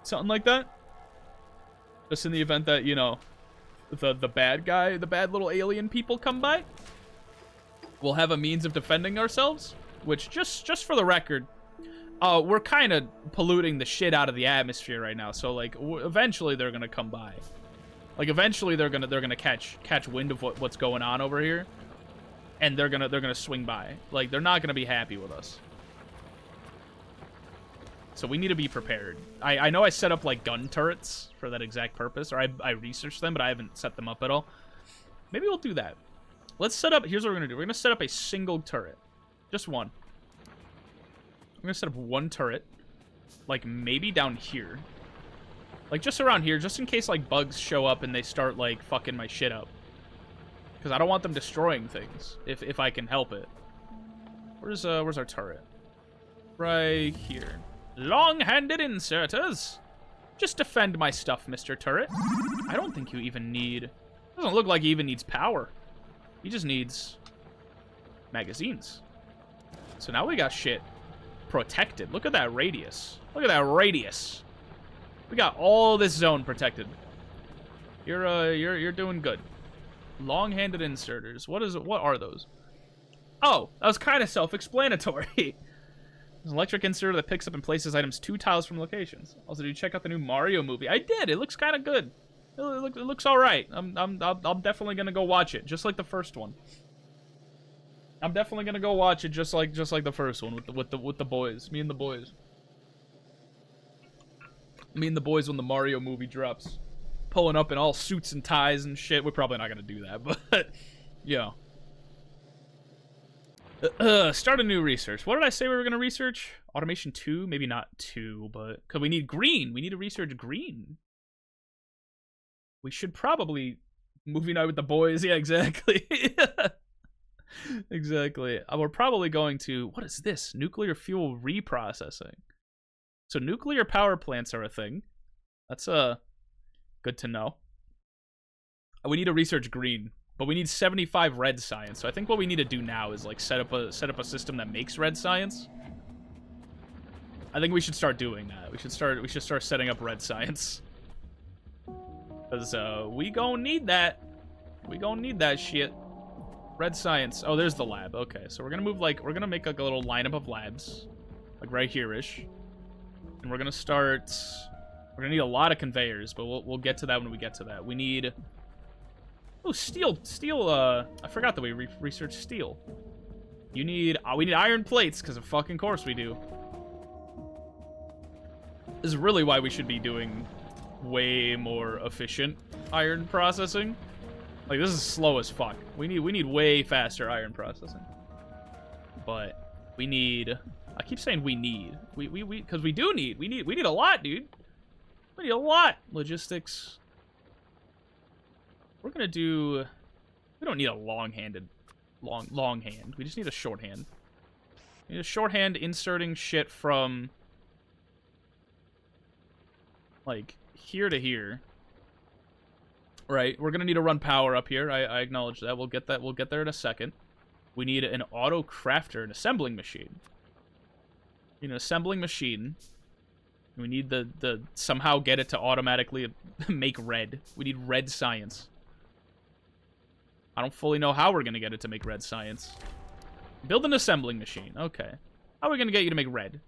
Something like that. Just in the event that, you know, the bad guy, the bad little alien people come by. We'll have a means of defending ourselves. Which, just for the record, we're kind of polluting the shit out of the atmosphere right now. So, like, eventually they're gonna come by. Like, eventually they're gonna catch wind of what's going on over here, and they're gonna swing by. Like, they're not gonna be happy with us. So we need to be prepared. I know I set up like gun turrets for that exact purpose, or I researched them, but I haven't set them up at all. Maybe we'll do that. Let's set up. Here's what we're gonna do. We're gonna set up a single turret. Just one. I'm gonna set up one turret, like maybe down here, like just around here, just in case like bugs show up and they start like fucking my shit up. Because I don't want them destroying things if I can help it. Where's our turret? Right here. Long-handed inserters. Just defend my stuff, Mr. Turret. I don't think you even need. Doesn't look like he even needs power. He just needs magazines. So now we got shit protected. Look at that radius. Look at that radius. We got all this zone protected. You're doing good. Long-handed inserters. What are those? Oh, that was kind of self-explanatory. There's an electric inserter that picks up and places items 2 tiles from locations. Also, did you check out the new Mario movie? I did. It looks kind of good. It looks all right. I'm definitely gonna go watch it, just like the first one. I'm definitely gonna go watch it, just like the first one with the boys. Me and the boys. Me and the boys when the Mario movie drops, pulling up in all suits and ties and shit. We're probably not gonna do that, but yeah. Start a new research. What did I say we were gonna research? Automation 2? Maybe not 2, but because we need green. We need to research green. We should probably movie night with the boys. Yeah, exactly. Exactly. We're probably going to, what is this? Nuclear fuel reprocessing. So nuclear power plants are a thing. That's good to know. We need to research green, but we need 75 red science. So I think what we need to do now is like set up a system that makes red science. I think we should start doing that. We should start setting up red science. Cause we gonna need that. We gonna need that shit. Red science. Oh, there's the lab. Okay, so we're gonna move we're gonna make like a little lineup of labs, like right here-ish. And we're gonna start. We're gonna need a lot of conveyors, but we'll get to that when we get to that. We need. Oh, steel. Steel. I forgot that we researched steel. You need. We need iron plates, because of fucking course we do. This is really why we should be doing way more efficient iron processing. Like, this is slow as fuck. We need way faster iron processing. But we need. I keep saying we need. Because we do need. We need a lot, dude. We need a lot. Logistics. We're gonna do. We don't need a long hand. We just need a shorthand. We need a shorthand inserting shit from like here to here. Right, we're gonna need to run power up here. I acknowledge that. We'll get that. We'll get there in a second. We need an auto crafter, an assembling machine. You know, assembling machine. We need the somehow get it to automatically make red. We need red science. I don't fully know how we're gonna get it to make red science. Build an assembling machine. Okay. How are we gonna get you to make red?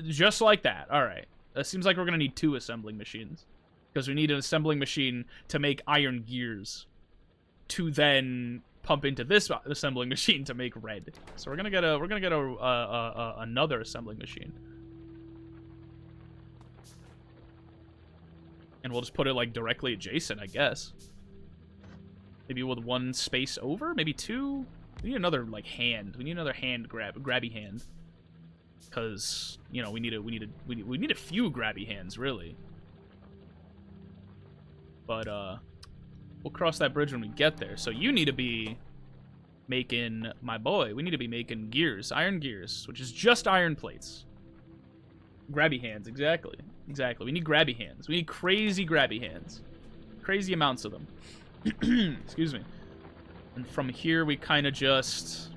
Just like that. All right. It seems like we're gonna need 2 assembling machines. Because we need an assembling machine to make iron gears, to then pump into this assembling machine to make red. So we're gonna get another assembling machine, and we'll just put it like directly adjacent, I guess. Maybe with 1 space over, maybe 2. We need another like hand. We need another hand grabby hand. Because you know we need a few grabby hands really. But, we'll cross that bridge when we get there. So you need to be making, my boy, we need to be making gears. Iron gears, which is just iron plates. Grabby hands, exactly. Exactly. We need grabby hands. We need crazy grabby hands. Crazy amounts of them. Excuse me. And from here, we kind of just...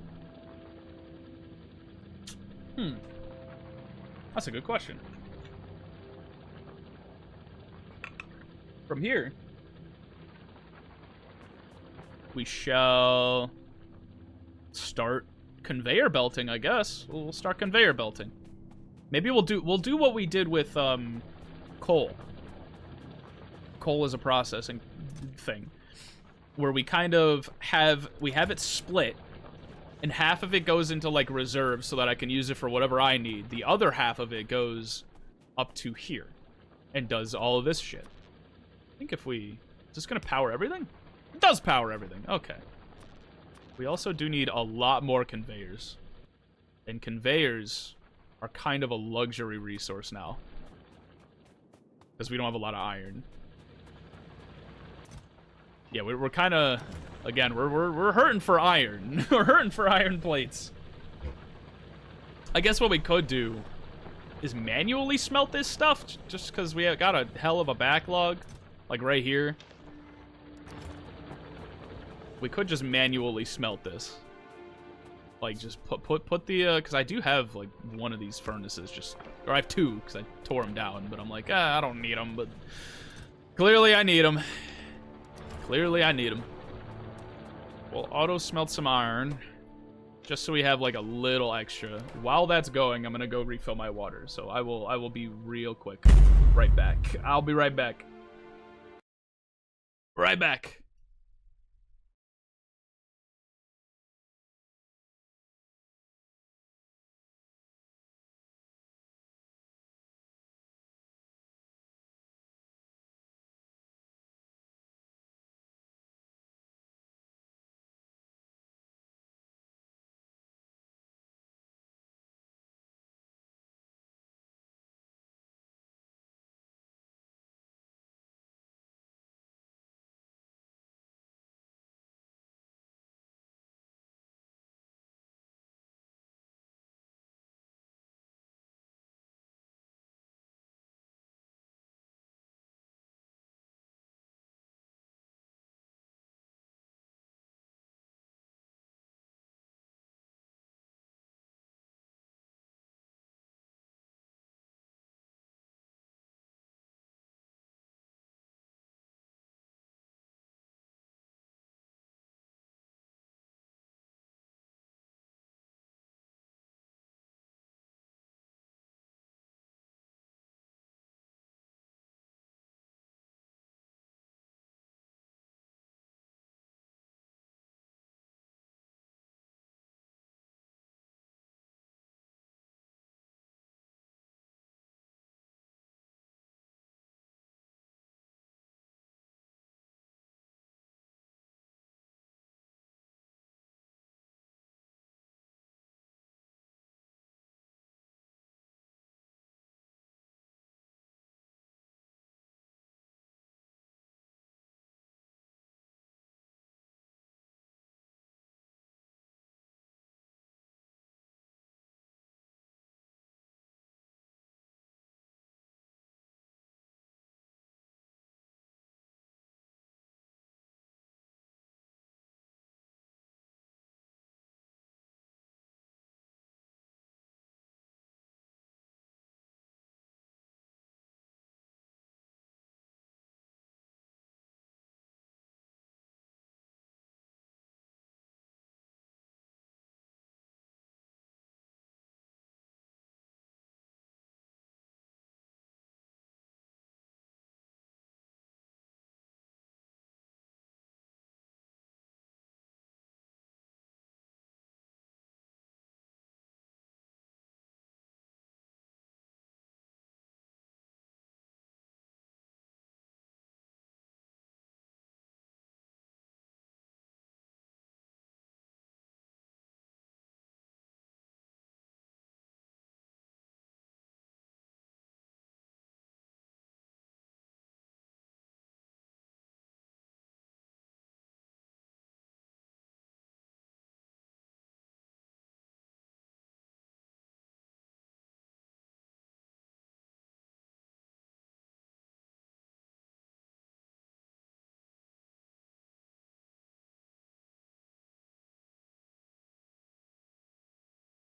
That's a good question. From here, we shall start conveyor belting, I guess. We'll start conveyor belting. Maybe we'll do what we did with coal. Coal is a processing thing where we kind of have it split, and half of it goes into like reserve so that I can use it for whatever I need. The other half of it goes up to here and does all of this shit. I think if we... Is this going to power everything? It does power everything. Okay. We also do need a lot more conveyors. And conveyors are kind of a luxury resource now. Because we don't have a lot of iron. Yeah, we're kind of... Again, we're hurting for iron. We're hurting for iron plates. I guess what we could do is manually smelt this stuff. Just because we got a hell of a backlog. Like right here. We could just manually smelt this. Like just put the because I do have like one of these furnaces just, or I have 2 because I tore them down, but I'm like, I don't need them, but clearly I need them. Clearly I need them. We'll auto smelt some iron just so we have like a little extra. While that's going, I'm gonna go refill my water. So I will be real quick. Right back. I'll be right back. Right back.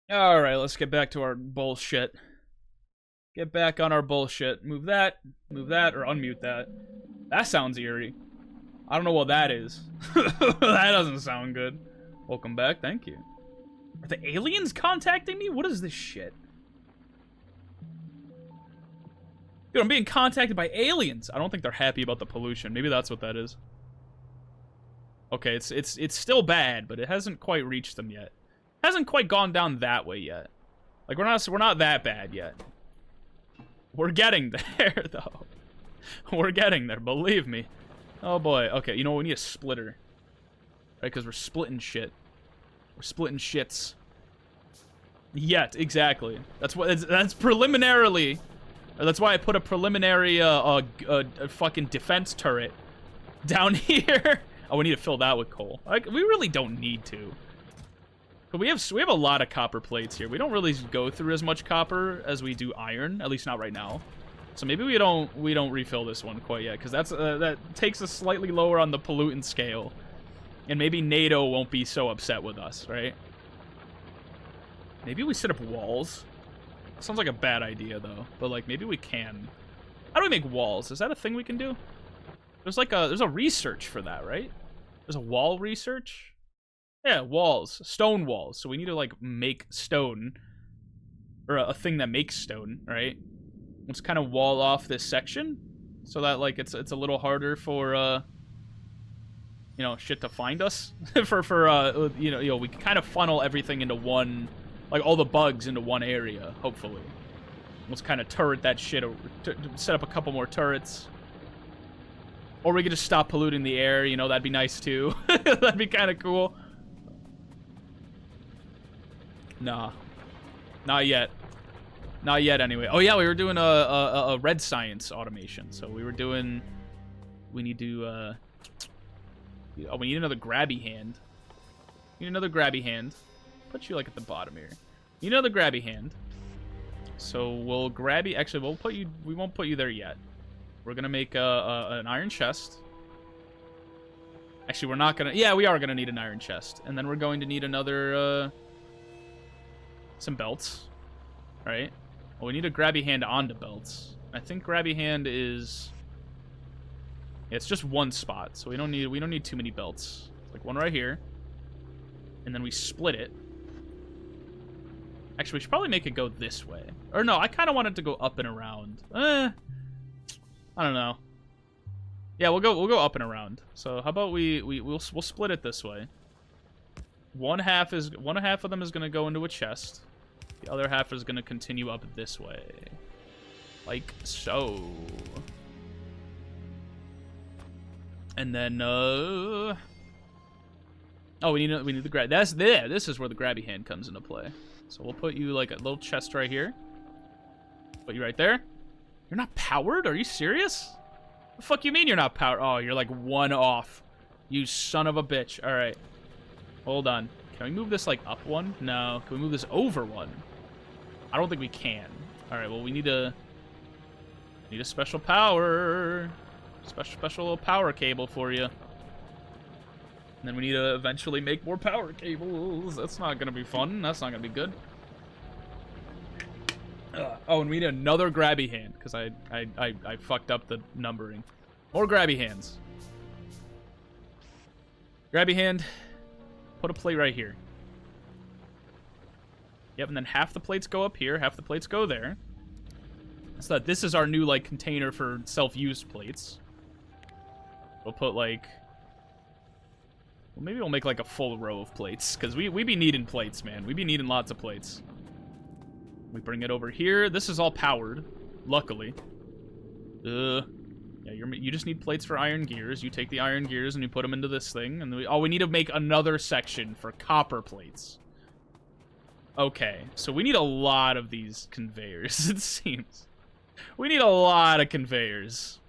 All right, let's get back to our bullshit. Get back on our bullshit. Move that, or unmute that. That sounds eerie. I don't know what that is. That doesn't sound good. Welcome back, thank you. Are the aliens contacting me? What is this shit? Dude, I'm being contacted by aliens. I don't think they're happy about the pollution. Maybe that's what that is. Okay, it's still bad, but it hasn't quite reached them yet. Hasn't quite gone down that way yet. Like we're not that bad yet. We're getting there though. We're getting there, believe me. Oh boy. Okay, you know what? We need a splitter. Right, because we're splitting shit. We're splitting shits. Yet, exactly. That's preliminarily. That's why I put a preliminary fucking defense turret down here. Oh, we need to fill that with coal. Like, we really don't need to. But we have a lot of copper plates here. We don't really go through as much copper as we do iron, at least not right now. So maybe we don't refill this one quite yet, because that takes us slightly lower on the pollutant scale, and maybe NATO won't be so upset with us, right? Maybe we set up walls. Sounds like a bad idea though, but like maybe we can. How do we make walls? Is that a thing we can do? There's a research for that, right? There's a wall research. Yeah, walls, stone walls. So we need to like make stone, or a thing that makes stone, right? Let's kind of wall off this section so that like it's a little harder for you know, shit to find us. You know, we can kind of funnel everything into one, like all the bugs into one area, hopefully. Let's kind of turret that shit, set up a couple more turrets. Or we could just stop polluting the air, you know, that'd be nice too. That'd be kind of cool. Nah. Not yet. Not yet, anyway. Oh, yeah, we were doing a red science automation. So we were doing... We need to, oh, we need another grabby hand. Need another grabby hand. Put you, like, at the bottom here. Need another grabby hand. So we'll grab you... Actually, we'll put you... We won't put you there yet. We're gonna make an iron chest. Actually, we're not gonna... Yeah, we are gonna need an iron chest. And then we're going to need another, some belts. Alright. Well, we need a grabby hand onto belts. I think grabby hand is... Yeah, it's just one spot, so we don't need too many belts. It's like one right here. And then we split it. Actually, we should probably make it go this way. Or no, I kind of want it to go up and around. I don't know. Yeah, we'll go up and around. So how about we'll split it this way. One half of them is gonna go into a chest. The other half is gonna continue up this way, like so. And then oh, we need the grab. That's there. This is where the grabby hand comes into play. So we'll put you like a little chest right here. Put you right there. You're not powered? Are you serious? The fuck you mean you're not powered? Oh, you're like one off. You son of a bitch. All right. Hold on. Can we move this like up one? No. Can we move this over one? I don't think we can. All right. Well, we need a special power. Special little power cable for you. And then we need to eventually make more power cables. That's not gonna be fun. That's not gonna be good. Oh, and we need another grabby hand because I fucked up the numbering. More grabby hands. Grabby hand. Put a plate right here. Yep, and then half the plates go up here, half the plates go there. So that this is our new like container for self-use plates. We'll put like... Well, maybe we'll make like a full row of plates because we be needing plates, man. We be needing lots of plates. We bring it over here. This is all powered, luckily. Yeah, you just need plates for iron gears. You take the iron gears and you put them into this thing. And we need to make another section for copper plates. Okay, so we need a lot of these conveyors, it seems. We need a lot of conveyors.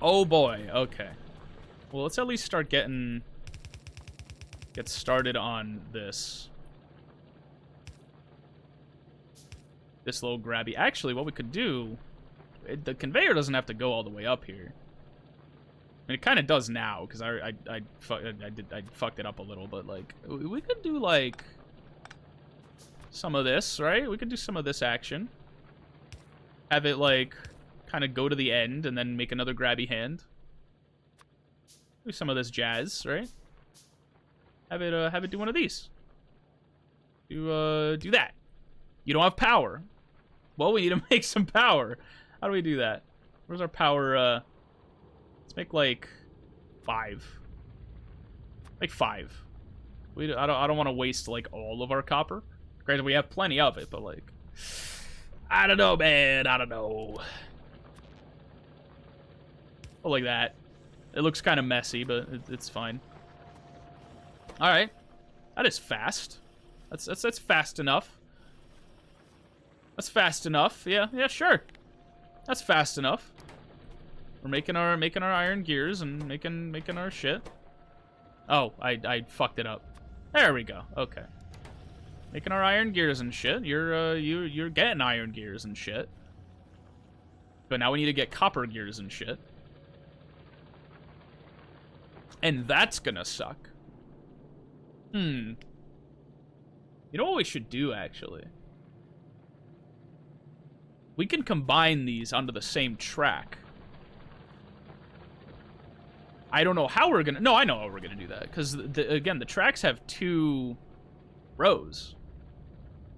Oh boy, okay. Well, let's at least start get started on this. This little grabby. Actually, what we could do, the conveyor doesn't have to go all the way up here. I mean, it kind of does now because I fucked it up a little, but like we could do like some of this, right? We could do some of this action. Have it like kind of go to the end and then make another grabby hand. Do some of this jazz, right? Have it do one of these. Do that. You don't have power. Well, we need to make some power. How do we do that? Where's our power? Let's make like 5. Like 5. I don't want to waste like all of our copper. Granted, we have plenty of it, but like, I don't know, man. I don't know. Oh, like that. It looks kind of messy, but it's fine. All right, that is fast. That's fast enough. That's fast enough. Yeah, sure. That's fast enough. We're making our iron gears and making our shit. Oh, I fucked it up. There we go. Okay. Making our iron gears and shit. You're getting iron gears and shit. But now we need to get copper gears and shit. And that's gonna suck. You know what we should do, actually? We can combine these onto the same track. I don't know how we're gonna... No, I know how we're gonna do that. Because, again, the tracks have 2 rows.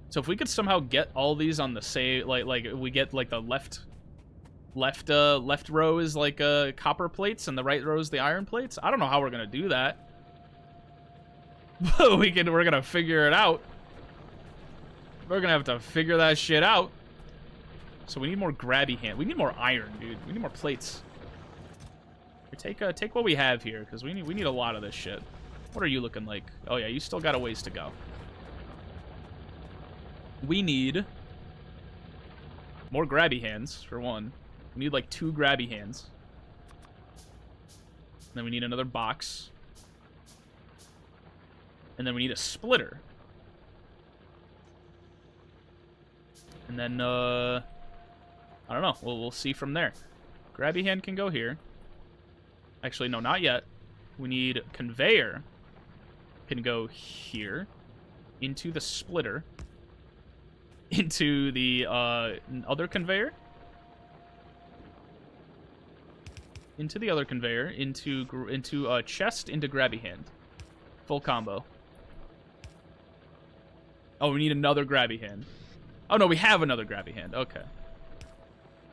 So if we could somehow get all these on the same... Like we get, like, the left Left row is like copper plates, and the right row is the iron plates. I don't know how we're gonna do that. But we're gonna figure it out. We're gonna have to figure that shit out. So we need more grabby hand. We need more iron, dude. We need more plates. Take what we have here, because we need a lot of this shit. What are you looking like? Oh yeah, you still got a ways to go. We need more grabby hands, for one. We need like 2 grabby hands. And then we need another box. And then we need a splitter. And then, I don't know. We'll see from there. Grabby hand can go here. Actually, no, not yet. We need conveyor. Can go here. Into the splitter. Into the, other conveyor. Into the other conveyor. Into chest, into grabby hand. Full combo. Oh, we need another grabby hand. Oh, no, we have another grabby hand. Okay.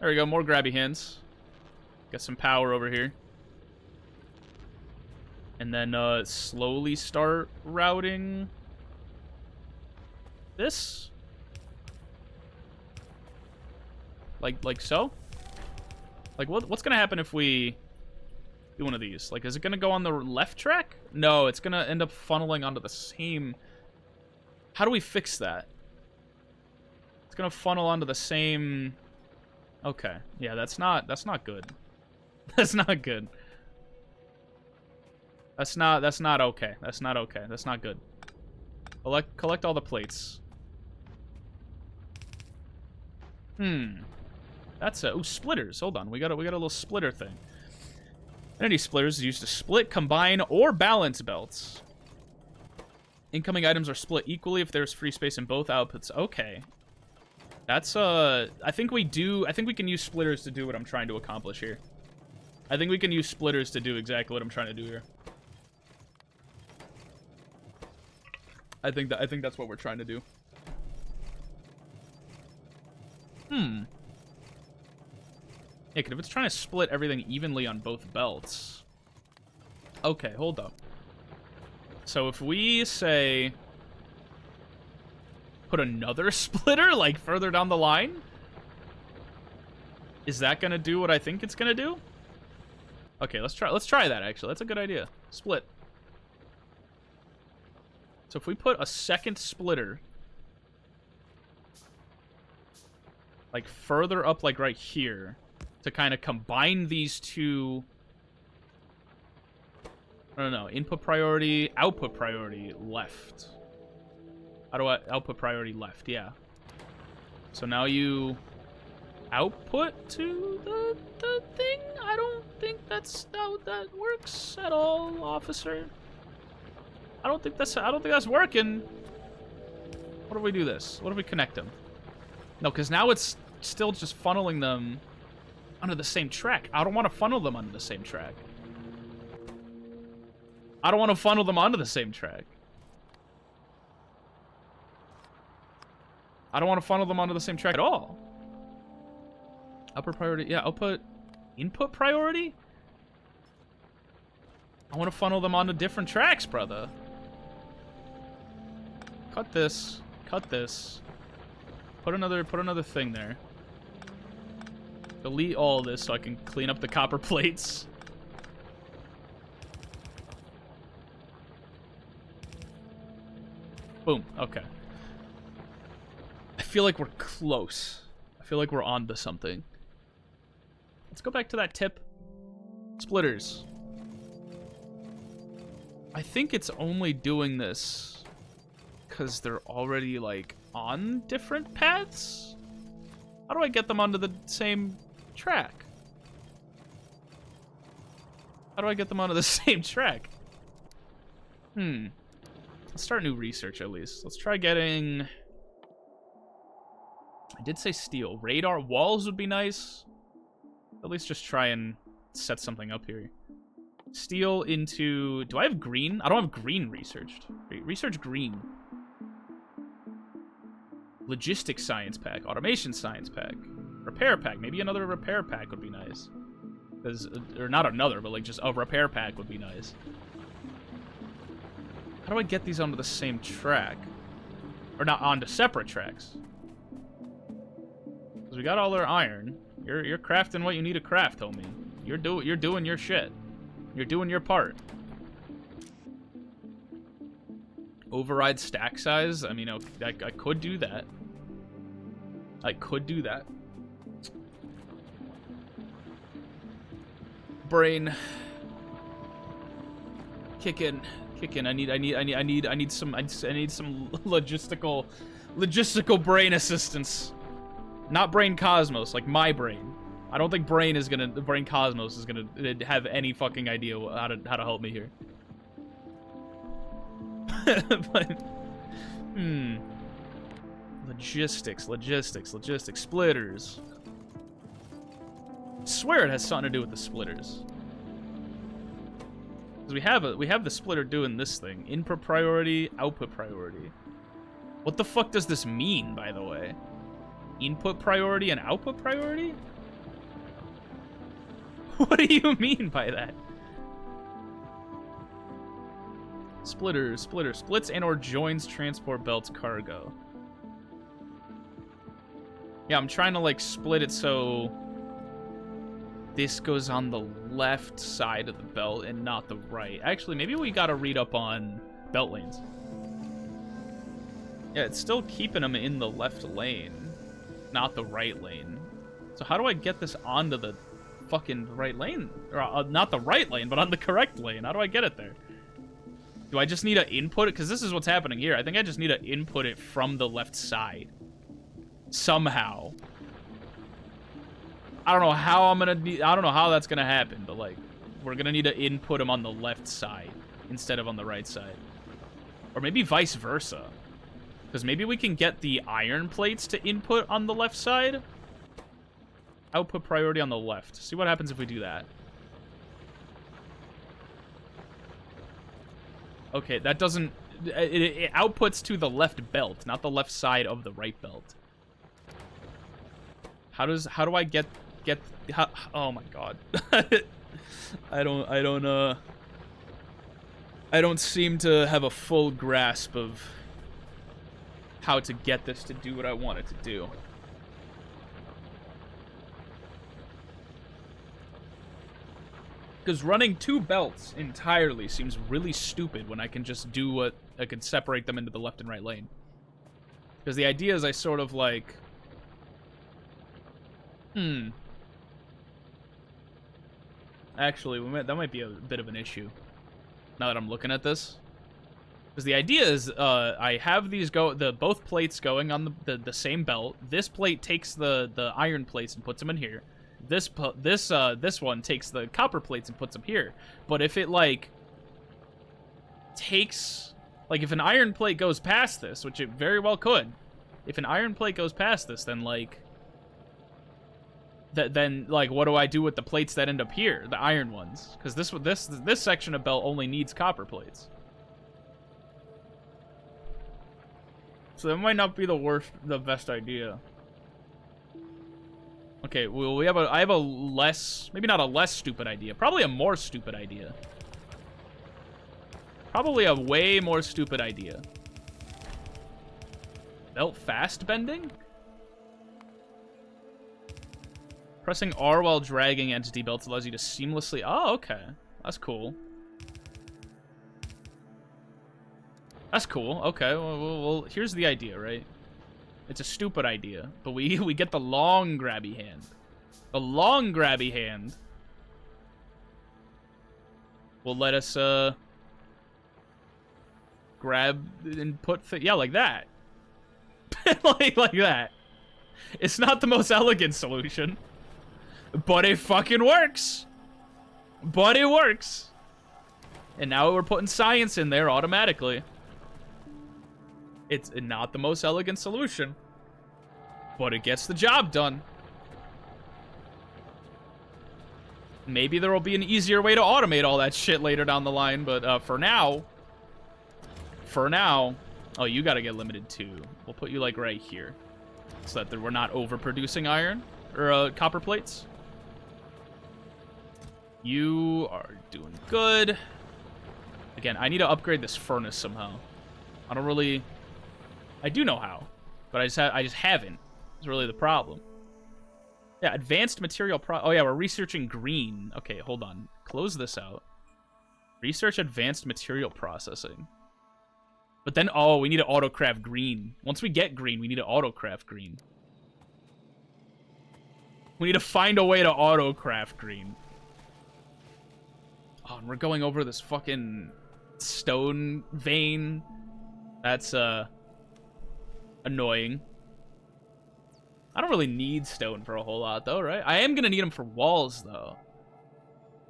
There we go. More grabby hands. Got some power over here. And then slowly start routing this. Like so? Like, what's going to happen if we do one of these? Like, is it going to go on the left track? No, it's going to end up funneling onto the same... How do we fix that? It's going to funnel onto the same... Okay. Yeah, that's not good. That's not good. That's not okay. That's not okay. That's not good. Collect all the plates. That's ooh, splitters. Hold on. We got a little splitter thing. Energy splitters is used to split, combine, or balance belts. Incoming items are split equally if there's free space in both outputs. Okay. That's I think we can use splitters to do what I'm trying to accomplish here. I think we can use splitters to do exactly what I'm trying to do here. I think that's what we're trying to do. Yeah, if it's trying to split everything evenly on both belts. Okay, hold up. So if we say put another splitter like further down the line, is that gonna do what I think it's gonna do? Okay, let's try that actually. That's a good idea. Split. So if we put a second splitter like further up, like right here, to kind of combine these two. I don't know. Input priority, output priority, left. How do I output priority left? Yeah. So now you output to the thing? I don't think that's how that works at all, officer. I don't think that's working. What if we do this? What if we connect them? No, because now it's still just funneling them onto the same track. I don't want to funnel them onto the same track. I don't want to funnel them onto the same track. I don't want to funnel them onto the same track at all. Upper priority, yeah, output, input priority? I want to funnel them onto different tracks, brother. Cut this. Cut this. Put another thing there. Delete all this so I can clean up the copper plates. Boom. Okay. I feel like we're close. I feel like we're onto something. Let's go back to that tip. Splitters. I think it's only doing this because they're already, like, on different paths? How do I get them onto the same track? How do I get them onto the same track? Let's start new research, at least. Let's try getting... I did say steel. Radar walls would be nice. At least just try and set something up here. Steel into... Do I have green? I don't have green researched. Research green. Logistics science pack. Automation science pack. Repair pack. Maybe another repair pack would be nice. Or not another, but like just a repair pack would be nice. How do I get these onto the same track? Or not onto separate tracks? Because we got all our iron. You're crafting what you need to craft, homie. You're doing your shit. You're doing your part. Override stack size? I mean, I could do that. I could do that. Brain. Kick in. I need some logistical brain assistance. Not brain cosmos, like my brain. I don't think brain cosmos is gonna have any fucking idea how to help me here. But logistics, splitters. I swear it has something to do with the splitters. Because we have the splitter doing this thing. Input priority, output priority. What the fuck does this mean, by the way? Input priority and output priority? What do you mean by that? Splits and or joins transport belts cargo. Yeah, I'm trying to like split it so this goes on the left side of the belt and not the right. Actually, maybe we gotta read up on belt lanes. Yeah, it's still keeping them in the left lane, not the right lane. So how do I get this onto the fucking right lane? Or not the right lane, but on the correct lane. How do I get it there? Do I just need to input it? Because this is what's happening here. I think I just need to input it from the left side. Somehow. I don't know how I don't know how that's gonna happen, but like, we're gonna need to input them on the left side instead of on the right side. Or maybe vice versa. Because maybe we can get the iron plates to input on the left side. Output priority on the left. See what happens if we do that. Okay, that doesn't... It outputs to the left belt, not the left side of the right belt. How do I get oh my god. I don't seem to have a full grasp of how to get this to do what I want it to do. Because running two belts entirely seems really stupid when I can just do what... I can separate them into the left and right lane. Because the idea is I sort of like... Actually, that might be a bit of an issue. Now that I'm looking at this. Because the idea is, I have these both plates going on the same belt. This plate takes the iron plates and puts them in here. This one takes the copper plates and puts them here. But if it, like, takes... Like, if an iron plate goes past this, which it very well could, if an iron plate goes past this, then, like... Then, like, what do I do with the plates that end up here? The iron ones. Because this section of belt only needs copper plates. So that might not be the best idea. Okay, well, I have a less, maybe not a less stupid idea, probably a more stupid idea. Probably a way more stupid idea. Belt fast bending? Pressing R while dragging entity belts allows you to seamlessly... Oh, okay. That's cool. That's cool. Okay, well, here's the idea, right? It's a stupid idea, but we get the long grabby hand. The long grabby hand will let us grab and put yeah, like that. like that. It's not the most elegant solution, but it fucking works. But it works. And now we're putting science in there automatically. It's not the most elegant solution, but it gets the job done. Maybe there will be an easier way to automate all that shit later down the line, but for now... Oh, you gotta get limited too. We'll put you, like, right here, so that we're not overproducing iron. or copper plates. You are doing good. Again, I need to upgrade this furnace somehow. I don't really... I do know how, but I just haven't. It's really the problem. Yeah, advanced material oh yeah, we're researching green. Okay, hold on. Close this out. Research advanced material processing. But then, oh, we need to autocraft green. Once we get green, we need to autocraft green. We need to find a way to autocraft green. Oh, and we're going over this fucking stone vein. That's, annoying. I don't really need stone for a whole lot, though, right? I am gonna need them for walls, though.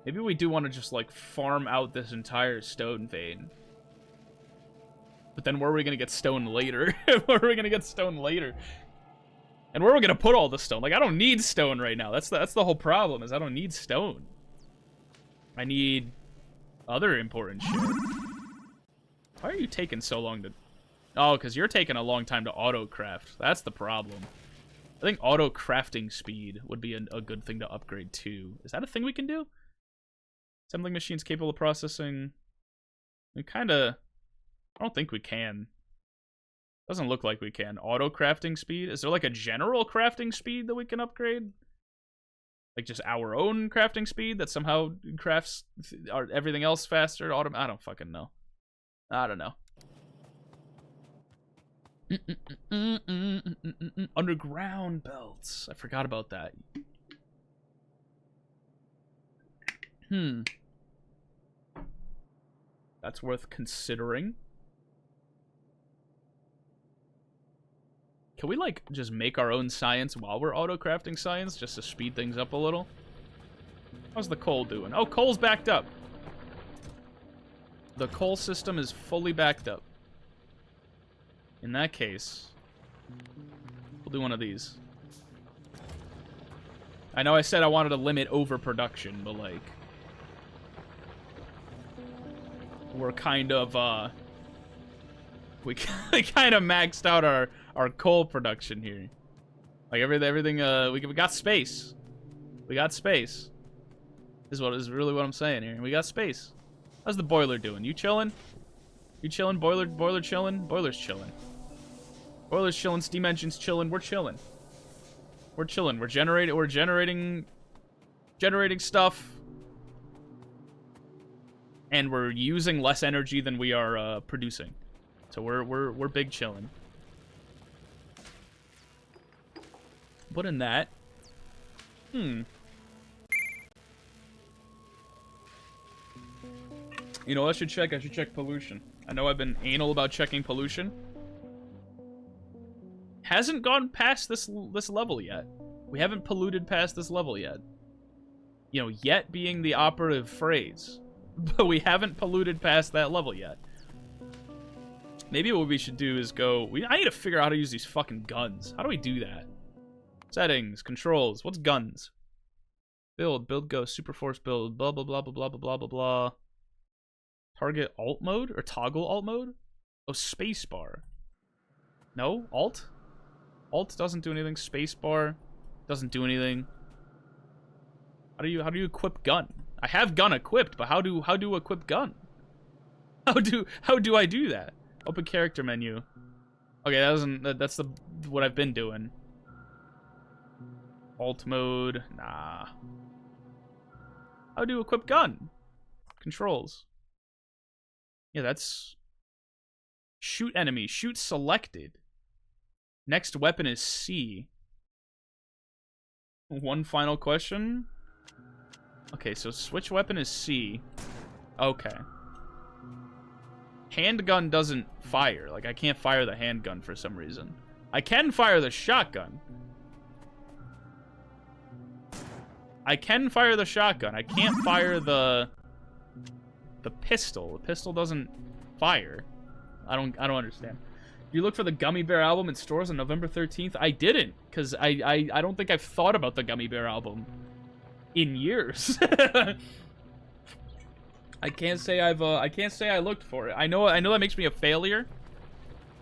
Maybe we do want to just, like, farm out this entire stone vein. But then where are we gonna get stone later? Where are we gonna get stone later? And where are we gonna put all the stone? Like, I don't need stone right now. That's the whole problem, is I don't need stone. I need other important shit. Why are you taking so long to... Oh, because you're taking a long time to auto-craft. That's the problem. I think auto-crafting speed would be a good thing to upgrade to. Is that a thing we can do? Assembling machines capable of processing... We kinda... I don't think we can. Doesn't look like we can. Auto-crafting speed? Is there like a general crafting speed that we can upgrade? Like just our own crafting speed that somehow crafts everything else faster? I don't fucking know. I don't know. Underground belts. I forgot about that. That's worth considering. Can we, like, just make our own science while we're auto-crafting science, just to speed things up a little? How's the coal doing? Oh, coal's backed up. The coal system is fully backed up. In that case, we'll do one of these. I know I said I wanted to limit overproduction, but, like... We're kind of, we kind of maxed out our coal production here. Like, everything, we got space. We got space. Is really what I'm saying here. We got space. How's the boiler doing? You chilling? You chilling? Boiler chilling? Boiler's chilling. Boiler's chilling. Steam engine's chilling. We're chilling. We're chilling. We're generating stuff. And we're using less energy than we are producing. So we're big chilling. Put in that. You know, I should check pollution. I know I've been anal about checking pollution. Hasn't gone past this level yet. We haven't polluted past this level yet. You know, yet being the operative phrase. But we haven't polluted past that level yet. Maybe what we should do is go... I need to figure out how to use these fucking guns. How do we do that? Settings, controls. What's guns? Build go, super force build, blah, blah, blah, blah, blah, blah, blah, blah. Target alt mode? Or toggle alt mode? Oh, spacebar. No? Alt? Alt doesn't do anything. Spacebar doesn't do anything. How do you equip gun? I have gun equipped, but how do equip gun? How do I do that? Open character menu. Okay, that's what I've been doing. Alt mode, nah. How do equip gun? Controls. Yeah, that's shoot enemy. Shoot selected. Next weapon is C. One final question. Okay, so switch weapon is C. Okay. Handgun doesn't fire. Like, I can't fire the handgun for some reason. I can fire the shotgun. I can fire the shotgun. I can't fire the pistol. The pistol doesn't fire. I don't understand. You look for the Gummy Bear album in stores on November 13th? I didn't, because I don't think I've thought about the Gummy Bear album in years. I can't say I looked for it. I know that makes me a failure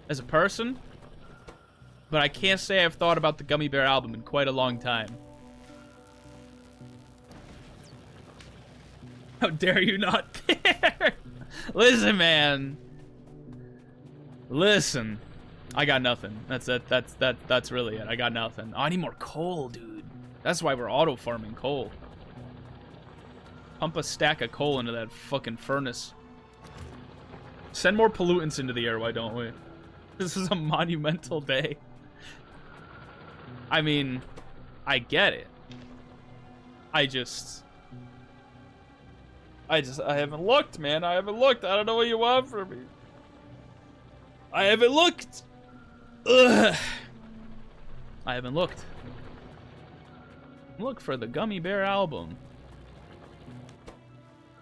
as a person, but I can't say I've thought about the Gummy Bear album in quite a long time. How dare you not care? Listen, man. Listen. I got nothing. That's really it. I got nothing. Oh, I need more coal, dude. That's why we're auto farming coal. Pump a stack of coal into that fucking furnace. Send more pollutants into the air, why don't we? This is a monumental day. I mean, I get it. I haven't looked, man. I haven't looked. I don't know what you want from me. I haven't looked. Ugh. I haven't looked. Look for the Gummy Bear album.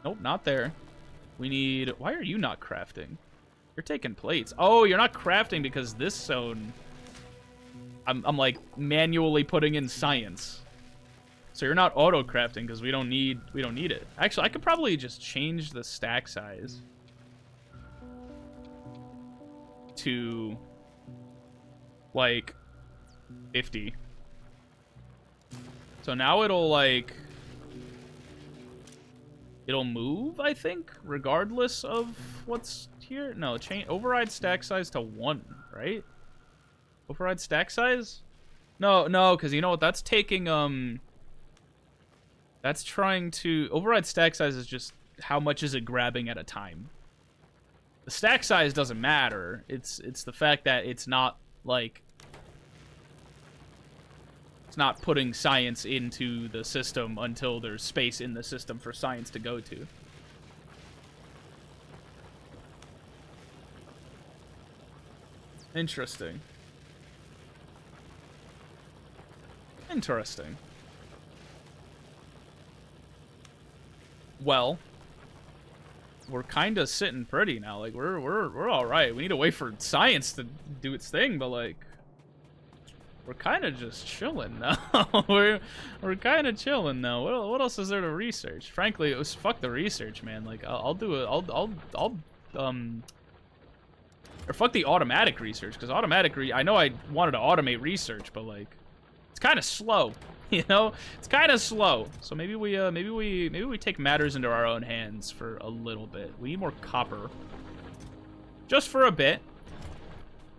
Nope, not there. We need... Why are you not crafting? You're taking plates. Oh, you're not crafting because this zone... I'm like manually putting in science. So you're not auto crafting because we don't need it. Actually, I could probably just change the stack size to like 50. So now it'll like it'll move, I think, regardless of what's here. No, change override stack size to 1, right? Override stack size? No, because you know what? That's taking that's trying to override stack size is just how much is it grabbing at a time. The stack size doesn't matter. It's the fact that it's not like it's not putting science into the system until there's space in the system for science to go to. Interesting. Interesting. Well, we're kind of sitting pretty now. Like we're all right. We need to wait for science to do its thing, but like we're kind of just chilling now. we're kind of chilling now. What else is there to research? Frankly, it was fuck the research, man. Like I'll do it. I'll or fuck the automatic research, because I know I wanted to automate research, but like it's kind of slow. You know, it's kind of slow. So maybe we take matters into our own hands for a little bit. We need more copper. Just for a bit.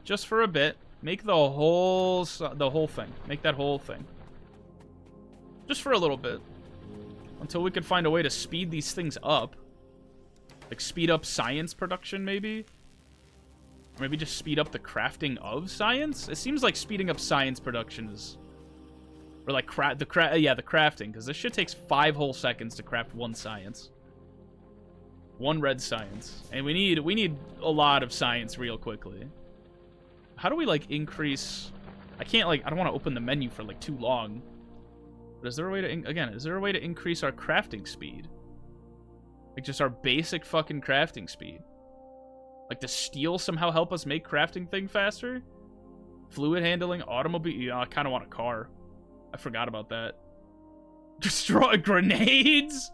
Just for a bit. Make the whole thing. Make that whole thing. Just for a little bit. Until we can find a way to speed these things up. Like speed up science production, maybe. Or maybe just speed up the crafting of science. It seems like speeding up science production is... Or like the crafting, because this shit takes 5 whole seconds to craft 1 science. 1 red science. And we need a lot of science real quickly. How do we like increase... I can't like, I don't want to open the menu for like too long. But is there a way to, is there a way to increase our crafting speed? Like just our basic fucking crafting speed. Like does steel somehow help us make crafting thing faster? Fluid handling, automobile, yeah, I kind of want a car. I forgot about that. Destroy grenades?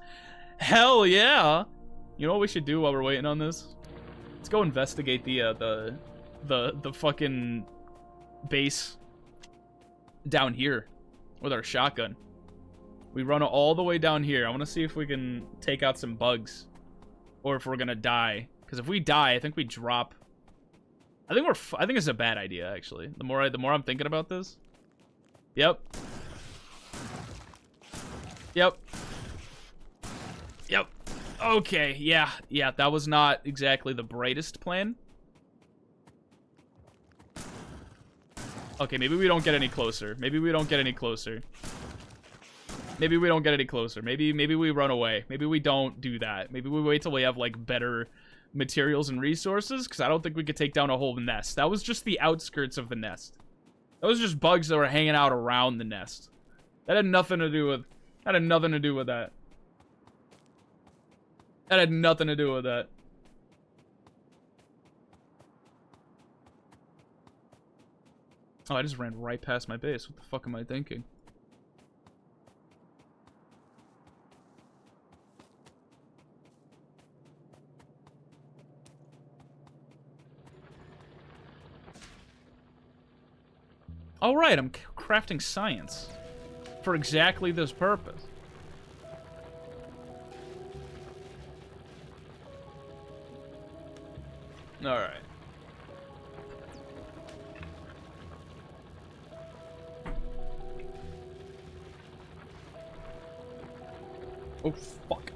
Hell yeah! You know what we should do while we're waiting on this? Let's go investigate the fucking base down here with our shotgun. We run it all the way down here. I want to see if we can take out some bugs, or if we're gonna die. Because if we die, I think we drop. I think it's a bad idea actually. The more I'm thinking about this. Yep. Okay, yeah, that was not exactly the brightest plan. Okay, maybe we don't get any closer. Maybe we don't get any closer. Maybe we run away. Maybe we don't do that. Maybe we wait till we have, like, better materials and resources, because I don't think we could take down a whole nest. That was just the outskirts of the nest. That was just bugs that were hanging out around the nest. That had nothing to do with... That had nothing to do with that. That had nothing to do with that. Oh, I just ran right past my base. What the fuck am I thinking? All right, I'm crafting science for exactly this purpose. Alright. Oh, fuck.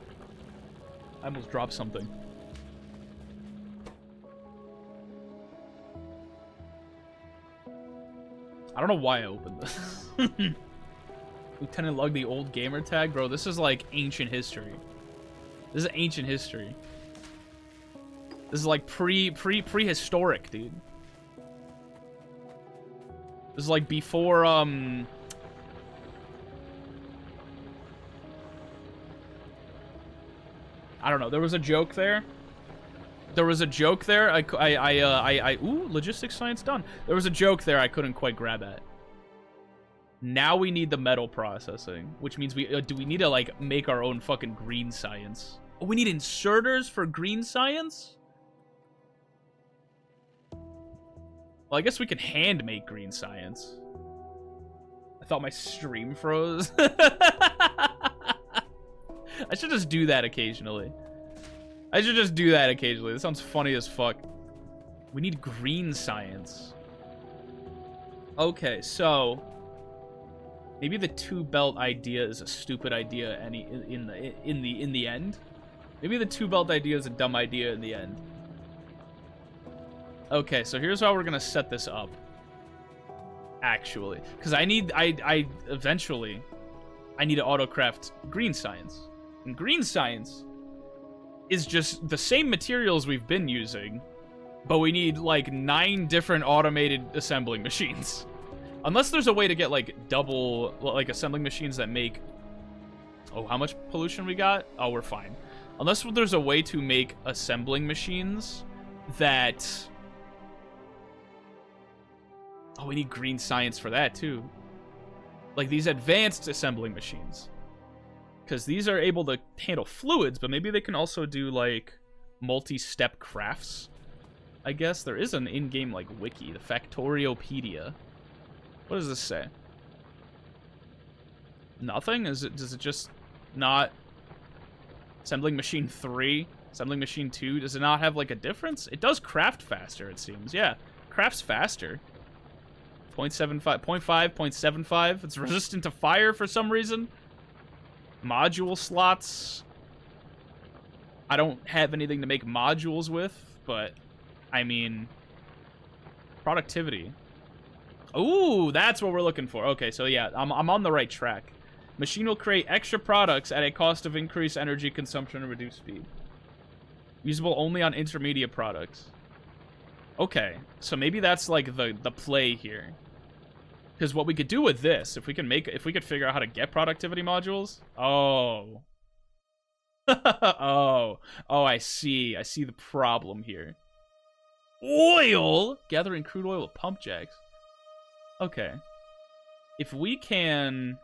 I almost dropped something. I don't know why I opened this. Lieutenant Lug, the old gamer tag? Bro, this is like ancient history. This is ancient history. This is like prehistoric, dude. This is like before, I don't know. There was a joke there. There was a joke there. Ooh, logistics science done. There was a joke there I couldn't quite grab at. Now we need the metal processing, which means do we need to like make our own fucking green science? Oh, we need inserters for green science? Well, I guess we can hand make green science. I thought my stream froze. I should just do that occasionally. I should just do that occasionally. This sounds funny as fuck. We need green science. Okay, so maybe the two-belt idea is a stupid idea in the end. Maybe the two-belt idea is a dumb idea in the end. Okay, so here's how we're gonna set this up. Actually, because eventually I need to autocraft green science. And green science is just the same materials we've been using, but we need like 9 different automated assembling machines. Unless there's a way to get like double like assembling machines that make... Oh, how much pollution we got? Oh, we're fine. Unless there's a way to make assembling machines that... Oh, we need green science for that too. Like these advanced assembling machines. Because these are able to handle fluids, but maybe they can also do like multi-step crafts. I guess there is an in-game like wiki, the Factoriopedia. What does this say? Nothing? Does it just not... Assembling machine 3? Assembling machine 2? Does it not have like a difference? It does craft faster, it seems. Yeah, crafts faster. 0.75, 0.5, 0.75. It's resistant to fire for some reason. Module slots. I don't have anything to make modules with, but I mean, productivity. Ooh, that's what we're looking for. Okay, so yeah, I'm on the right track. Machine will create extra products at a cost of increased energy consumption and reduced speed. Usable only on intermediate products. Okay, so maybe that's like the play here. Because what we could do with this, if we could figure out how to get productivity modules. Oh. oh, I see the problem here. Oil? Gathering crude oil with pump jacks. Okay. If we can...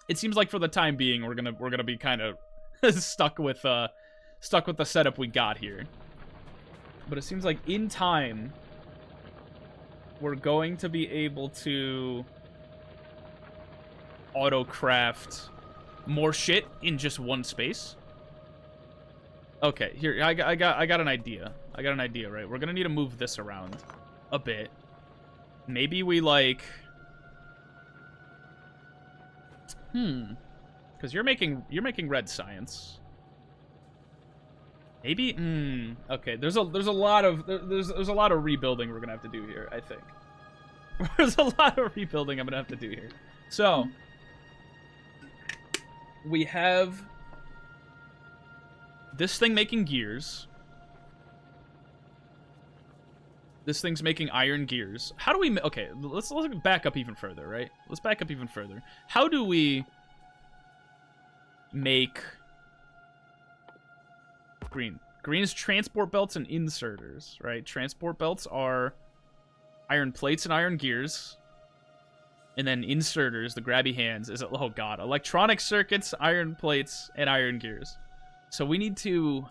It seems like for the time being, we're gonna be kind of stuck with the setup we got here. But it seems like in time, we're going to be able to auto-craft more shit in just one space. Okay, here, I got an idea. I got an idea, right? We're gonna need to move this around a bit. Maybe we, like... Because you're making red science. Maybe. Okay. There's a lot of rebuilding we're gonna have to do here. I think there's a lot of rebuilding I'm gonna have to do here. So we have this thing making gears. This thing's making iron gears. How do we... Okay, let's back up even further, right? Let's back up even further. How do we make green? Green is transport belts and inserters, right? Transport belts are iron plates and iron gears. And then inserters, the grabby hands, is... Oh, God. Electronic circuits, iron plates, and iron gears. So we need to...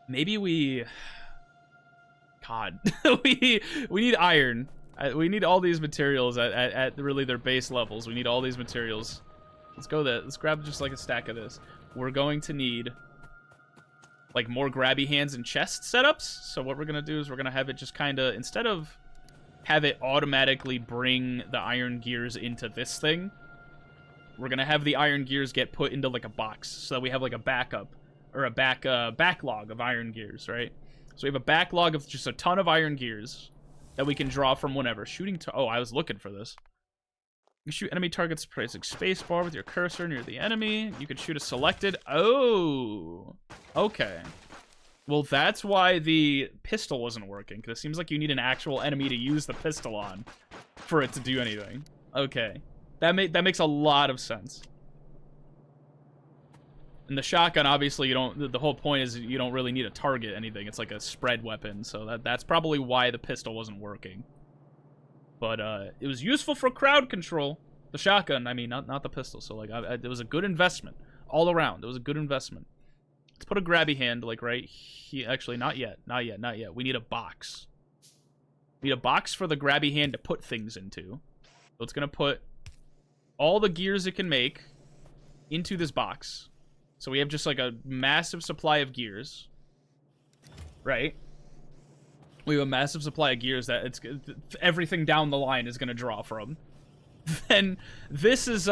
Maybe we... God, we need iron. We need all these materials at really their base levels. We need all these materials. Let's go there. Let's grab just like a stack of this. We're going to need like more grabby hands and chest setups. So what we're gonna do is we're gonna have it just kind of, instead of have it automatically bring the iron gears into this thing, we're gonna have the iron gears get put into like a box, so that we have like a backup or a backlog of iron gears, right? So we have a backlog of just a ton of iron gears that we can draw from whenever. Shooting to oh, I was looking for this. You shoot enemy targets pressing spacebar with your cursor near the enemy. You can shoot a selected. Oh, okay. Well, that's why the pistol wasn't working, because it seems like you need an actual enemy to use the pistol on for it to do anything. Okay, that makes a lot of sense. And the shotgun, obviously, you don't. The whole point is you don't really need to target anything. It's like a spread weapon, so that's probably why the pistol wasn't working. But it was useful for crowd control. The shotgun, I mean, not the pistol. So like, it was a good investment all around. It was a good investment. Let's put a grabby hand like right here. Actually, not yet. We need a box. We need a box for the grabby hand to put things into. So it's gonna put all the gears it can make into this box. So we have just like a massive supply of gears, right? We have a massive supply of gears that everything down the line is gonna draw from. Then this is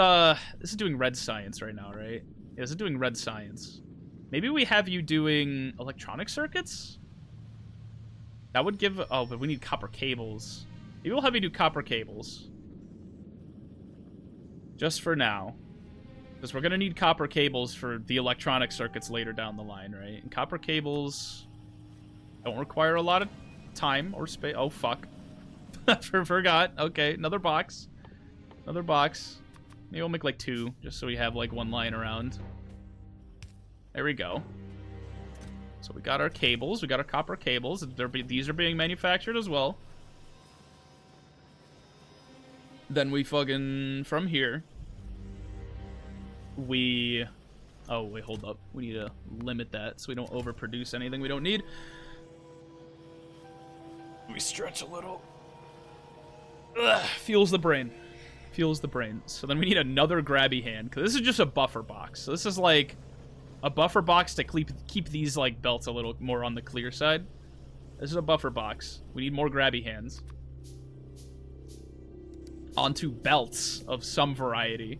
doing red science right now, right? Yeah, this is doing red science. Maybe we have you doing electronic circuits? That would give... Oh, but we need copper cables. Maybe we'll have you do copper cables. Just for now. Because we're going to need copper cables for the electronic circuits later down the line, right? And copper cables don't require a lot of time or space. Oh, fuck. Forgot. Okay, another box. Another box. Maybe we'll make like 2, just so we have like 1 lying around. There we go. So we got our cables. We got our copper cables. These are being manufactured as well. Then we fucking... From here... We... Oh, wait, hold up. We need to limit that so we don't overproduce anything we don't need. We stretch a little. Ugh, fuels the brain. Fuels the brain. So then we need another grabby hand, because this is just a buffer box. So this is like... a buffer box to keep these like belts a little more on the clear side. This is a buffer box. We need more grabby hands. Onto belts of some variety.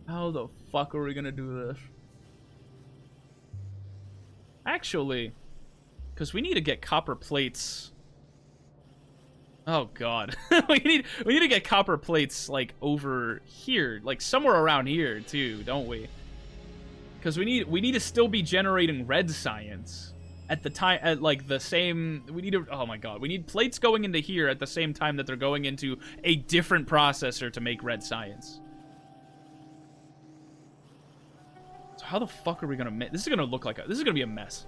How the fuck are we gonna do this? Actually, because we need to get copper plates. Oh god. we need to get copper plates like over here, like somewhere around here too, don't we? Because we need to still be generating red science at the time, at like the same. We need to. Oh my god, we need plates going into here at the same time that they're going into a different processor to make red science. So how the fuck are we gonna make this? Is gonna look like this is gonna be a mess.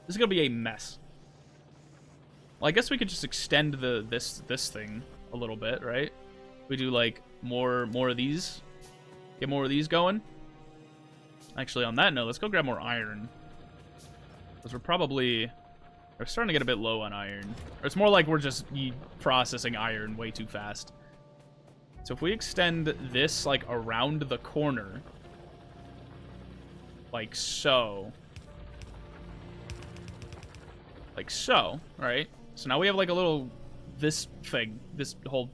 This is gonna be a mess. Well, I guess we could just extend this thing a little bit, right? We do like more of these. Get more of these going. Actually, on that note, let's go grab more iron. Because we're starting to get a bit low on iron. Or it's more like we're just processing iron way too fast. So if we extend this, like, around the corner. Like so. Like so, right? So now we have, like, a little... This thing. This whole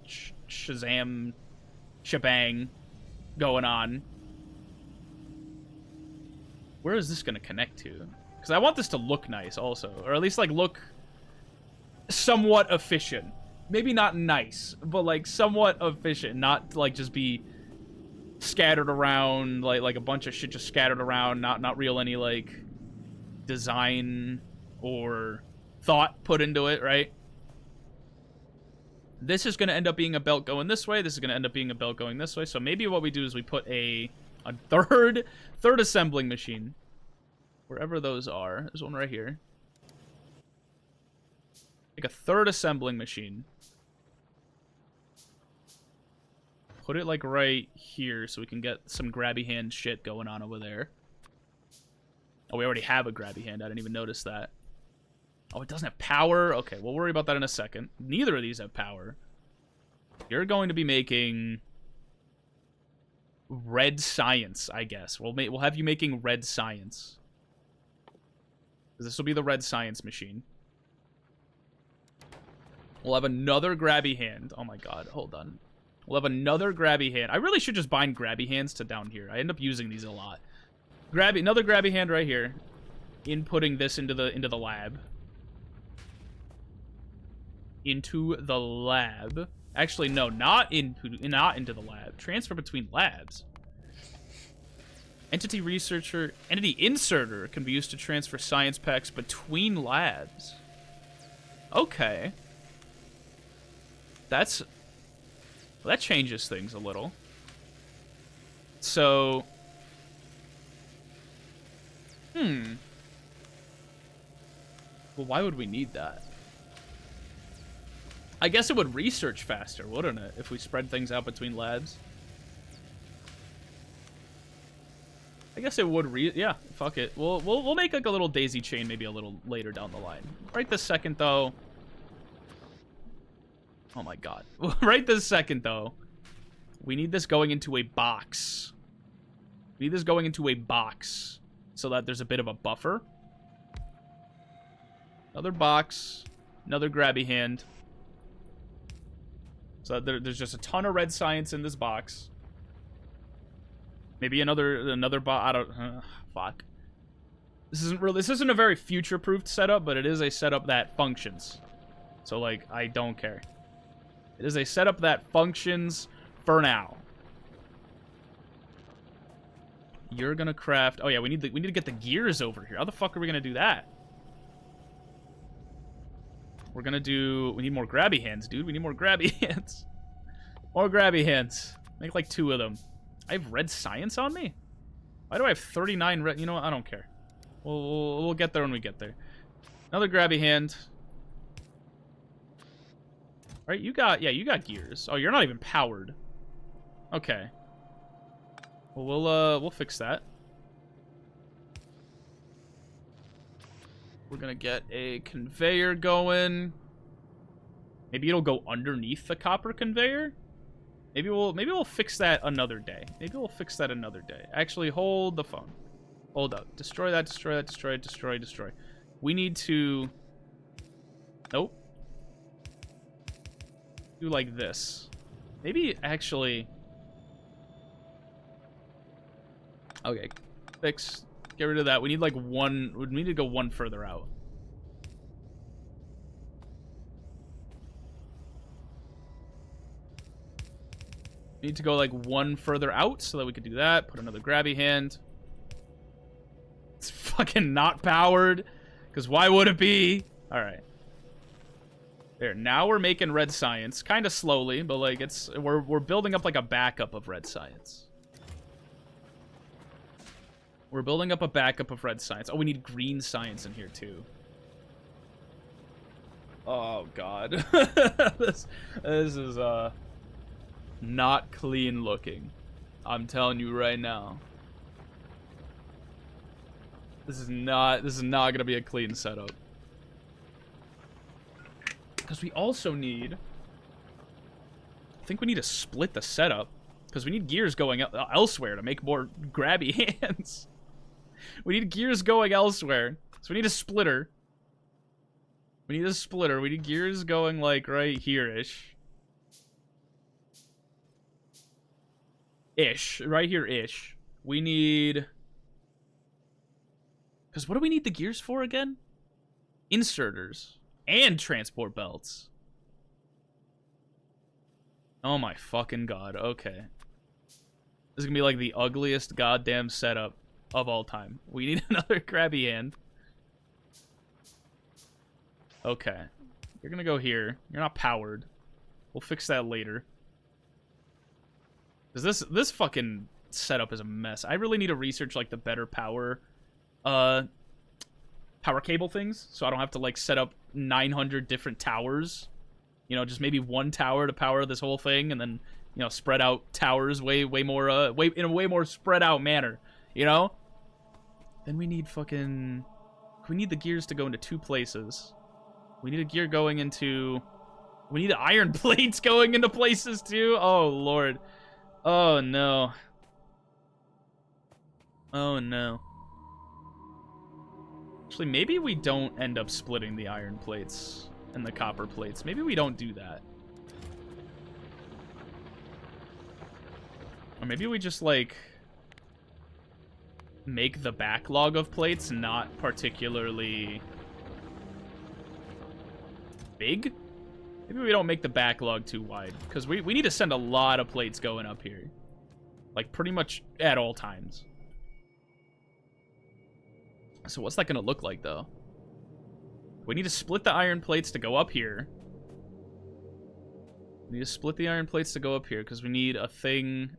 shebang going on. Where is this going to connect to? Because I want this to look nice also. Or at least, like, look somewhat efficient. Maybe not nice, but, like, somewhat efficient. Not, like, just be scattered around, like a bunch of shit just scattered around. Not real any, like, design or thought put into it, right? This is going to end up being a belt going this way. This is going to end up being a belt going this way. So maybe what we do is we put a third assembling machine. Wherever those are. There's one right here. Like a third assembling machine. Put it like right here so we can get some grabby hand shit going on over there. Oh, we already have a grabby hand. I didn't even notice that. Oh, it doesn't have power? Okay, we'll worry about that in a second. Neither of these have power. You're going to be making... red science, I guess. We'll have you making red science. This will be the red science machine. We'll have another grabby hand. Oh my god, hold on. We'll have another grabby hand. I really should just bind grabby hands to down here. I end up using these a lot. Another grabby hand right here. Inputting this into the lab. Into the lab. Actually, no, not into the lab. Transfer between labs. Entity inserter can be used to transfer science packs between labs. Okay. That changes things a little. So, well, why would we need that? I guess it would research faster, wouldn't it, if we spread things out between labs? I guess it would yeah, fuck it. We'll make like a little daisy chain maybe a little later down the line. Right this second, though. Oh my god. Right this second, though. We need this going into a box. We need this going into a box so that there's a bit of a buffer. Another box. Another grabby hand. So that there's just a ton of red science in this box. Maybe another box. I don't. Fuck. This isn't a very future-proofed setup, but it is a setup that functions. So like, I don't care. It is a setup that functions for now. You're gonna craft. Oh yeah, we need to get the gears over here. How the fuck are we gonna do that? We're gonna do. We need more grabby hands, dude. We need more grabby hands. More grabby hands. Make like 2 of them. I have red science on me? Why do I have 39 red? You know what? I don't care. We'll get there when we get there. Another grabby hand. Right, you got gears. Oh, you're not even powered. Okay. Well, we'll fix that. We're gonna get a conveyor going. Maybe it'll go underneath the copper conveyor. Maybe we'll fix that another day. Maybe we'll fix that another day. Actually, hold the phone. Hold up. Destroy that. Destroy that. Destroy. Destroy. Destroy. We need to. Nope. Do like this. Maybe actually. Okay. Fix. Get rid of that. We need like one. We need to go one further out. We need to go like one further out so that we could do that. Put another grabby hand. It's fucking not powered. Because why would it be? Alright. There. Now we're making red science. Kind of slowly, but like we're building up like a backup of red science. We're building up a backup of red science. Oh, we need green science in here too. Oh god. this is not clean looking. I'm telling you right now. This is not gonna be a clean setup. Because we also need... I think we need to split the setup. Because we need gears going elsewhere to make more grabby hands. We need gears going elsewhere. So we need a splitter. We need a splitter. We need gears going, like, right here-ish. Right here-ish. We need... Because what do we need the gears for again? Inserters. And transport belts. Oh my fucking god. Okay. This is gonna be like the ugliest goddamn setup of all time. We need another grabby hand. Okay. You're gonna go here. You're not powered. We'll fix that later. Because this fucking setup is a mess. I really need to research like the better power cable things, so I don't have to like set up 900 different towers. You know, just maybe one tower to power this whole thing, and then, you know, spread out towers way more in a way more spread out manner, you know? Then we need fucking... We need the gears to go into 2 places. We need a gear going into... We need iron plates going into places too. Oh lord. Oh no. Oh no. Actually, maybe we don't end up splitting the iron plates and the copper plates. Maybe we don't do that. Or maybe we just, like, make the backlog of plates not particularly big. Maybe we don't make the backlog too wide, because we need to send a lot of plates going up here. Like, pretty much at all times. So what's that going to look like, though? We need to split the iron plates to go up here. We need to split the iron plates to go up here, because we need a thing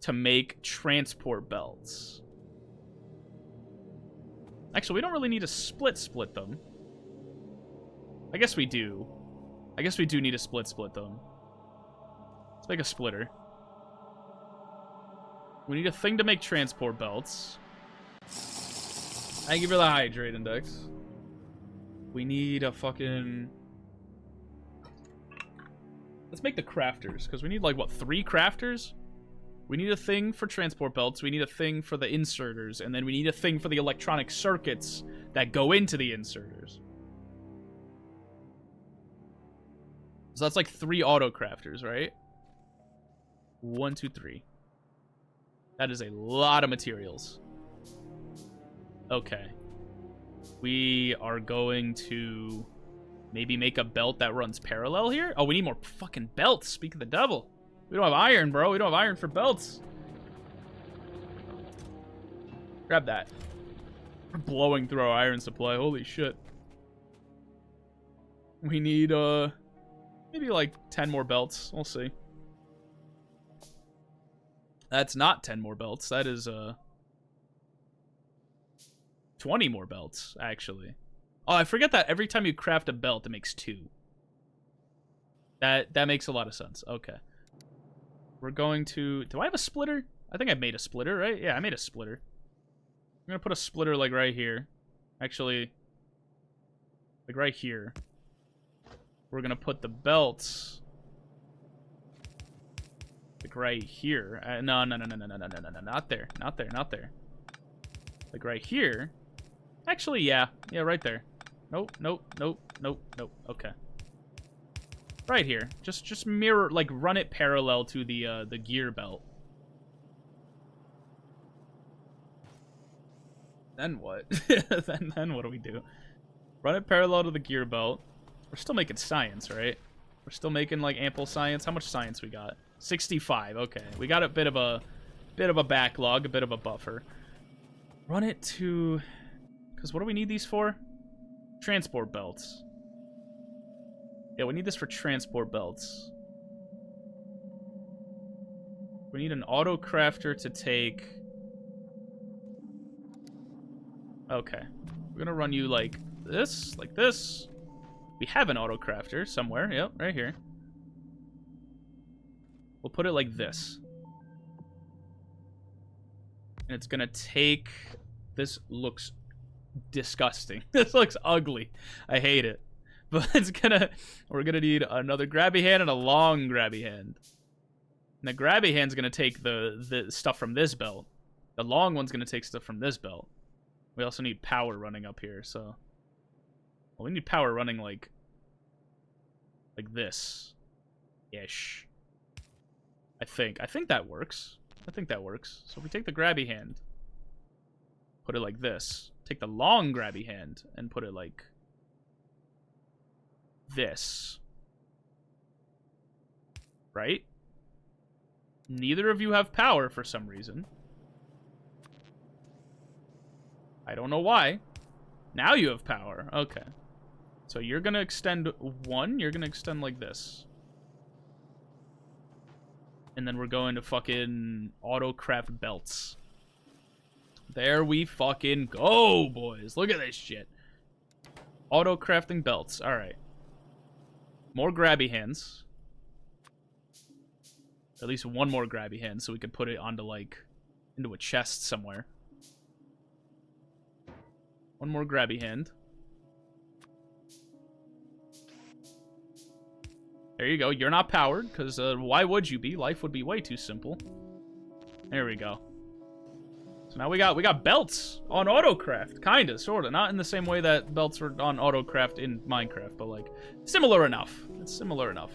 to make transport belts. Actually, we don't really need to split them. I guess we do. I guess we do need to split them. Let's make a splitter. We need a thing to make transport belts. Thank you for the hydrate index. We need a fucking... Let's make the crafters, because we need, like, what, 3 crafters? We need a thing for transport belts, we need a thing for the inserters, and then we need a thing for the electronic circuits that go into the inserters. So that's like 3 auto crafters, right? 1, 2, 3. That is a lot of materials. Okay. We are going to maybe make a belt that runs parallel here. Oh, we need more fucking belts. Speak of the devil. We don't have iron, bro. We don't have iron for belts. Grab that. We're blowing through our iron supply. Holy shit. We need, maybe like 10 more belts. We'll see. That's not 10 more belts. That is, 20 more belts, actually. Oh, I forget that every time you craft a belt, it makes 2. That makes a lot of sense. Okay. We're going to... Do I have a splitter? I think I made a splitter, right? Yeah, I made a splitter. I'm going to put a splitter, like, right here. Actually, like, right here. We're going to put the belts... like, right here. No. Not there. Not there. Not there. Like, right here. Actually, yeah. Yeah, right there. Nope. Okay. Right here. Just mirror, like, run it parallel to the gear belt. Then what? then what do we do? Run it parallel to the gear belt. We're still making science, right? We're still making, like, ample science. How much science we got? 65. Okay. We got a bit of a backlog, a bit of a buffer. Run it to... Because what do we need these for? Transport belts. Yeah, we need this for transport belts. We need an auto crafter to take... Okay. We're gonna run you like this, like this. We have an auto crafter somewhere. Yep, right here. We'll put it like this. And it's gonna take... This looks disgusting. This looks ugly. I hate it. But it's gonna... We're gonna need another grabby hand and a long grabby hand. And the grabby hand's gonna take the stuff from this belt. The long one's gonna take stuff from this belt. We also need power running up here, so... Well, we need power running like this. Ish. I think that works. I think that works. So if we take the grabby hand, put it like this. Take the long grabby hand and put it like this. Right? Neither of you have power for some reason. I don't know why. Now you have power. Okay. So you're going to extend one. You're going to extend like this. And then we're going to fucking auto-craft belts. There we fucking go, boys. Look at this shit. Auto-crafting belts. All right. More grabby hands. At least one more grabby hand so we can put it onto, like, into a chest somewhere. One more grabby hand. There you go. You're not powered, because why would you be? Life would be way too simple. There we go. So now we got belts on autocraft, kinda, sorta. Not in the same way that belts were on autocraft in Minecraft, but like similar enough. It's similar enough.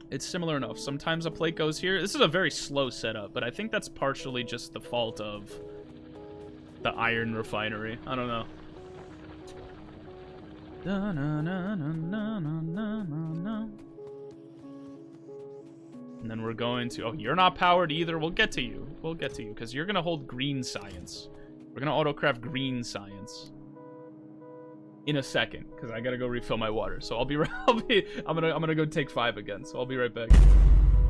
It's similar enough. Sometimes a plate goes here. This is a very slow setup, but I think that's partially just the fault of the iron refinery. I don't know. And then we're going to... Oh, you're not powered either. We'll get to you. We'll get to you, because you're going to hold green science. We're going to autocraft green science in a second, because I got to go refill my water. So I'm gonna go take 5 again, so I'll be right back.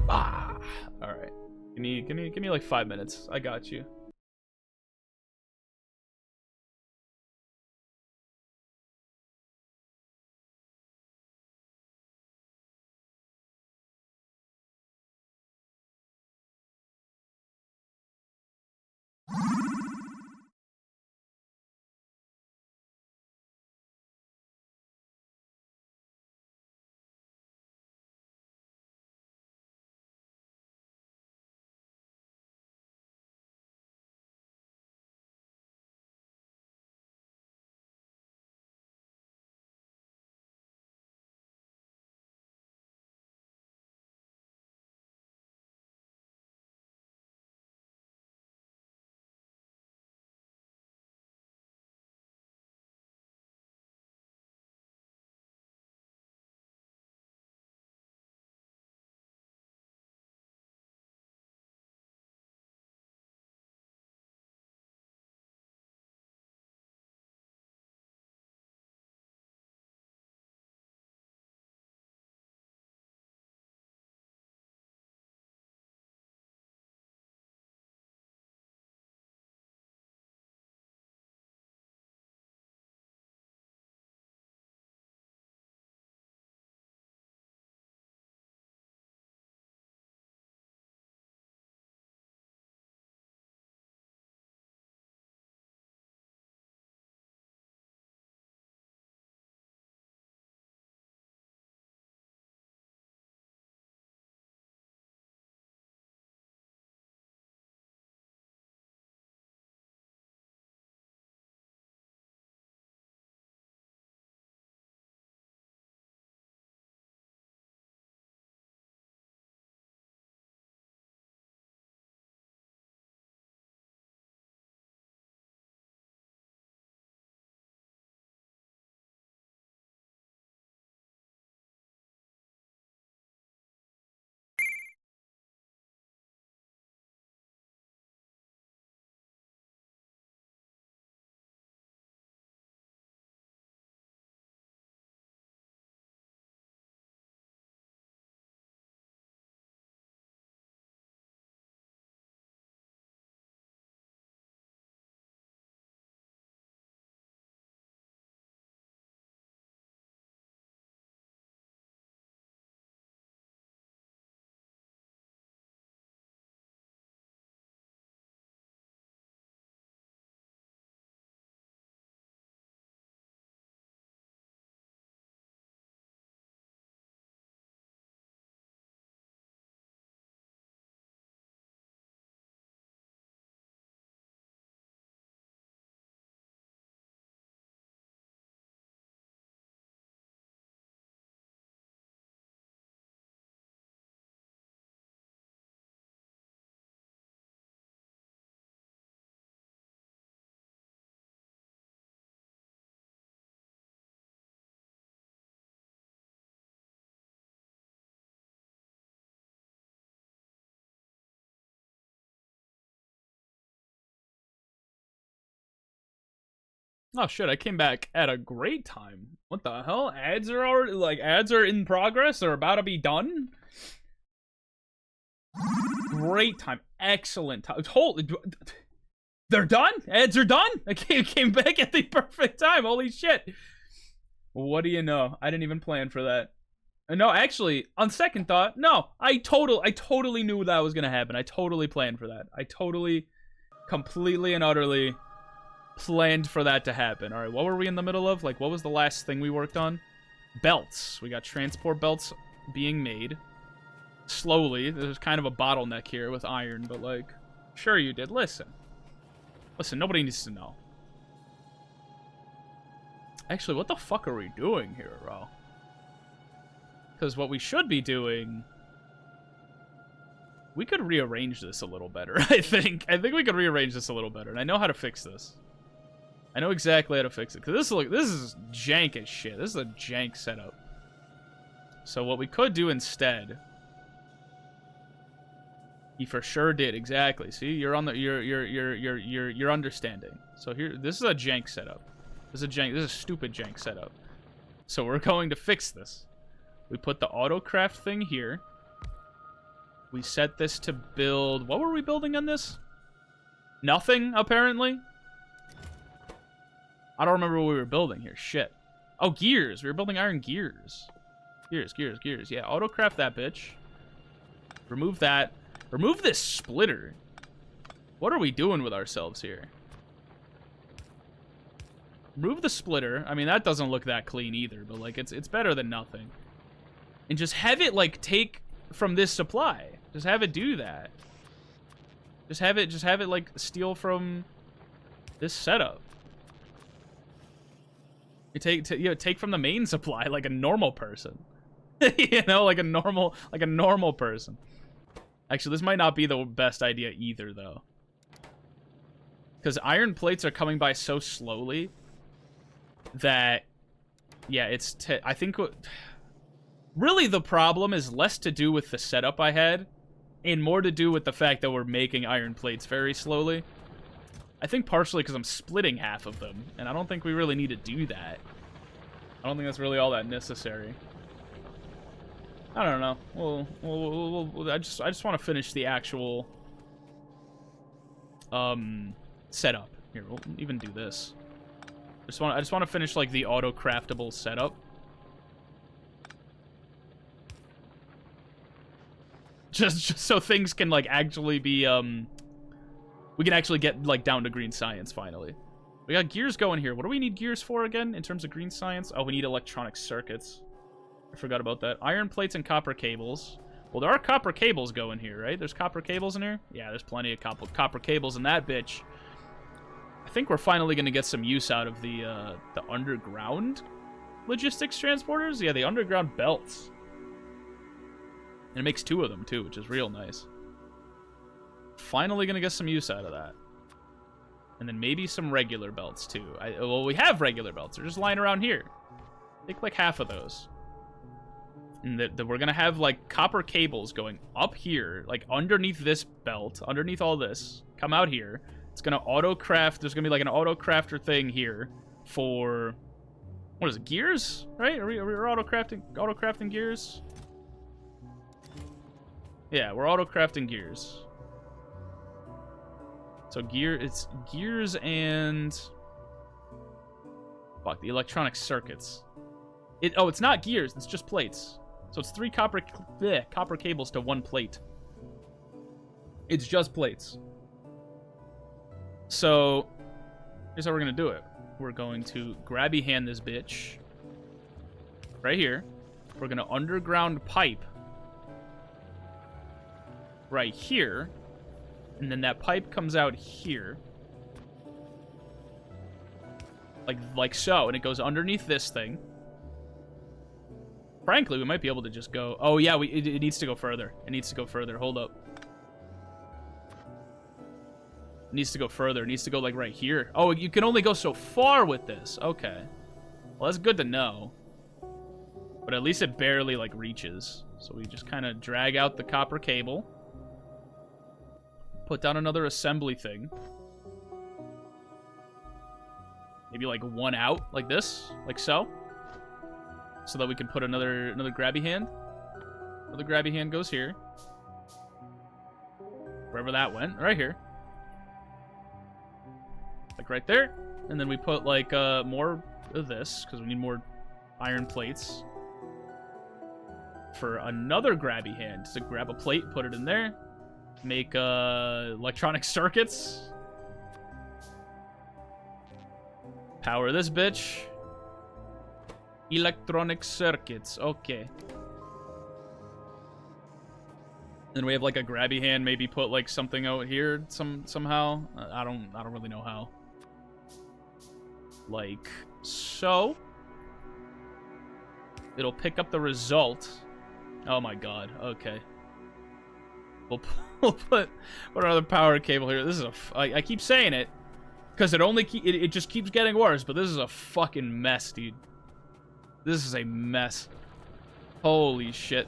Ah! All right. Give me like 5 minutes. I got you. Oh shit, I came back at a great time. What the hell? Ads are already, like, ads are in progress? They're about to be done? Great time. Excellent time. Holy... They're done? Ads are done? I came back at the perfect time. Holy shit. What do you know? I didn't even plan for that. No, actually, on second thought, no. I totally knew that was gonna happen. I totally planned for that. I totally, completely and utterly planned for that to happen. All right, what were we in the middle of? Like, what was the last thing we worked on? Belts. We got transport belts being made. Slowly. There's kind of a bottleneck here with iron, but, like, Sure you did. Listen. Listen, nobody needs to know. Actually, what the fuck are we doing here, bro? Because what we should be doing... We could rearrange this a little better, I think. I think we could rearrange this a little better, and I know how to fix this. I know exactly how to fix it, because this is jank as shit. This is a jank setup. So what we could do instead... He for sure did, exactly. See, you're on the you're understanding. So here, this is a jank setup. This is a stupid jank setup. So we're going to fix this. We put the autocraft thing here. We set this to build... What were we building on this? Nothing, apparently. I don't remember what we were building here. Shit. Oh, gears. We were building iron gears. Gears. Yeah, autocraft that bitch. Remove that. Remove this splitter. What are we doing with ourselves here? Remove the splitter. I mean, that doesn't look that clean either, but, like, it's better than nothing. And just have it, like, take from this supply. Just have it do that. Just have it, like, steal from this setup. You take from the main supply like a normal person. You know, like a normal person. Actually, this might not be the best idea either, though. Because iron plates are coming by so slowly that, yeah, I think really the problem is less to do with the setup I had and more to do with the fact that we're making iron plates very slowly. I think partially because I'm splitting half of them, and I don't think we really need to do that. I don't think that's really all that necessary. I don't know. I just want to finish the actual setup. Here, we'll even do this. I just want to finish like the auto craftable setup. Just so things can like actually be we can actually get like down to green science finally. We got gears going here. What do we need gears for again in terms of green science? Oh, we need electronic circuits. I forgot about that. Iron plates and copper cables. Well, there are copper cables going here, right? There's copper cables in here? Yeah, there's plenty of copper cables in that bitch. I think we're finally going to get some use out of the underground logistics transporters. Yeah, the underground belts. And it makes 2 of them, too, which is real nice. Finally going to get some use out of that. And then maybe some regular belts, too. Well, we have regular belts. They're just lying around here. Take, like, half of those. And that we're going to have, like, copper cables going up here, like, underneath this belt, underneath all this. Come out here. It's going to auto-craft. There's going to be, like, an auto-crafter thing here for... What is it? Gears? Right? Are we auto-crafting gears? Yeah, we're auto-crafting gears. So it's gears and... Fuck, the electronic circuits. It's not gears, it's just plates. So it's 3 copper cables to 1 plate. It's just plates. So, here's how we're gonna do it. We're going to grabby hand this bitch. Right here. We're gonna underground pipe. Right here. And then that pipe comes out here. Like so. And it goes underneath this thing. Frankly, we might be able to just go... Oh, yeah, it needs to go further. It needs to go further. Hold up. It needs to go further. It needs to go, like, right here. Oh, you can only go so far with this. Okay. Well, that's good to know. But at least it barely, like, reaches. So we just kind of drag out the copper cable. Put down another assembly thing. Maybe, like, 1 out, like this. Like so. So that we can put another grabby hand. Another grabby hand goes here. Wherever that went. Right here. Like right there. And then we put like more of this. Because we need more iron plates. For another grabby hand. So grab a plate, put it in there. Make electronic circuits. Power this bitch. Electronic circuits. Okay. Then we have like a grabby hand, maybe put like something out here somehow. I don't really know how. Like so. It'll pick up the result. Oh my god. Okay. We'll put another power cable here. This is I keep saying it because it just keeps getting worse, but this is a fucking mess, dude. This is a mess. Holy shit.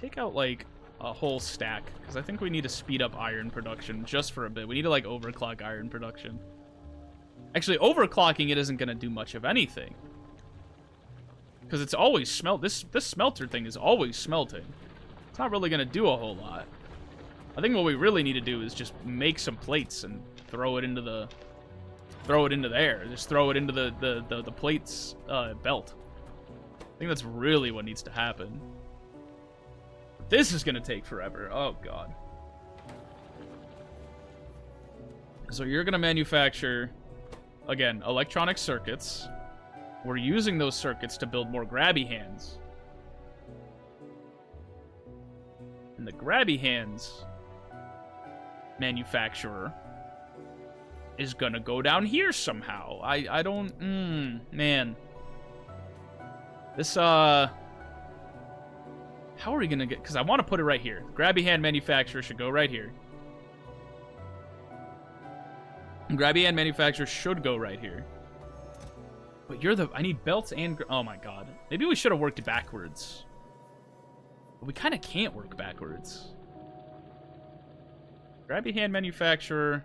Take out like a whole stack because I think we need to speed up iron production just for a bit. We need to like overclock iron production. Actually, overclocking it isn't going to do much of anything because it's always this smelter thing is always smelting. It's not really going to do a whole lot. I think what we really need to do is just make some plates and throw it into there. Just throw it into the plates belt. I think that's really what needs to happen. This is going to take forever. Oh, God. So you're going to manufacture, again, electronic circuits. We're using those circuits to build more grabby hands. And the grabby hands manufacturer is going to go down here somehow. I don't... man. This, how are we gonna get... Because I want to put it right here. Grabby hand manufacturer should go right here. Grabby hand manufacturer should go right here. But you're the... I need belts and... Oh my god. Maybe we should have worked backwards. But we kind of can't work backwards. Grabby hand manufacturer...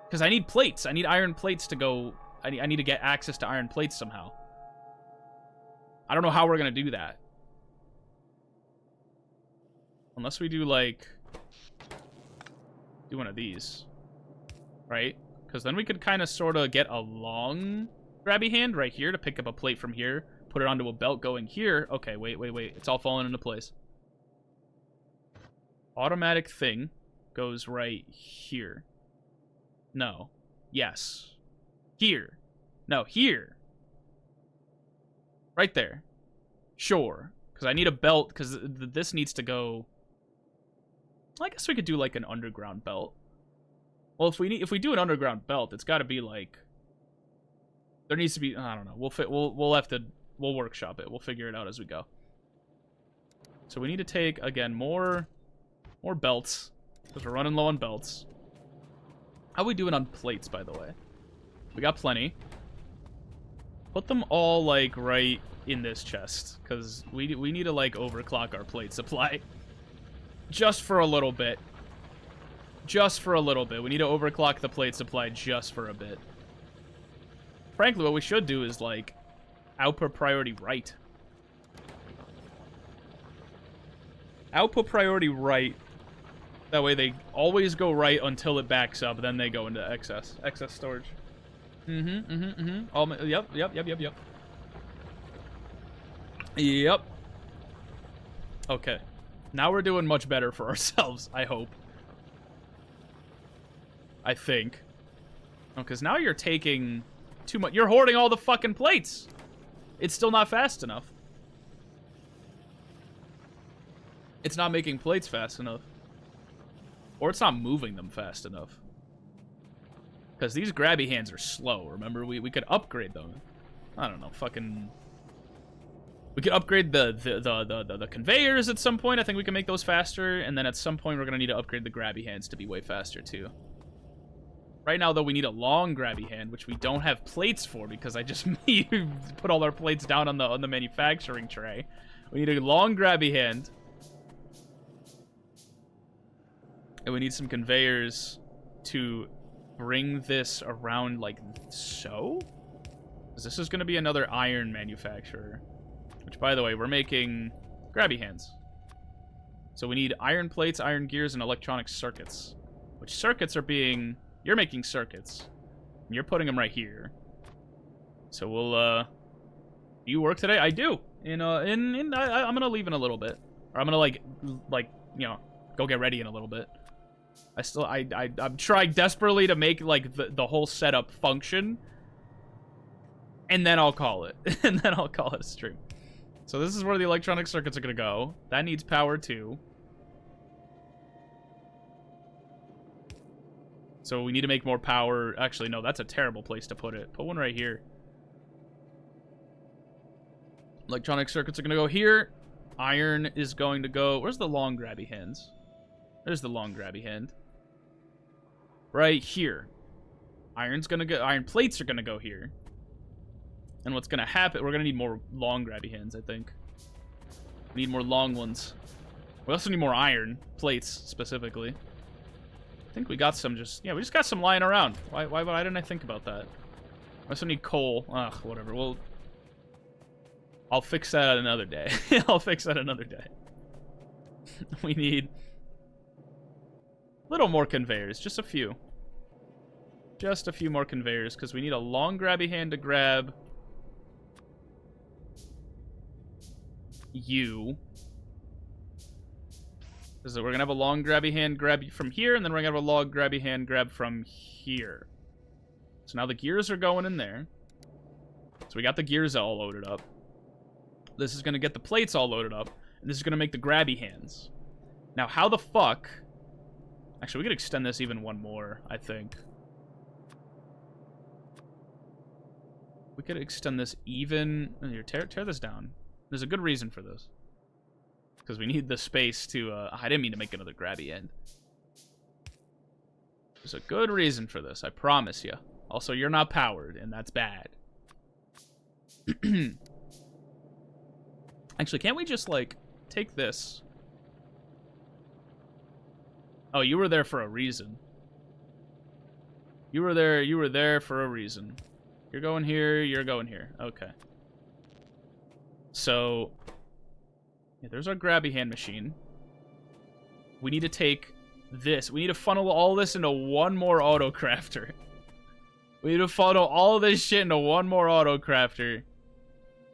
Because I need plates. I need iron plates to go... I need to get access to iron plates somehow. I don't know how we're going to do that. Unless we do, like... do one of these. Right? Because then we could kind of sort of get a long grabby hand right here to pick up a plate from here. Put it onto a belt going here. Okay, wait. It's all falling into place. Automatic thing goes right here. No. Yes. Here. No, here. Right there. Sure. Because I need a belt, because this needs to go... I guess we could do, like, an underground belt. Well, if we do an underground belt, it's got to be, like... There needs to be... I don't know. We'll workshop it. We'll figure it out as we go. So we need to take, again, more belts. Because we're running low on belts. How are we doing on plates, by the way? We got plenty. Put them all, like, right in this chest. Because we need to, like, overclock our plate supply. Just for a little bit. Just for a little bit. We need to overclock the plate supply just for a bit. Frankly, what we should do is, like, output priority right. Output priority right. That way they always go right until it backs up, then they go into excess storage. Yep. Yep. Okay. Now we're doing much better for ourselves, I hope. I think. Oh, because now you're taking too much. You're hoarding all the fucking plates. It's still not fast enough. It's not making plates fast enough. Or it's not moving them fast enough. Because these grabby hands are slow, remember? We could upgrade them. I don't know, fucking... We could upgrade the conveyors at some point. I think we can make those faster. And then at some point, we're going to need to upgrade the grabby hands to be way faster, too. Right now, though, we need a long grabby hand, which we don't have plates for because I just put all our plates down on the manufacturing tray. We need a long grabby hand. And we need some conveyors to bring this around like so. Because this is going to be another iron manufacturer. Which, by the way, we're making grabby hands. So we need iron plates, iron gears, and electronic circuits. Which circuits are being... You're making circuits. And you're putting them right here. So we'll, Do you work today? I do. I'm going to leave in a little bit. Or I'm going to, like, you know, go get ready in a little bit. I'm trying desperately to make, like, the whole setup function. And then I'll call it. And then I'll call it a stream. So this is where the electronic circuits are going to go. That needs power too. So we need to make more power. Actually, no, that's a terrible place to put it. Put one right here. Electronic circuits are going to go here. Iron is going to go... Where's the long grabby hands? There's the long grabby hand. Right here. Iron's going to go... Iron plates are going to go here. And what's going to happen... We're going to need more long grabby hands, I think. We need more long ones. We also need more iron plates, specifically. I think we got some just... Yeah, we just got some lying around. Why didn't I think about that? I also need coal. Ugh, whatever. Well... I'll fix that another day. I'll fix that another day. We need a little more conveyors. Just a few. Just a few more conveyors, because we need a long grabby hand to grab you. So we're going to have a long grabby hand grab from here, and then we're going to have a long grabby hand grab from here. So now the gears are going in there. So we got the gears all loaded up. This is going to get the plates all loaded up. And this is going to make the grabby hands. Now, how the fuck... Actually, we could extend this even one more, I think. We could extend this even... Here, tear this down. There's a good reason for this. Because we need the space to... I didn't mean to make another grabby end. There's a good reason for this, I promise you. Also, you're not powered, and that's bad. Actually, can't we just, like, take this? Oh, you were there for a reason. You were there for a reason. You're going here, you're going here. Okay. So, yeah, there's our grabby hand machine. We need to take this. We need to funnel all this into one more auto crafter. We need to funnel all this shit into one more auto crafter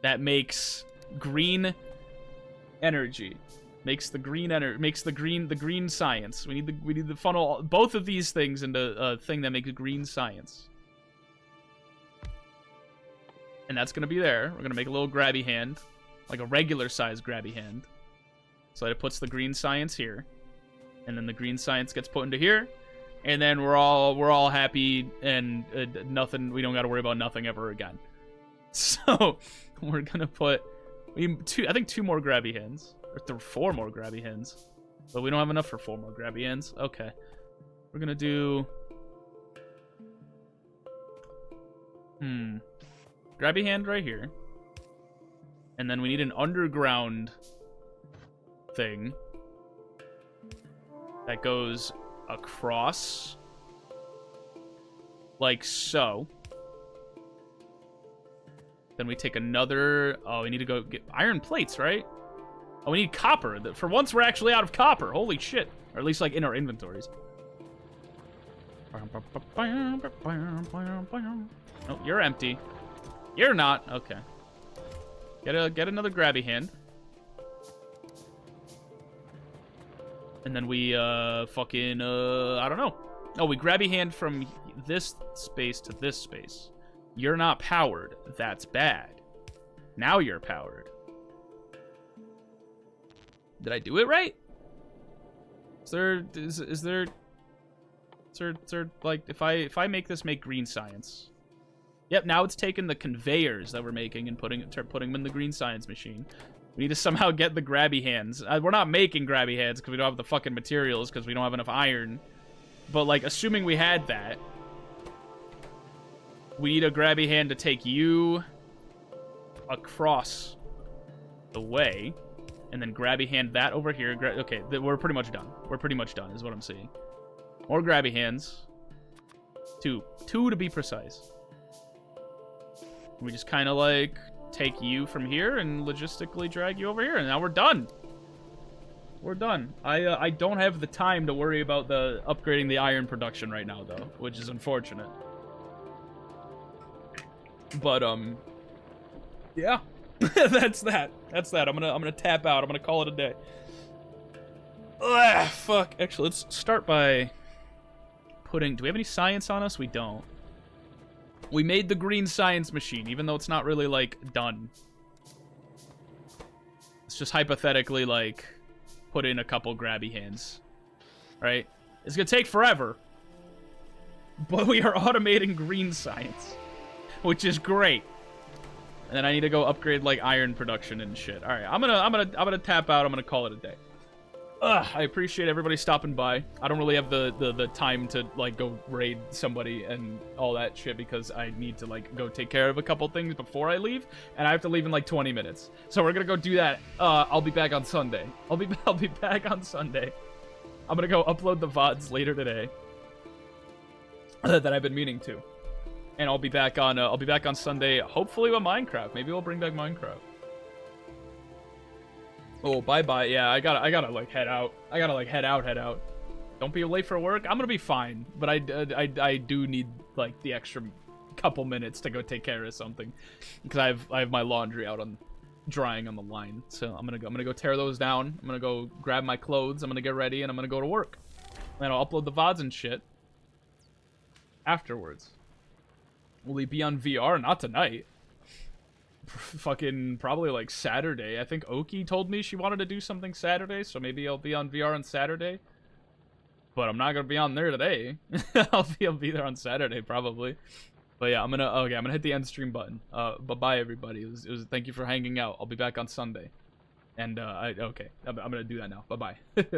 that makes green energy, makes the green science. We need to funnel both of these things into a thing that makes green science, and that's gonna be there. We're gonna make a little grabby hand, like a regular size grabby hand, so that it puts the green science here, and then the green science gets put into here, and then we're all happy and nothing. We don't got to worry about nothing ever again. So we're gonna put. I think 2 more grabby hands. Or 4 more grabby hands. But we don't have enough for 4 more grabby hands. Okay. We're gonna do... Grabby hand right here. And then we need an underground thing that goes across. Like so. Then we take another... Oh, we need to go get iron plates, right? Oh, we need copper. For once, we're actually out of copper. Holy shit. Or at least, like, in our inventories. Oh, you're empty. You're not. Okay. Get another grabby hand. And then we, I don't know. Oh, we grabby hand from this space to this space. You're not powered. That's bad. Now you're powered. Did I do it right? Is there like if I make this make green science? Yep, now it's taking the conveyors that we're making and putting them in the green science machine. We need to somehow get the grabby hands. We're not making grabby hands because we don't have the fucking materials because we don't have enough iron. But like assuming we had that, we need a grabby hand to take you across the way, and then grabby hand that over here. Okay, we're pretty much done. We're pretty much done, is what I'm seeing. More grabby hands. 2 to be precise. We just kind of like take you from here and logistically drag you over here, and now we're done. We're done. I don't have the time to worry about the upgrading the iron production right now, though, which is unfortunate. But yeah, that's that. I'm gonna tap out. I'm gonna call it a day. Ugh, fuck. Actually, let's start by putting. Do we have any science on us? We don't. We made the green science machine, even though it's not really like done. let's just hypothetically, like, put in a couple grabby hands. Right? It's gonna take forever. But we are automating green science. Which is great. And then I need to go upgrade, like, iron production and shit. Alright, I'm gonna tap out. I'm gonna call it a day. I appreciate everybody stopping by. I don't really have the time to, like, go raid somebody and all that shit because I need to, like, go take care of a couple things before I leave, and I have to leave in, like, 20 minutes. So we're gonna go do that. I'll be back on Sunday. I'll be back on Sunday. I'm gonna go upload the VODs later today that I've been meaning to, and I'll be back on Sunday. Hopefully with Minecraft. Maybe we'll bring back Minecraft. Oh, bye-bye. Yeah, I gotta, like, head out. I gotta, like, head out. Don't be late for work. I'm gonna be fine, but I do need, like, the extra couple minutes to go take care of something. Because I have my laundry out on drying on the line. So I'm gonna go tear those down. I'm gonna go grab my clothes. I'm gonna get ready, and I'm gonna go to work. And then I'll upload the VODs and shit afterwards. Will he be on VR? Not tonight. Fucking probably like Saturday. I think Oki told me she wanted to do something Saturday, so maybe I'll be on VR on Saturday. But I'm not gonna be on there today. I'll be there on Saturday probably. But yeah, I'm gonna hit the end stream button. Bye everybody. It was thank you for hanging out. I'll be back on Sunday. And I'm gonna do that now. Bye bye.